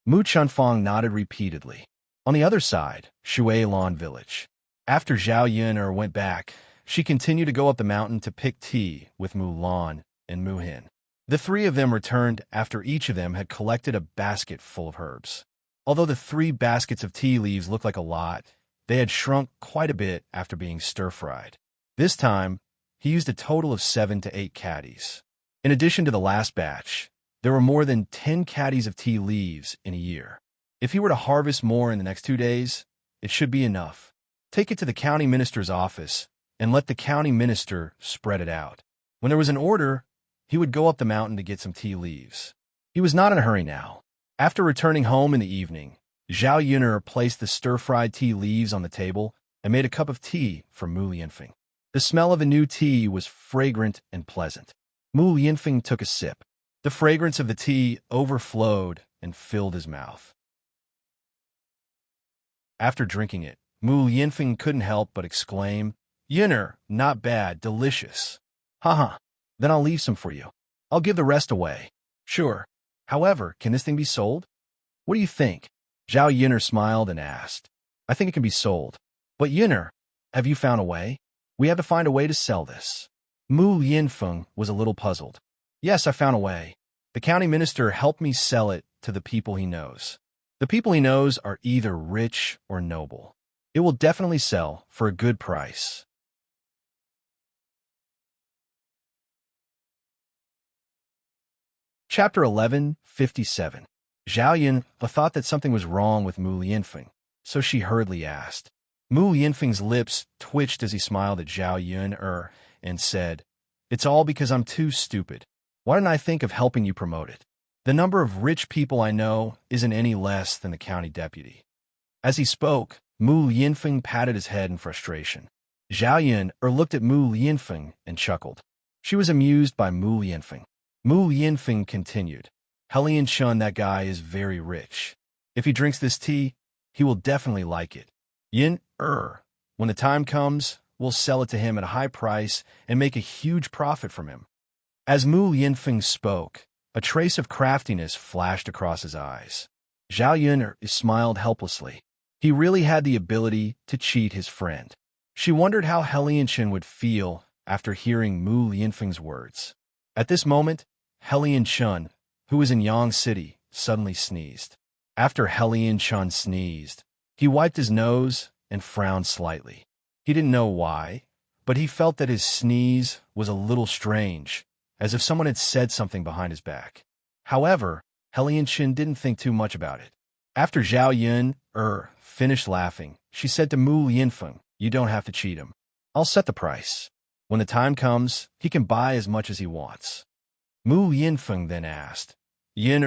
Mu Chunfang nodded repeatedly. On the other side, Shuilan village. After Zhao Yun went back, she continued to go up the mountain to pick tea with Mu Lan and Mu Hin. The three of them returned after each of them had collected a basket full of herbs. Although the 3 baskets of tea leaves looked like a lot, they had shrunk quite a bit after being stir-fried. This time, he used a total of 7 to 8 caddies. In addition to the last batch, there were more than 10 caddies of tea leaves in a year. If he were to harvest more in the next 2 days, it should be enough. Take it to the county minister's office and let the county minister spread it out. When there was an order, he would go up the mountain to get some tea leaves. He was not in a hurry now. After returning home in the evening, Zhao Yuner placed the stir-fried tea leaves on the table and made a cup of tea for Mu Lianfeng. The smell of the new tea was fragrant and pleasant. Mu Lianfeng took a sip. The fragrance of the tea overflowed and filled his mouth. After drinking it, Mu Lianfeng couldn't help but exclaim, "Yuner, not bad, delicious." Haha, then I'll leave some for you. I'll give the rest away. Sure. However, can this thing be sold? What do you think? Zhao Yuner smiled and asked. I think it can be sold. But Yuner, have you found a way? We have to find a way to sell this. Mu Lianfeng was a little puzzled. Yes, I found a way. The county minister helped me sell it to the people he knows. The people he knows are either rich or noble. It will definitely sell for a good price. Chapter 11:57. Zhao Yun thought that something was wrong with Mu Lianfeng, so she hurriedly asked. Mu Lianfeng's lips twitched as he smiled at Zhao Yun and said, It's all because I'm too stupid. Why didn't I think of helping you promote it? The number of rich people I know isn't any less than the county deputy. As he spoke, Mu Lianfeng patted his head in frustration. Zhao Yun looked at Mu Lianfeng and chuckled. She was amused by Mu Lianfeng. Mu Lianfeng continued. Helian Shun, that guy is very rich. If he drinks this tea, he will definitely like it. Yin, when the time comes, we'll sell it to him at a high price and make a huge profit from him. As Mu Lianfeng spoke, a trace of craftiness flashed across his eyes. Zhao Yun smiled helplessly. He really had the ability to cheat his friend. She wondered how Helian Shun would feel after hearing Mu Lianfeng's words. At this moment, Helian Shun, who was in Yang City, suddenly sneezed. After Helian Shun sneezed, he wiped his nose and frowned slightly. He didn't know why, but he felt that his sneeze was a little strange, as if someone had said something behind his back. However, Helian Shun didn't think too much about it. After Zhao Yun finished laughing, she said to Mu Lianfeng, You don't have to cheat him. I'll set the price. When the time comes, he can buy as much as he wants. Mu Lianfeng then asked, Yin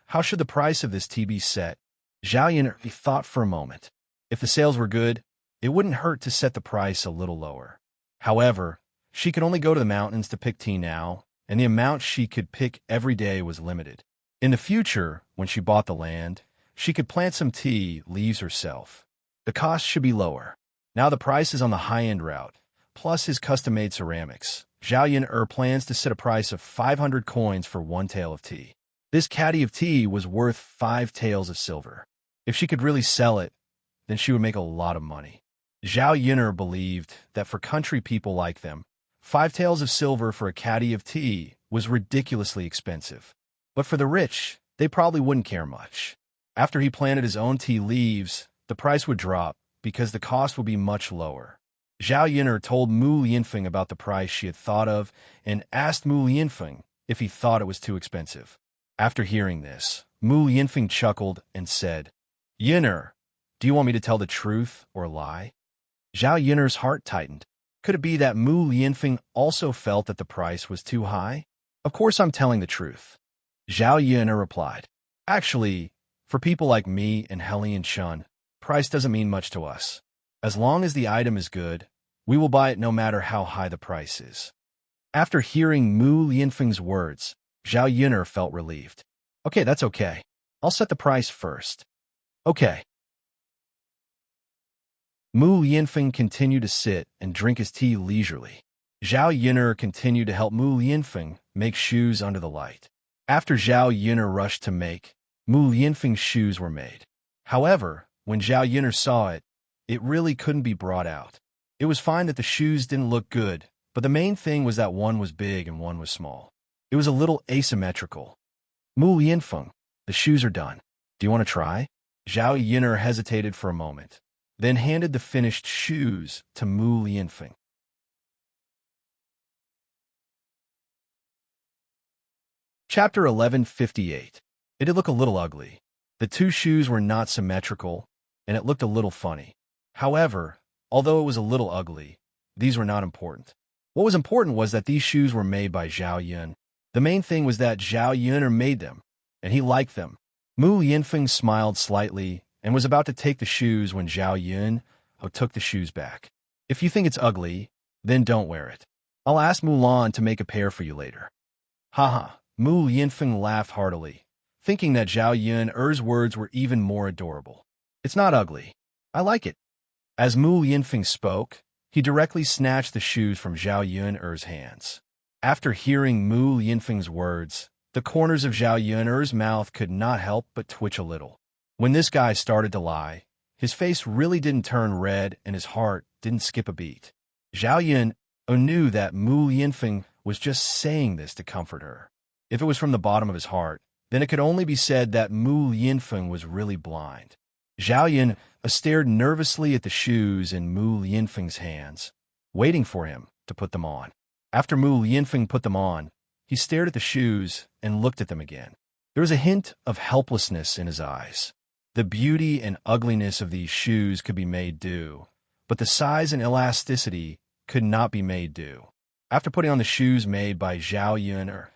how should the price of this tea be set? Zhao Yun thought for a moment. If the sales were good, it wouldn't hurt to set the price a little lower. However, she could only go to the mountains to pick tea now, and the amount she could pick every day was limited. In the future, when she bought the land, she could plant some tea leaves herself. The cost should be lower. Now the price is on the high-end route, plus his custom-made ceramics. Zhao Yun plans to set a price of 500 coins for one tael of tea. This caddy of tea was worth 5 taels of silver. If she could really sell it, then she would make a lot of money. Zhao Yun believed that for country people like them, 5 taels of silver for a caddy of tea was ridiculously expensive. But for the rich, they probably wouldn't care much. After he planted his own tea leaves, the price would drop because the cost would be much lower. Zhao Yun told Mu Lianfeng about the price she had thought of and asked Mu Lianfeng if he thought it was too expensive. After hearing this, Mu Lianfeng chuckled and said, Yun, do you want me to tell the truth or lie? Zhao Yun's heart tightened. Could it be that Mu Lianfeng also felt that the price was too high? Of course I'm telling the truth. Zhao Yun replied, Actually, for people like me and Helian Shun, price doesn't mean much to us. As long as the item is good, we will buy it no matter how high the price is. After hearing Mu Lianfeng's words, Zhao Yun felt relieved. Okay, that's okay. I'll set the price first. Okay. Mu Lianfeng continued to sit and drink his tea leisurely. Zhao Yun continued to help Mu Lianfeng make shoes under the light. After Zhao Yun rushed to make, Mu Lianfeng's shoes were made. However, when Zhao Yun saw it, it really couldn't be brought out. It was fine that the shoes didn't look good, but the main thing was that one was big and one was small. It was a little asymmetrical. Mu Lianfeng, the shoes are done. Do you want to try? Zhao Yun hesitated for a moment, then handed the finished shoes to Mu Lianfeng. Chapter 11:58. It did look a little ugly. The 2 shoes were not symmetrical, and it looked a little funny. However, although it was a little ugly, these were not important. What was important was that these shoes were made by Zhao Yun. The main thing was that Zhao Yun made them, and he liked them. Mu Yinfeng smiled slightly and was about to take the shoes when Zhao Yun took the shoes back. If you think it's ugly, then don't wear it. I'll ask Mulan to make a pair for you later. Haha, Mu Yinfeng laughed heartily, thinking that Zhao Yun's words were even more adorable. It's not ugly. I like it. As Mu Yinfeng spoke, he directly snatched the shoes from Zhao Yun's hands. After hearing Mu Yinfeng's words, the corners of Zhao Yun's mouth could not help but twitch a little. When this guy started to lie, his face really didn't turn red and his heart didn't skip a beat. Zhao Yun knew that Mu Yinfeng was just saying this to comfort her. If it was from the bottom of his heart, then it could only be said that Mu Yinfeng was really blind. Zhao Yun stared nervously at the shoes in Mu Yinfeng's hands, waiting for him to put them on. After Mu Yinfeng put them on, he stared at the shoes and looked at them again. There was a hint of helplessness in his eyes. The beauty and ugliness of these shoes could be made do, but the size and elasticity could not be made do. After putting on the shoes made by Zhao Yun,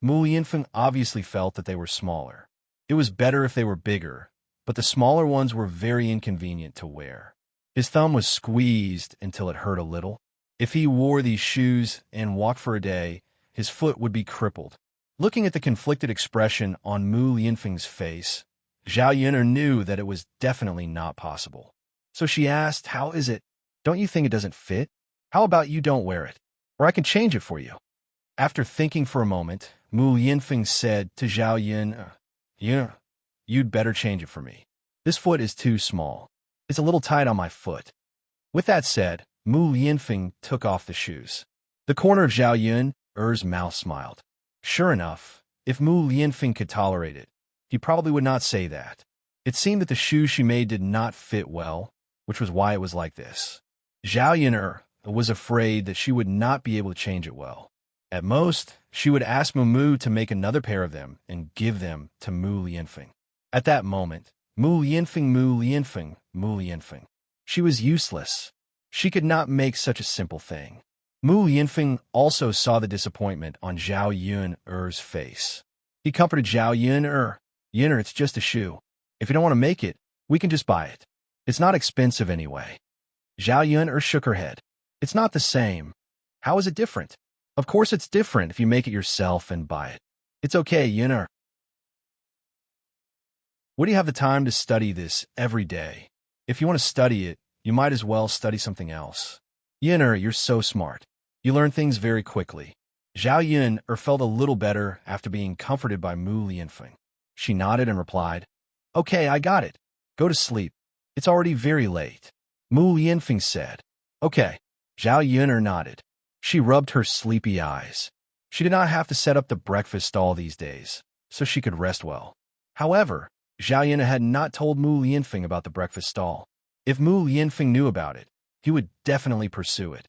Mu Yinfeng obviously felt that they were smaller. It was better if they were bigger, but the smaller ones were very inconvenient to wear. His thumb was squeezed until it hurt a little. If he wore these shoes and walked for a day, his foot would be crippled. Looking at the conflicted expression on Mu Yinfeng's face, Zhao Yun knew that it was definitely not possible. So she asked, "How is it? Don't you think it doesn't fit? How about you don't wear it? Or I can change it for you." After thinking for a moment, Mu Yinfeng said to Zhao Yun, "You'd better change it for me. This foot is too small. It's a little tight on my foot." With that said, Mu Yinfeng took off the shoes. The corner of Zhao Yun's mouth smiled. Sure enough, if Mu Yinfeng could tolerate it, he probably would not say that. It seemed that the shoes she made did not fit well, which was why it was like this. Zhao Yun was afraid that she would not be able to change it well. At most, she would ask Mu to make another pair of them and give them to Mu Yinfeng. At that moment, Mu Yinfeng. She was useless. She could not make such a simple thing. Mu Yinfeng also saw the disappointment on Zhao Yun's face. He comforted Zhao Yun, it's just a shoe. If you don't want to make it, we can just buy it. It's not expensive anyway." Zhao Yun shook her head. "It's not the same. How is it different?" "Of course it's different if you make it yourself and buy it. It's okay, Yun. Would you have the time to study this every day? If you want to study it, you might as well study something else. Yun, you're so smart. You learn things very quickly." Zhao Yun felt a little better after being comforted by Mu Yinfeng. She nodded and replied, "Okay, I got it. Go to sleep. It's already very late." Mu Yinfeng said, "Okay." Zhao Yun nodded. She rubbed her sleepy eyes. She did not have to set up the breakfast stall these days, so she could rest well. However, Zhao Yun had not told Mu Yinfeng about the breakfast stall. If Mu Yinfeng knew about it, he would definitely pursue it.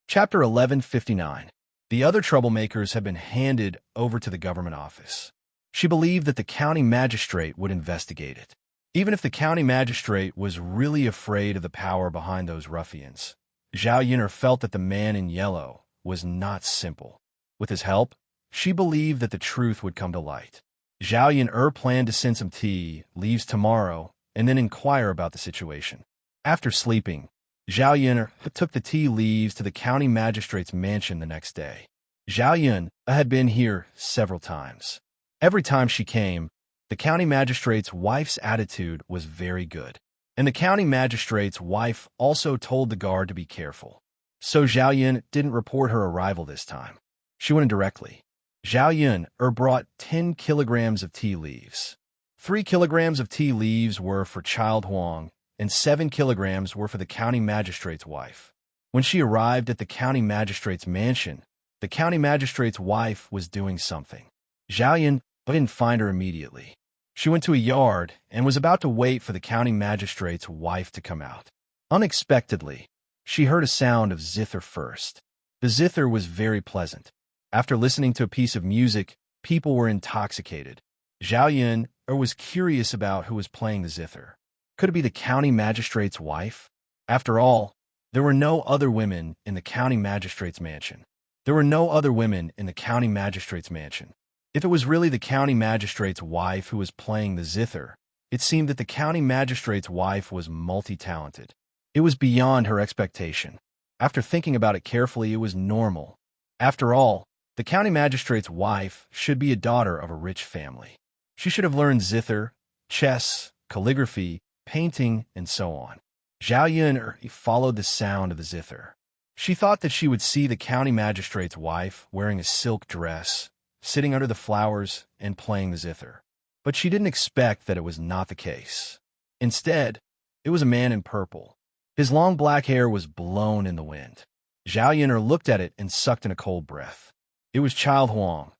Chapter 1159. The other troublemakers had been handed over to the government office. She believed that the county magistrate would investigate it. Even if the county magistrate was really afraid of the power behind those ruffians, Zhao Yun felt that the man in yellow was not simple. With his help, she believed that the truth would come to light. Zhao Yun planned to send some tea leaves tomorrow and then inquire about the situation. After sleeping, Zhao Yun took the tea leaves to the county magistrate's mansion the next day. Zhao Yun had been here several times. Every time she came, the county magistrate's wife's attitude was very good. And the county magistrate's wife also told the guard to be careful. So Zhao Yun didn't report her arrival this time. She went in directly. Zhao Yun brought 10 kilograms of tea leaves. 3 kilograms of tea leaves were for Child Huang, and 7 kilograms were for the county magistrate's wife. When she arrived at the county magistrate's mansion, the county magistrate's wife was doing something. Zhao Yun didn't find her immediately. She went to a yard and was about to wait for the county magistrate's wife to come out. Unexpectedly, she heard a sound of zither first. The zither was very pleasant. After listening to a piece of music, people were intoxicated. Zhao Yun was curious about who was playing the zither. Could it be the county magistrate's wife? After all, there were no other women in the county magistrate's mansion. There were no other women in the county magistrate's mansion. If it was really the county magistrate's wife who was playing the zither, it seemed that the county magistrate's wife was multi-talented. It was beyond her expectation. After thinking about it carefully, it was normal. After all, the county magistrate's wife should be a daughter of a rich family. She should have learned zither, chess, calligraphy, painting, and so on. Zhao Yun followed the sound of the zither. She thought that she would see the county magistrate's wife wearing a silk dress, sitting under the flowers and playing the zither. But she didn't expect that it was not the case. Instead, it was a man in purple. His long black hair was blown in the wind. Zhao Yun'er looked at it and sucked in a cold breath. It was Child Huang.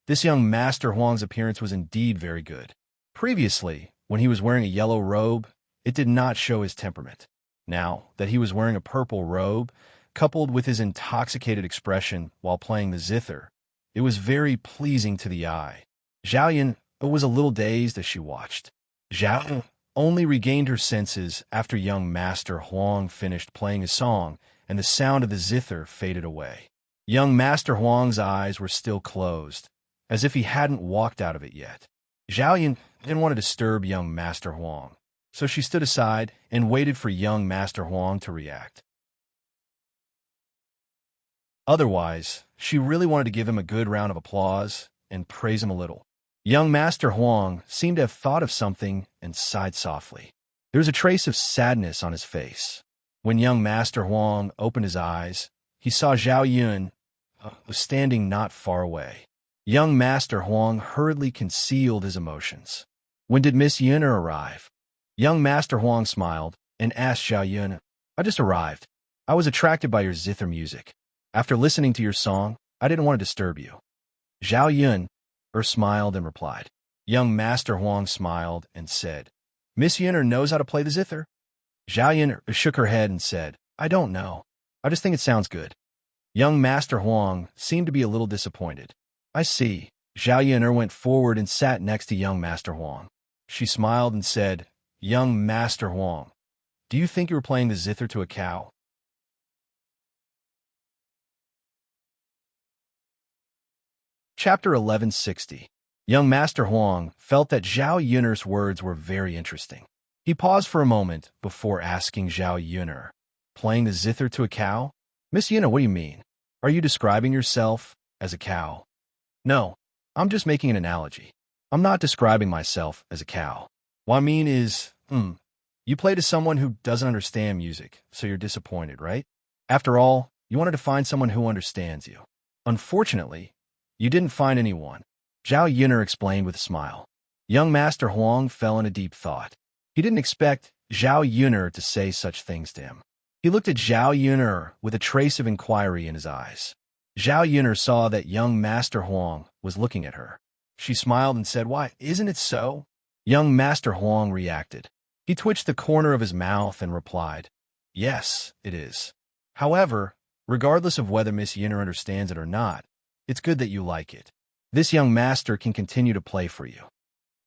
This young Master Huang's appearance was indeed very good. Previously, when he was wearing a yellow robe, it did not show his temperament. Now that he was wearing a purple robe, coupled with his intoxicated expression while playing the zither, it was very pleasing to the eye. Zhao Yun was a little dazed as she watched. Zhao only regained her senses after young Master Huang finished playing his song and the sound of the zither faded away. Young Master Huang's eyes were still closed, as if he hadn't walked out of it yet. Zhao Yun didn't want to disturb young Master Huang, so she stood aside and waited for young Master Huang to react. Otherwise, she really wanted to give him a good round of applause and praise him a little. Young Master Huang seemed to have thought of something and sighed softly. There was a trace of sadness on his face. When young Master Huang opened his eyes, he saw Zhao Yun was standing not far away. Young Master Huang hurriedly concealed his emotions. When did Miss Yun'er arrive? Young Master Huang smiled and asked Zhao Yun, I just arrived. I was attracted by your zither music. After listening to your song, I didn't want to disturb you. Zhao Yun smiled and replied. Young Master Huang smiled and said, Miss Yun'er knows how to play the zither? Zhao Yun shook her head and said, I don't know. I just think it sounds good. Young Master Huang seemed to be a little disappointed. I see. Zhao Yun'er went forward and sat next to young Master Huang. She smiled and said, Young Master Huang, do you think you were playing the zither to a cow? Chapter 1160. Young Master Huang felt that Zhao Yun'er's words were very interesting. He paused for a moment before asking Zhao Yun'er, playing the zither to a cow? Miss Yun'er, what do you mean? Are you describing yourself as a cow? No, I'm just making an analogy. I'm not describing myself as a cow. What I mean is, you play to someone who doesn't understand music, so you're disappointed, right? After all, you wanted to find someone who understands you. Unfortunately, you didn't find anyone. Zhao Yun'er explained with a smile. Young Master Huang fell in a deep thought. He didn't expect Zhao Yun'er to say such things to him. He looked at Zhao Yun'er with a trace of inquiry in his eyes. Zhao Yun'er saw that young Master Huang was looking at her. She smiled and said, Why, isn't it so? Young Master Huang reacted. He twitched the corner of his mouth and replied, Yes, it is. However, regardless of whether Miss Yun'er understands it or not, it's good that you like it. This young master can continue to play for you.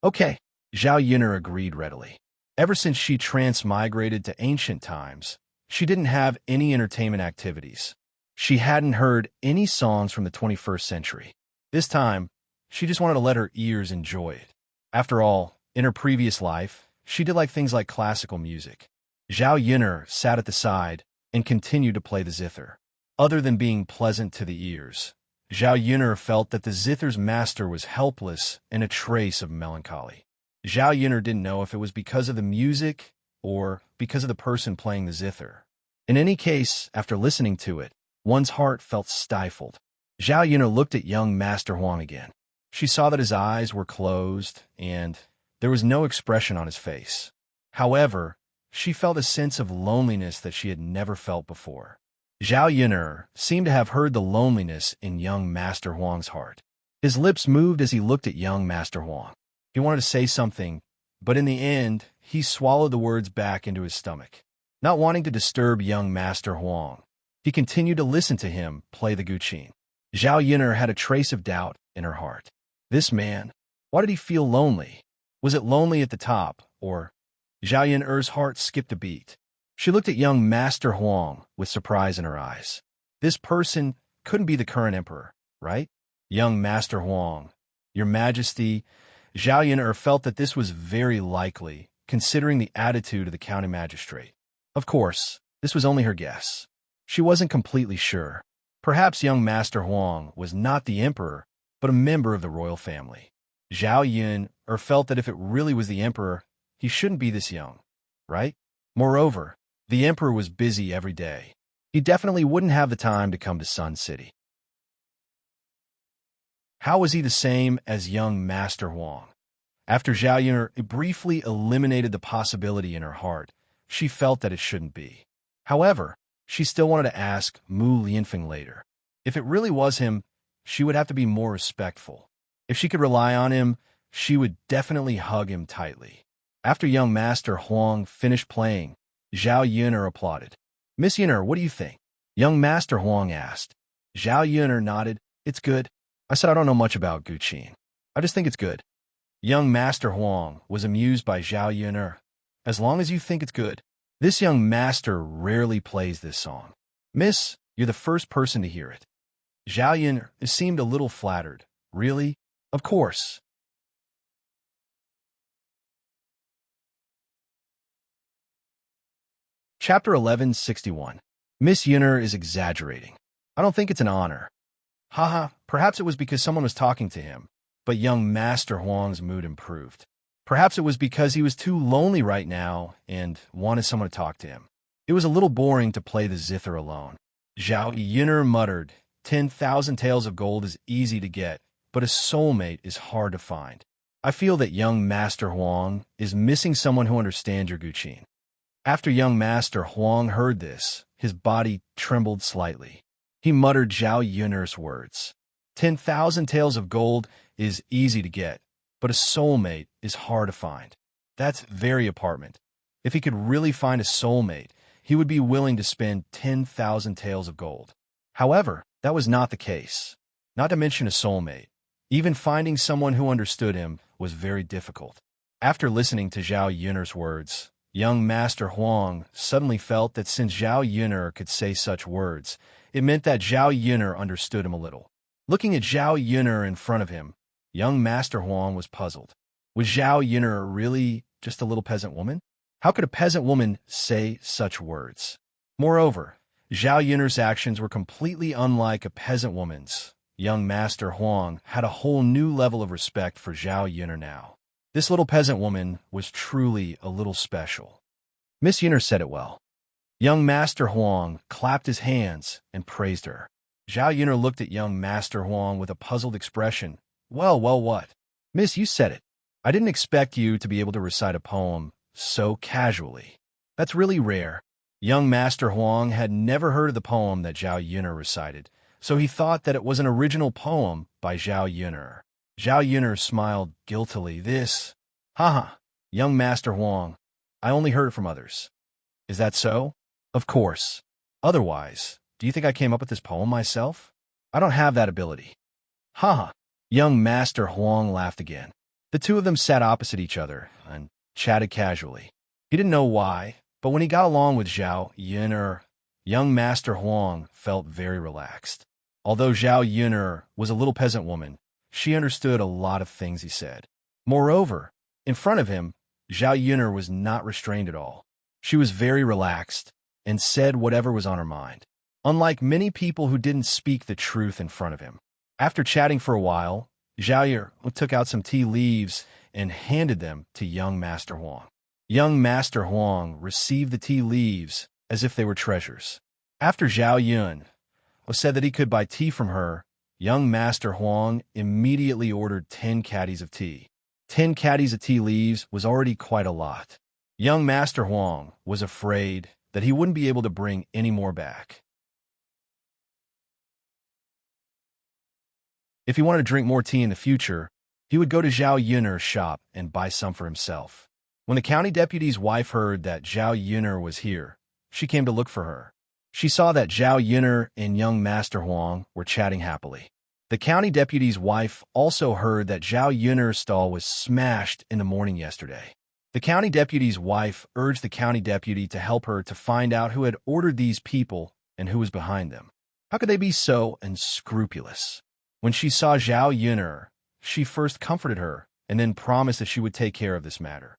Okay, Zhao Yun'er agreed readily. Ever since she transmigrated to ancient times, she didn't have any entertainment activities. She hadn't heard any songs from the 21st century. This time, she just wanted to let her ears enjoy it. After all, in her previous life, she did like things like classical music. Zhao Yun'er sat at the side and continued to play the zither. Other than being pleasant to the ears, Zhao Yun'er felt that the zither's master was helpless and a trace of melancholy. Zhao Yun'er didn't know if it was because of the music or because of the person playing the zither. In any case, after listening to it, one's heart felt stifled. Zhao Yun'er looked at young Master Huang again. She saw that his eyes were closed and there was no expression on his face. However, she felt a sense of loneliness that she had never felt before. Zhao Yun'er seemed to have heard the loneliness in young Master Huang's heart. His lips moved as he looked at young Master Huang. He wanted to say something, but in the end, he swallowed the words back into his stomach. Not wanting to disturb young Master Huang, he continued to listen to him play the guqin. Zhao Yun'er had a trace of doubt in her heart. This man, why did he feel lonely? Was it lonely at the top, or Zhao Yun'er's heart skipped a beat. She looked at young Master Huang with surprise in her eyes. This person couldn't be the current emperor, right? Young Master Huang, Your Majesty, Zhao Yun'er felt that this was very likely, considering the attitude of the county magistrate. Of course, this was only her guess. She wasn't completely sure. Perhaps young Master Huang was not the emperor, but a member of the royal family. Zhao Yun'er felt that if it really was the emperor, he shouldn't be this young, right? Moreover, the emperor was busy every day. He definitely wouldn't have the time to come to Sun City. How was he the same as young Master Huang? After Zhao Yun'er briefly eliminated the possibility in her heart, she felt that it shouldn't be. However, she still wanted to ask Mu Lianfeng later. If it really was him, she would have to be more respectful. If she could rely on him, she would definitely hug him tightly. After young Master Huang finished playing, Zhao Yun'er applauded. Miss Yun'er, what do you think? Young Master Huang asked. Zhao Yun'er nodded. It's good. I said I don't know much about Guqin. I just think it's good. Young Master Huang was amused by Zhao Yun'er. As long as you think it's good. This young master rarely plays this song. Miss, you're the first person to hear it. Zhao Yun'er seemed a little flattered. Really? Of course. Chapter 1161. Miss Yun'er is exaggerating. I don't think it's an honor. Haha, perhaps it was because someone was talking to him, but young Master Huang's mood improved. Perhaps it was because he was too lonely right now and wanted someone to talk to him. It was a little boring to play the zither alone. Zhao Yun'er muttered, 10,000 taels of gold is easy to get, but a soulmate is hard to find. I feel that young Master Huang is missing someone who understands your Guqin. After young Master Huang heard this, his body trembled slightly. He muttered Zhao Yun'er's words. 10,000 taels of gold is easy to get, but a soulmate is hard to find. That's very apartment. If he could really find a soulmate, he would be willing to spend 10,000 taels of gold. However, that was not the case. Not to mention a soulmate. Even finding someone who understood him was very difficult. After listening to Zhao Yun'er's words, young Master Huang suddenly felt that since Zhao Yun'er could say such words, it meant that Zhao Yun'er understood him a little. Looking at Zhao Yun'er in front of him, young Master Huang was puzzled. Was Zhao Yun'er really just a little peasant woman? How could a peasant woman say such words? Moreover, Zhao Yun'er's actions were completely unlike a peasant woman's. Young Master Huang had a whole new level of respect for Zhao Yun'er now. This little peasant woman was truly a little special. Miss Yun'er said it well. Young Master Huang clapped his hands and praised her. Zhao Yun'er looked at young Master Huang with a puzzled expression. Well, what? Miss, you said it. I didn't expect you to be able to recite a poem so casually. That's really rare. Young Master Huang had never heard of the poem that Zhao Yun'er recited, so he thought that it was an original poem by Zhao Yun'er. Zhao Yun'er smiled guiltily. This? Haha, young Master Huang, I only heard it from others. Is that so? Of course. Otherwise, do you think I came up with this poem myself? I don't have that ability. Haha. Young Master Huang laughed again. The two of them sat opposite each other and chatted casually. He didn't know why, but when he got along with Zhao Yun'er, young Master Huang felt very relaxed. Although Zhao Yun'er was a little peasant woman, she understood a lot of things he said. Moreover, in front of him, Zhao Yun'er was not restrained at all. She was very relaxed and said whatever was on her mind, unlike many people who didn't speak the truth in front of him. After chatting for a while, Zhao Yun'er took out some tea leaves and handed them to young Master Huang. Young Master Huang received the tea leaves as if they were treasures. After Zhao Yun'er said that he could buy tea from her, young Master Huang immediately ordered 10 caddies of tea. 10 caddies of tea leaves was already quite a lot. Young Master Huang was afraid that he wouldn't be able to bring any more back. If he wanted to drink more tea in the future, he would go to Zhao Yun'er's shop and buy some for himself. When the county deputy's wife heard that Zhao Yun'er was here, she came to look for her. She saw that Zhao Yun'er and young Master Huang were chatting happily. The county deputy's wife also heard that Zhao Yun'er's stall was smashed in the morning yesterday. The county deputy's wife urged the county deputy to help her to find out who had ordered these people and who was behind them. How could they be so unscrupulous? When she saw Zhao Yun'er, she first comforted her and then promised that she would take care of this matter.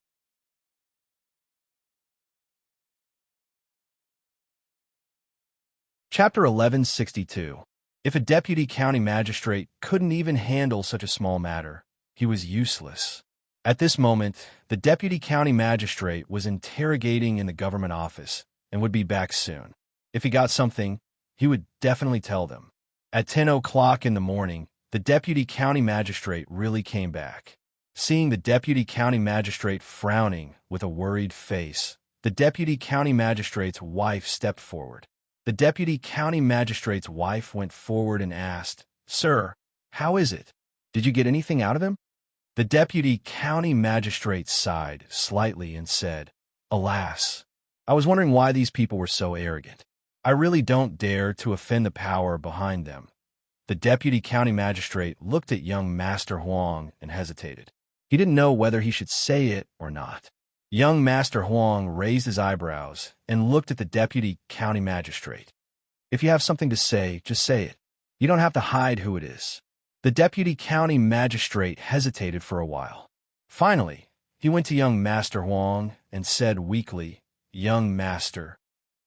Chapter 1162. If a deputy county magistrate couldn't even handle such a small matter, he was useless. At this moment, the deputy county magistrate was interrogating in the government office and would be back soon. If he got something, he would definitely tell them. At 10 o'clock in the morning, the deputy county magistrate really came back. Seeing the deputy county magistrate frowning with a worried face, the deputy county magistrate's wife stepped forward. The deputy county magistrate's wife went forward and asked, "Sir, how is it? Did you get anything out of him?" The deputy county magistrate sighed slightly and said, "Alas, I was wondering why these people were so arrogant. I really don't dare to offend the power behind them." The deputy county magistrate looked at young Master Huang and hesitated. He didn't know whether he should say it or not. Young Master Huang raised his eyebrows and looked at the deputy county magistrate. "If you have something to say, just say it. You don't have to hide who it is." The deputy county magistrate hesitated for a while. Finally, he went to young Master Huang and said weakly, "Young Master,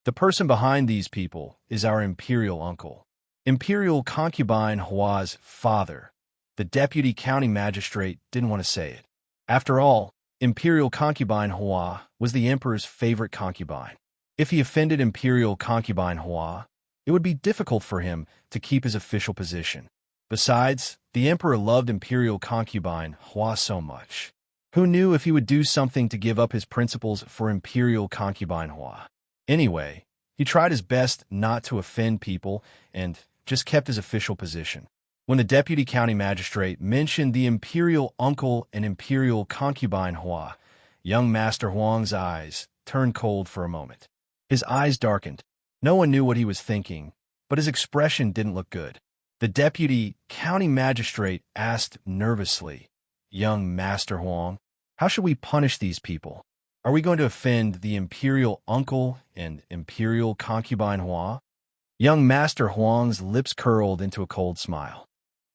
the person behind these people is our imperial uncle, imperial concubine Hua's father." The deputy county magistrate didn't want to say it. After all, imperial concubine Hua was the emperor's favorite concubine. If he offended imperial concubine Hua, it would be difficult for him to keep his official position. Besides, the emperor loved imperial concubine Hua so much. Who knew if he would do something to give up his principles for imperial concubine Hua? Anyway, he tried his best not to offend people and just kept his official position. When the deputy county magistrate mentioned the imperial uncle and imperial concubine Hua, young Master Huang's eyes turned cold for a moment. His eyes darkened. No one knew what he was thinking, but his expression didn't look good. The deputy county magistrate asked nervously, "Young Master Huang, how should we punish these people? Are we going to offend the imperial uncle and imperial concubine Hua?" Young Master Huang's lips curled into a cold smile.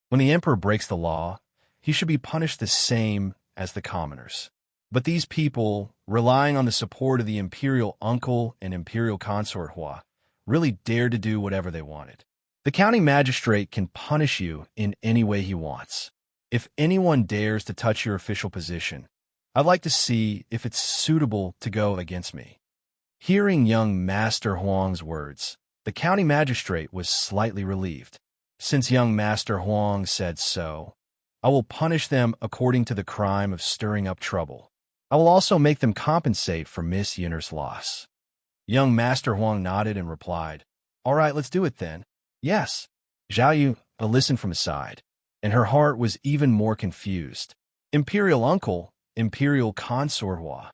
When the emperor breaks the law, he should be punished the same as the commoners. But these people, relying on the support of the imperial uncle and imperial consort Hua, really dared to do whatever they wanted. The county magistrate can punish you in any way he wants. If anyone dares to touch your official position, I'd like to see if it's suitable to go against me. Hearing young Master Huang's words, the county magistrate was slightly relieved. Since young Master Huang said so, I will punish them according to the crime of stirring up trouble. I will also make them compensate for Miss Yun'er's loss. Young Master Huang nodded and replied, "All right, let's do it then." "Yes." Zhao Yu listened from his side, and her heart was even more confused. Imperial uncle, imperial consort Hua.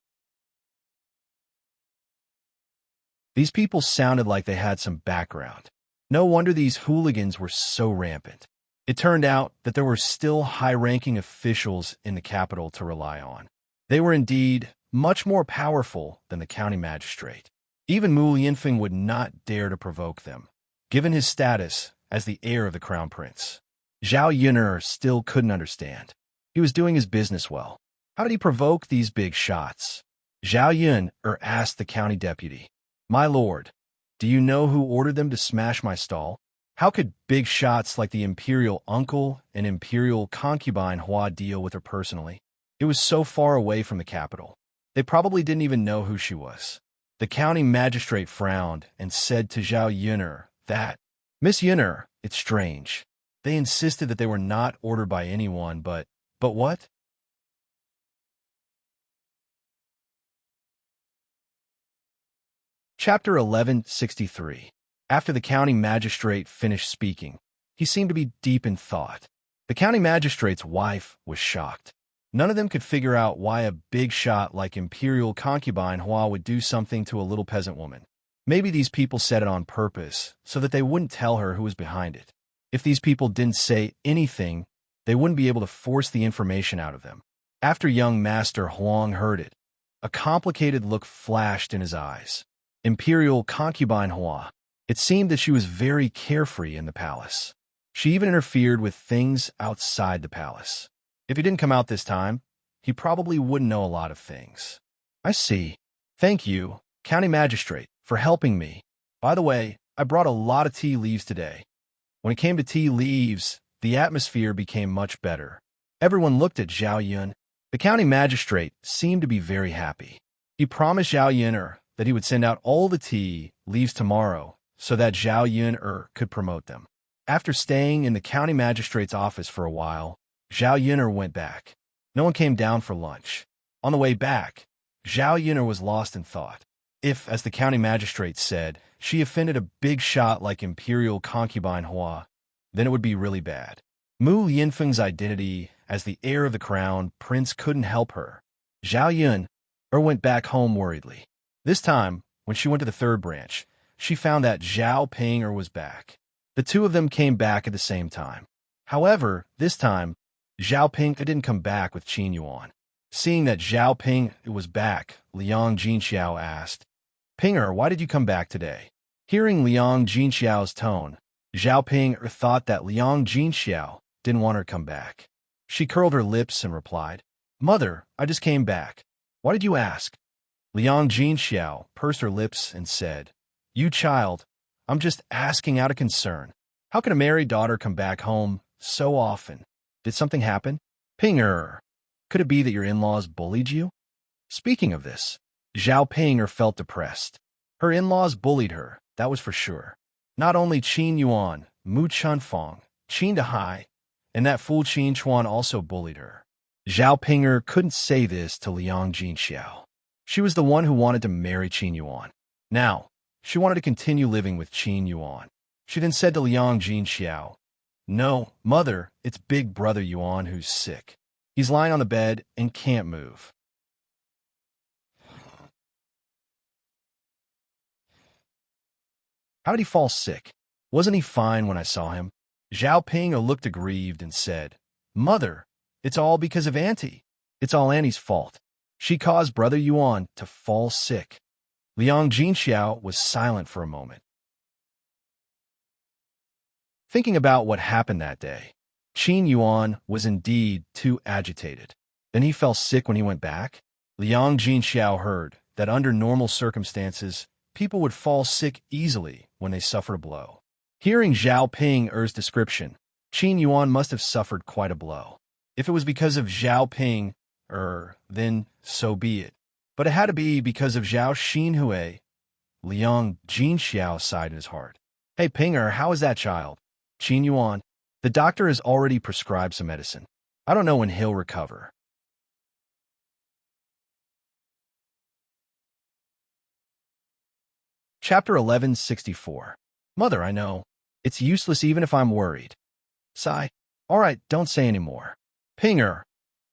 These people sounded like they had some background. No wonder these hooligans were so rampant. It turned out that there were still high-ranking officials in the capital to rely on. They were indeed much more powerful than the county magistrate. Even Mu Yinfeng would not dare to provoke them, given his status as the heir of the crown prince. Zhao Yun'er still couldn't understand. He was doing his business well. How did he provoke these big shots? Zhao Yun'er asked the county deputy, "My lord, do you know who ordered them to smash my stall? How could big shots like the imperial uncle and imperial concubine Hua deal with her personally? It was so far away from the capital. They probably didn't even know who she was." The county magistrate frowned and said to Zhao Yun'er that, "Miss Yun'er, it's strange. They insisted that they were not ordered by anyone, but what?" Chapter 1163. After the county magistrate finished speaking, he seemed to be deep in thought. The county magistrate's wife was shocked. None of them could figure out why a big shot like imperial concubine Hua would do something to a little peasant woman. Maybe these people said it on purpose so that they wouldn't tell her who was behind it. If these people didn't say anything, they wouldn't be able to force the information out of them. After young Master Huang heard it, A complicated look flashed in his eyes. Imperial concubine Hua. It seemed that she was very carefree in the palace. She even interfered with things outside the palace. If he didn't come out this time, he probably wouldn't know a lot of things. I see. Thank you, County Magistrate, for helping me. By the way, I brought a lot of tea leaves today. When it came to tea leaves, the atmosphere became much better. Everyone looked at Zhao Yun. The county magistrate seemed to be very happy. He promised Zhao Yun that he would send out all the tea leaves tomorrow so that Zhao Yun could promote them. After staying in the county magistrate's office for a while, Zhao Yun went back. No one came down for lunch. On the way back, Zhao Yun was lost in thought. If, as the county magistrate said, she offended a big shot like Imperial concubine Hua, then it would be really bad. Mu Yinfeng's identity as the heir of the crown prince couldn't help her. Zhao Yun went back home worriedly. This time, when she went to the third branch, she found that Zhao Ping was back. The two of them came back at the same time. However, this time, Zhao Ping didn't come back with Qin Yuan. Seeing that Zhao Ping was back, Liang Jinxiao asked, "Pinger, why did you come back today?" Hearing Liang Jinxiao's tone, Zhao Ping thought that Liang Jinxiao didn't want her to come back. She curled her lips and replied, "Mother, I just came back. Why did you ask?" Liang Jinxiao pursed her lips and said, "You child, I'm just asking out of concern. How can a married daughter come back home so often? Did something happen?" Pinger, could it be that your in-laws bullied you? Speaking of this, Zhao Ping felt depressed. Her in-laws bullied her, that was for sure. Not only Qin Yuan, Mu Chunfeng, Qin Dehai, and that fool Qin Chuan also bullied her. Zhao Ping couldn't say this to Liang Jinxiao. She was the one who wanted to marry Qin Yuan. Now, she wanted to continue living with Qin Yuan. She then said to Liang Jinxiao, "No, mother, it's big brother Yuan who's sick. He's lying on the bed and can't move." How did he fall sick? Wasn't he fine when I saw him? Zhao Ping looked aggrieved and said, "Mother, it's all because of Auntie. It's all Auntie's fault. She caused brother Yuan to fall sick." Liang Jinxiao was silent for a moment, thinking about what happened that day. Qin Yuan was indeed too agitated. Then he fell sick when he went back. Liang Jinxiao heard that under normal circumstances, people would fall sick easily when they suffered a blow. Hearing Zhao Ping's description, Qin Yuan must have suffered quite a blow. If it was because of Zhao Ping, then so be it. But it had to be because of Zhao Xinhui. Liang Jinxiao sighed in his heart. "Hey, Pinger, how is that child?" "Qin Yuan, the doctor has already prescribed some medicine. I don't know when he'll recover." Chapter 1164. Mother, I know. It's useless even if I'm worried. Sigh. All right, don't say any more. Pinger,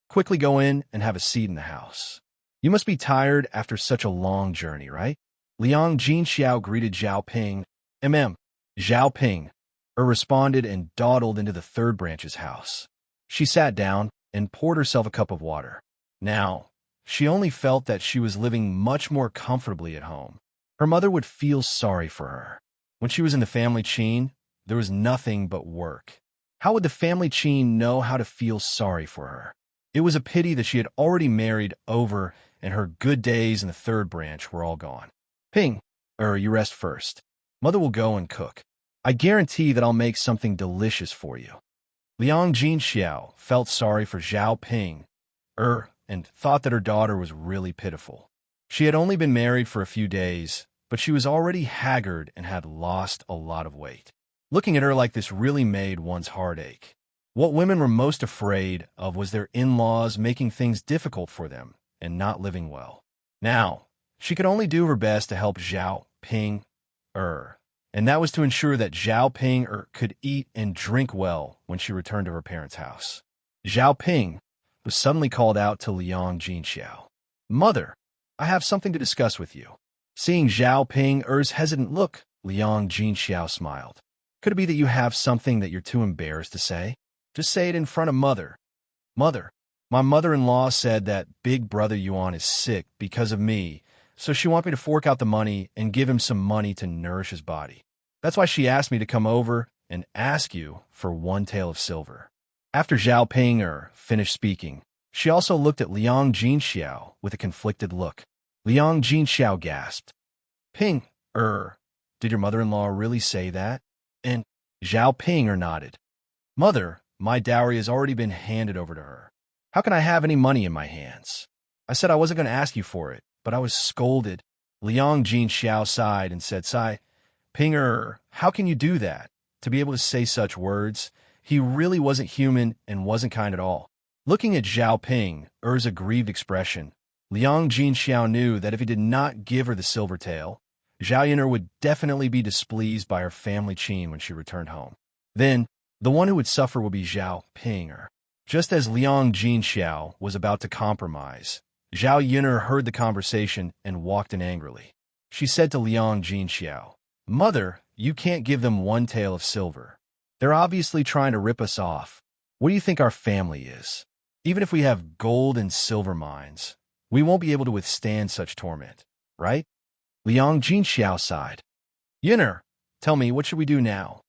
quickly go in and have a seat in the house. You must be tired after such a long journey, right? Liang Jinxiao greeted Zhao Ping. Zhao Ping responded and dawdled into the third branch's house. She sat down and poured herself a cup of water. Now, she only felt that she was living much more comfortably at home. Her mother would feel sorry for her. When she was in the family Qin, there was nothing but work. How would the family Qin know how to feel sorry for her? It was a pity that she had already married over and her good days in the third branch were all gone. Ping, you rest first. Mother will go and cook. I guarantee that I'll make something delicious for you. Liang Jinxiao felt sorry for Zhao Ping, and thought that her daughter was really pitiful. She had only been married for a few days, but she was already haggard and had lost a lot of weight. Looking at her like this really made one's heart ache. What women were most afraid of was their in-laws making things difficult for them and not living well. Now, she could only do her best to help Zhao Ping, and that was to ensure that Zhao Ping could eat and drink well when she returned to her parents' house. Zhao Ping was suddenly called out to Liang Jinxiao. "Mother, I have something to discuss with you." Seeing Zhao Ping's hesitant look, Liang Jinxiao smiled. "Could it be that you have something that you're too embarrassed to say? Just say it in front of Mother." "Mother, My mother-in-law said that big brother Yuan is sick because of me, so she wants me to fork out the money and give him some money to nourish his body. That's why she asked me to come over and ask you for one tael of silver. After Zhao Ping finished speaking, she also looked at Liang Jinxiao with a conflicted look. Liang Jinxiao gasped. Ping, did your mother-in-law really say that? And Zhao Ping nodded. Mother, my dowry has already been handed over to her. How can I have any money in my hands? I said I wasn't going to ask you for it, but I was scolded. Liang Jinxiao sighed and said, Ping, how can you do that? To be able to say such words, he really wasn't human and wasn't kind at all. Looking at Zhao Ping's aggrieved expression, Liang Jinxiao knew that if he did not give her the silver tael, Zhao Yun'er would definitely be displeased by her family qin when she returned home. Then, the one who would suffer would be Zhao Ping. Just as Liang Jinxiao was about to compromise, Zhao Yun'er heard the conversation and walked in angrily. She said to Liang Jinxiao, Mother, you can't give them one tael of silver. They're obviously trying to rip us off. What do you think our family is? Even if we have gold and silver mines, we won't be able to withstand such torment, right? Liang Jinxiao sighed. Yun'er, tell me, what should we do now?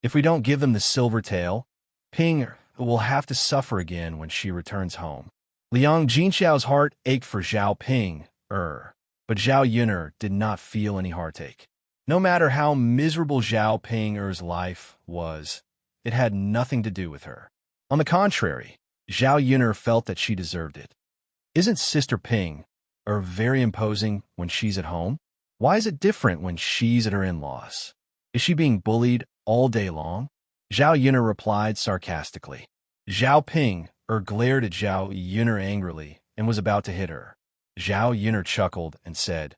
If we don't give them the silver tael, Ping will have to suffer again when she returns home. Liang Jinxiao's heart ached for Zhao Ping, but Zhao Yun'er did not feel any heartache. No matter how miserable Zhao Ping's life was, it had nothing to do with her. On the contrary, Zhao Yun'er felt that she deserved it. Isn't Sister Ping very imposing when she's at home? Why is it different when she's at her in-laws? Is she being bullied all day long? Zhao Yun'er replied sarcastically. Zhao Ping glared at Zhao Yun'er angrily and was about to hit her. Zhao Yun'er chuckled and said,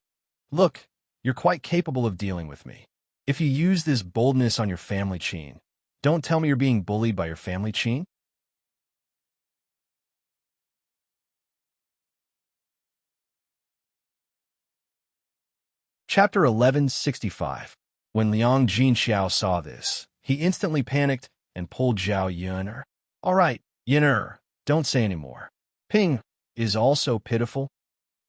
Look, you're quite capable of dealing with me. If you use this boldness on your family qin, don't tell me you're being bullied by your family qin. Chapter 1165. When Liang Jinxiao saw this, he instantly panicked and pulled Zhao Yun'er. All right, Yun'er, don't say any more. Ping is also pitiful.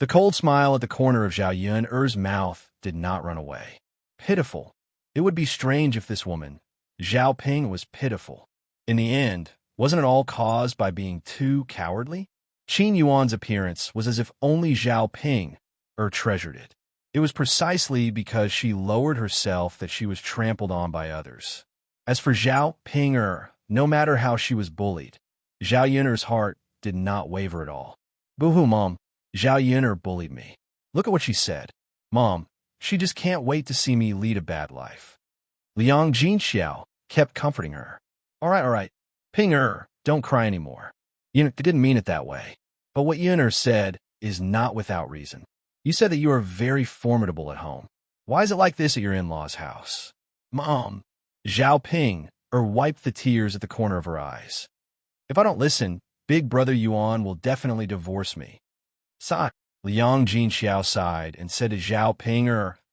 The cold smile at the corner of Zhao Yun'er's mouth did not run away. Pitiful. It would be strange if this woman, Zhao Ping, was pitiful. In the end, wasn't it all caused by being too cowardly? Qin Yuan's appearance was as if only Zhao Ping treasured it. It was precisely because she lowered herself that she was trampled on by others. As for Zhao Ping, no matter how she was bullied, Zhao Yun'er's heart did not waver at all. Boo-hoo, Mom. Zhao Yun'er bullied me. Look at what she said. Mom, she just can't wait to see me lead a bad life. Liang Jinxiao kept comforting her. All right. Ping, don't cry anymore. Yun'er didn't mean it that way. But what Yun'er said is not without reason. You said that you are very formidable at home. Why is it like this at your in-laws' house? Mom. Zhao Ping wiped the tears at the corner of her eyes. If I don't listen, big brother Yuan will definitely divorce me. Sigh. Liang Jinxiao sighed and said to Zhao Ping,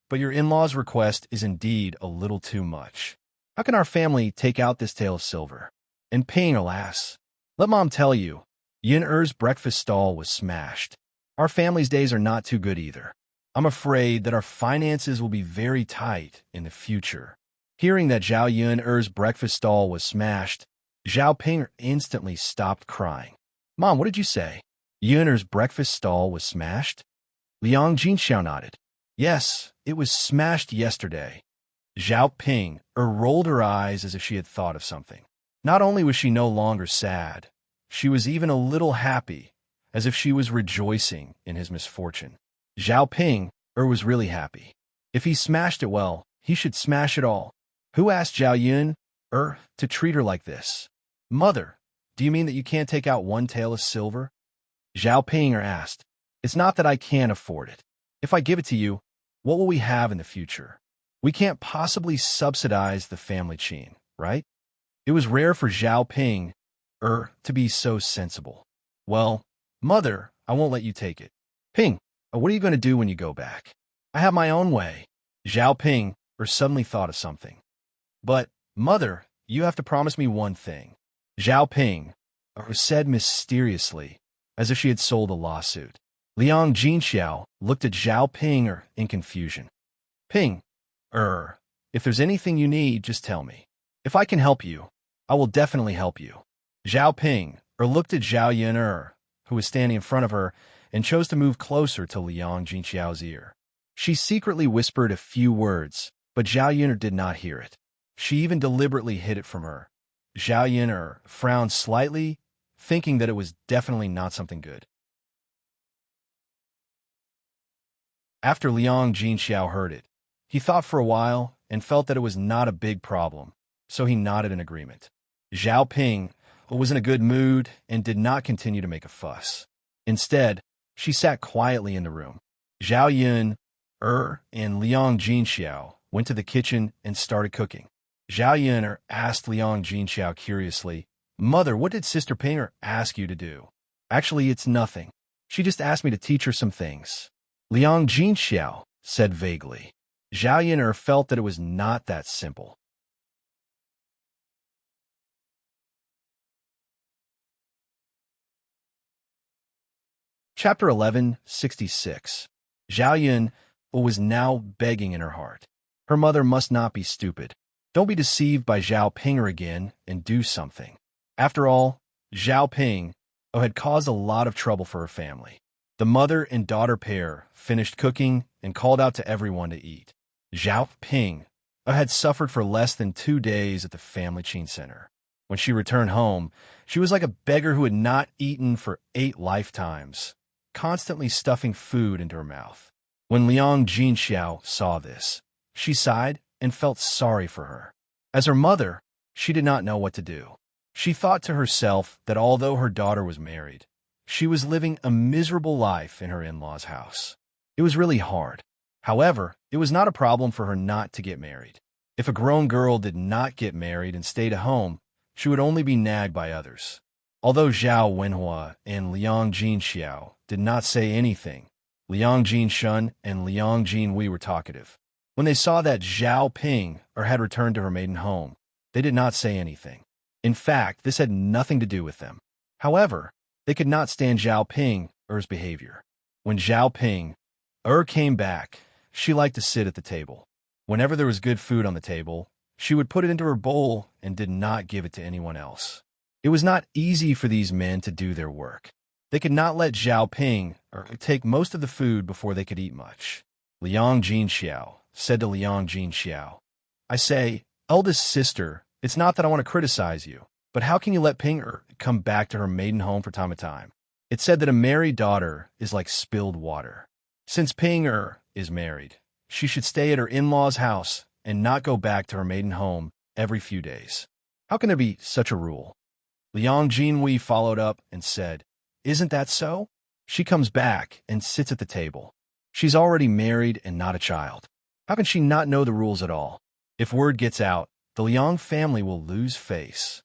but your in-laws' request is indeed a little too much. How can our family take out this tael of silver? And Ping, alas. Let Mom tell you, Yun'er's breakfast stall was smashed. Our family's days are not too good either. I'm afraid that our finances will be very tight in the future. Hearing that Zhao Yun'er's breakfast stall was smashed, Zhao Ping instantly stopped crying. Mom, what did you say? Yun'er's breakfast stall was smashed? Liang Jinxiao nodded. Yes, it was smashed yesterday. Zhao Ping rolled her eyes as if she had thought of something. Not only was she no longer sad, she was even a little happy, as if she was rejoicing in his misfortune. Zhao Ping was really happy. If he smashed it well, he should smash it all. Who asked Zhao Yun to treat her like this? Mother, do you mean that you can't take out one tael of silver? Zhao Ping asked. It's not that I can't afford it. If I give it to you, what will we have in the future? We can't possibly subsidize the family qin, right? It was rare for Zhao Ping to be so sensible. Well, Mother, I won't let you take it. Ping, what are you going to do when you go back? I have my own way. Zhao Ping suddenly thought of something. But, Mother, you have to promise me one thing. Zhao Ping, said mysteriously, as if she had sold a lawsuit. Liang Jinxiao looked at Zhao Ping in confusion. Ping, if there's anything you need, just tell me. If I can help you, I will definitely help you. Zhao Ping looked at Zhao Yun who was standing in front of her, and chose to move closer to Liang Jinxiao's ear. She secretly whispered a few words, but Zhao Yun did not hear it. She even deliberately hid it from her. Zhao Yun frowned slightly, thinking that it was definitely not something good. After Liang Jinxiao heard it, he thought for a while and felt that it was not a big problem, so he nodded in agreement. Zhao Ping was in a good mood and did not continue to make a fuss. Instead, she sat quietly in the room. Zhao Yun, and Liang Jinxiao went to the kitchen and started cooking. Zhao Yun asked Liang Jinxiao curiously, "Mother, what did Sister Ping ask you to do?" "Actually, it's nothing. She just asked me to teach her some things," Liang Jinxiao said vaguely. Zhao Yun felt that it was not that simple. Chapter 1166. Zhao Yun was now begging in her heart. Her mother must not be stupid. Don't be deceived by Zhao Ping again and do something. After all, Zhao Ping had caused a lot of trouble for her family. The mother and daughter pair finished cooking and called out to everyone to eat. Zhao Ping had suffered for less than 2 days at the family teen center. When she returned home, she was like a beggar who had not eaten for 8 lifetimes, constantly stuffing food into her mouth. When Liang Jinxiao saw this, she sighed and felt sorry for her. As her mother, she did not know what to do. She thought to herself that although her daughter was married, she was living a miserable life in her in-laws' house. It was really hard. However, it was not a problem for her not to get married. If a grown girl did not get married and stayed at home, she would only be nagged by others. Although Zhao Wenhua and Liang Jinxiao did not say anything, Liang Jinshun and Liang Jinwei were talkative. When they saw that Zhao Ping had returned to her maiden home, they did not say anything. In fact, this had nothing to do with them. However, they could not stand Zhao Ping's behavior. When Zhao Ping came back, she liked to sit at the table. Whenever there was good food on the table, she would put it into her bowl and did not give it to anyone else. It was not easy for these men to do their work. They could not let Zhao Ping take most of the food before they could eat much. Liang Jinxiao said to Liang Jinxiao, "I say, eldest sister, it's not that I want to criticize you, but how can you let Ping come back to her maiden home from time to time? It's said that a married daughter is like spilled water. Since Ping is married, she should stay at her in-laws' house and not go back to her maiden home every few days. How can there be such a rule?" Liang Jinwei followed up and said, "Isn't that so? She comes back and sits at the table. She's already married and not a child. How can she not know the rules at all? If word gets out, the Liang family will lose face."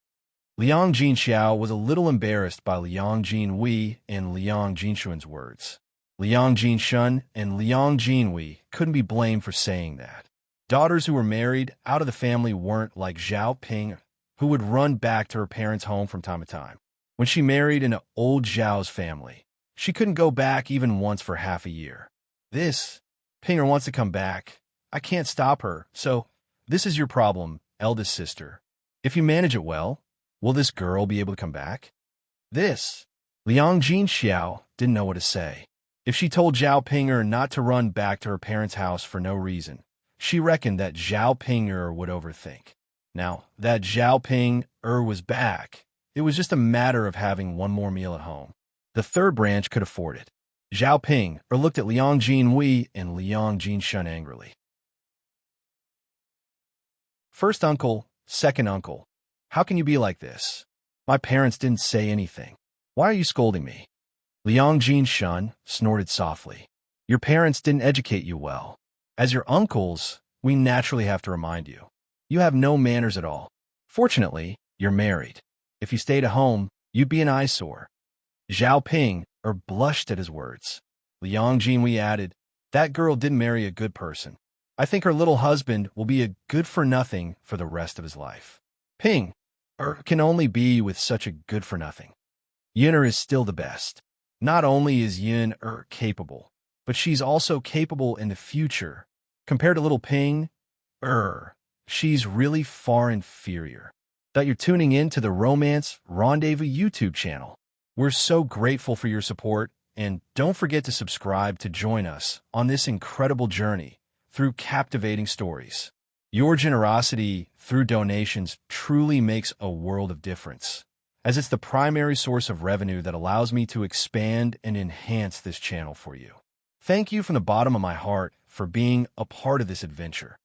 Liang Jinxiao was a little embarrassed by Liang Jinwei and Liang Jinshun's words. Liang Jinshun and Liang Jinwei couldn't be blamed for saying that. Daughters who were married out of the family weren't like Zhao Ping, who would run back to her parents' home from time to time. When she married into old Zhao's family, she couldn't go back even once for half a year. This, Pinger wants to come back. I can't stop her, so this is your problem, eldest sister. If you manage it well, will this girl be able to come back? This, Liang Jinxiao didn't know what to say. If she told Zhao Pinger not to run back to her parents' house for no reason, she reckoned that Zhao Pinger would overthink. Now that Zhao Ping was back, it was just a matter of having one more meal at home. The third branch could afford it. Zhao Ping looked at Liang Jinwei and Liang Jinshun angrily. "First uncle, second uncle, how can you be like this? My parents didn't say anything. Why are you scolding me?" Liang Jinshun snorted softly. "Your parents didn't educate you well. As your uncles, we naturally have to remind you. You have no manners at all. Fortunately, you're married. If you stayed at home, you'd be an eyesore." Zhao Ping blushed at his words. Liang Jinwei added, "That girl didn't marry a good person. I think her little husband will be a good-for-nothing for the rest of his life." Ping can only be with such a good-for-nothing. Yinner is still the best. Not only is Yin capable, but she's also capable in the future. Compared to little Ping, she's really far inferior. That you're tuning in to the Romance Rendezvous YouTube channel. We're so grateful for your support, and don't forget to subscribe to join us on this incredible journey through captivating stories. Your generosity through donations truly makes a world of difference, as it's the primary source of revenue that allows me to expand and enhance this channel for you. Thank you from the bottom of my heart for being a part of this adventure.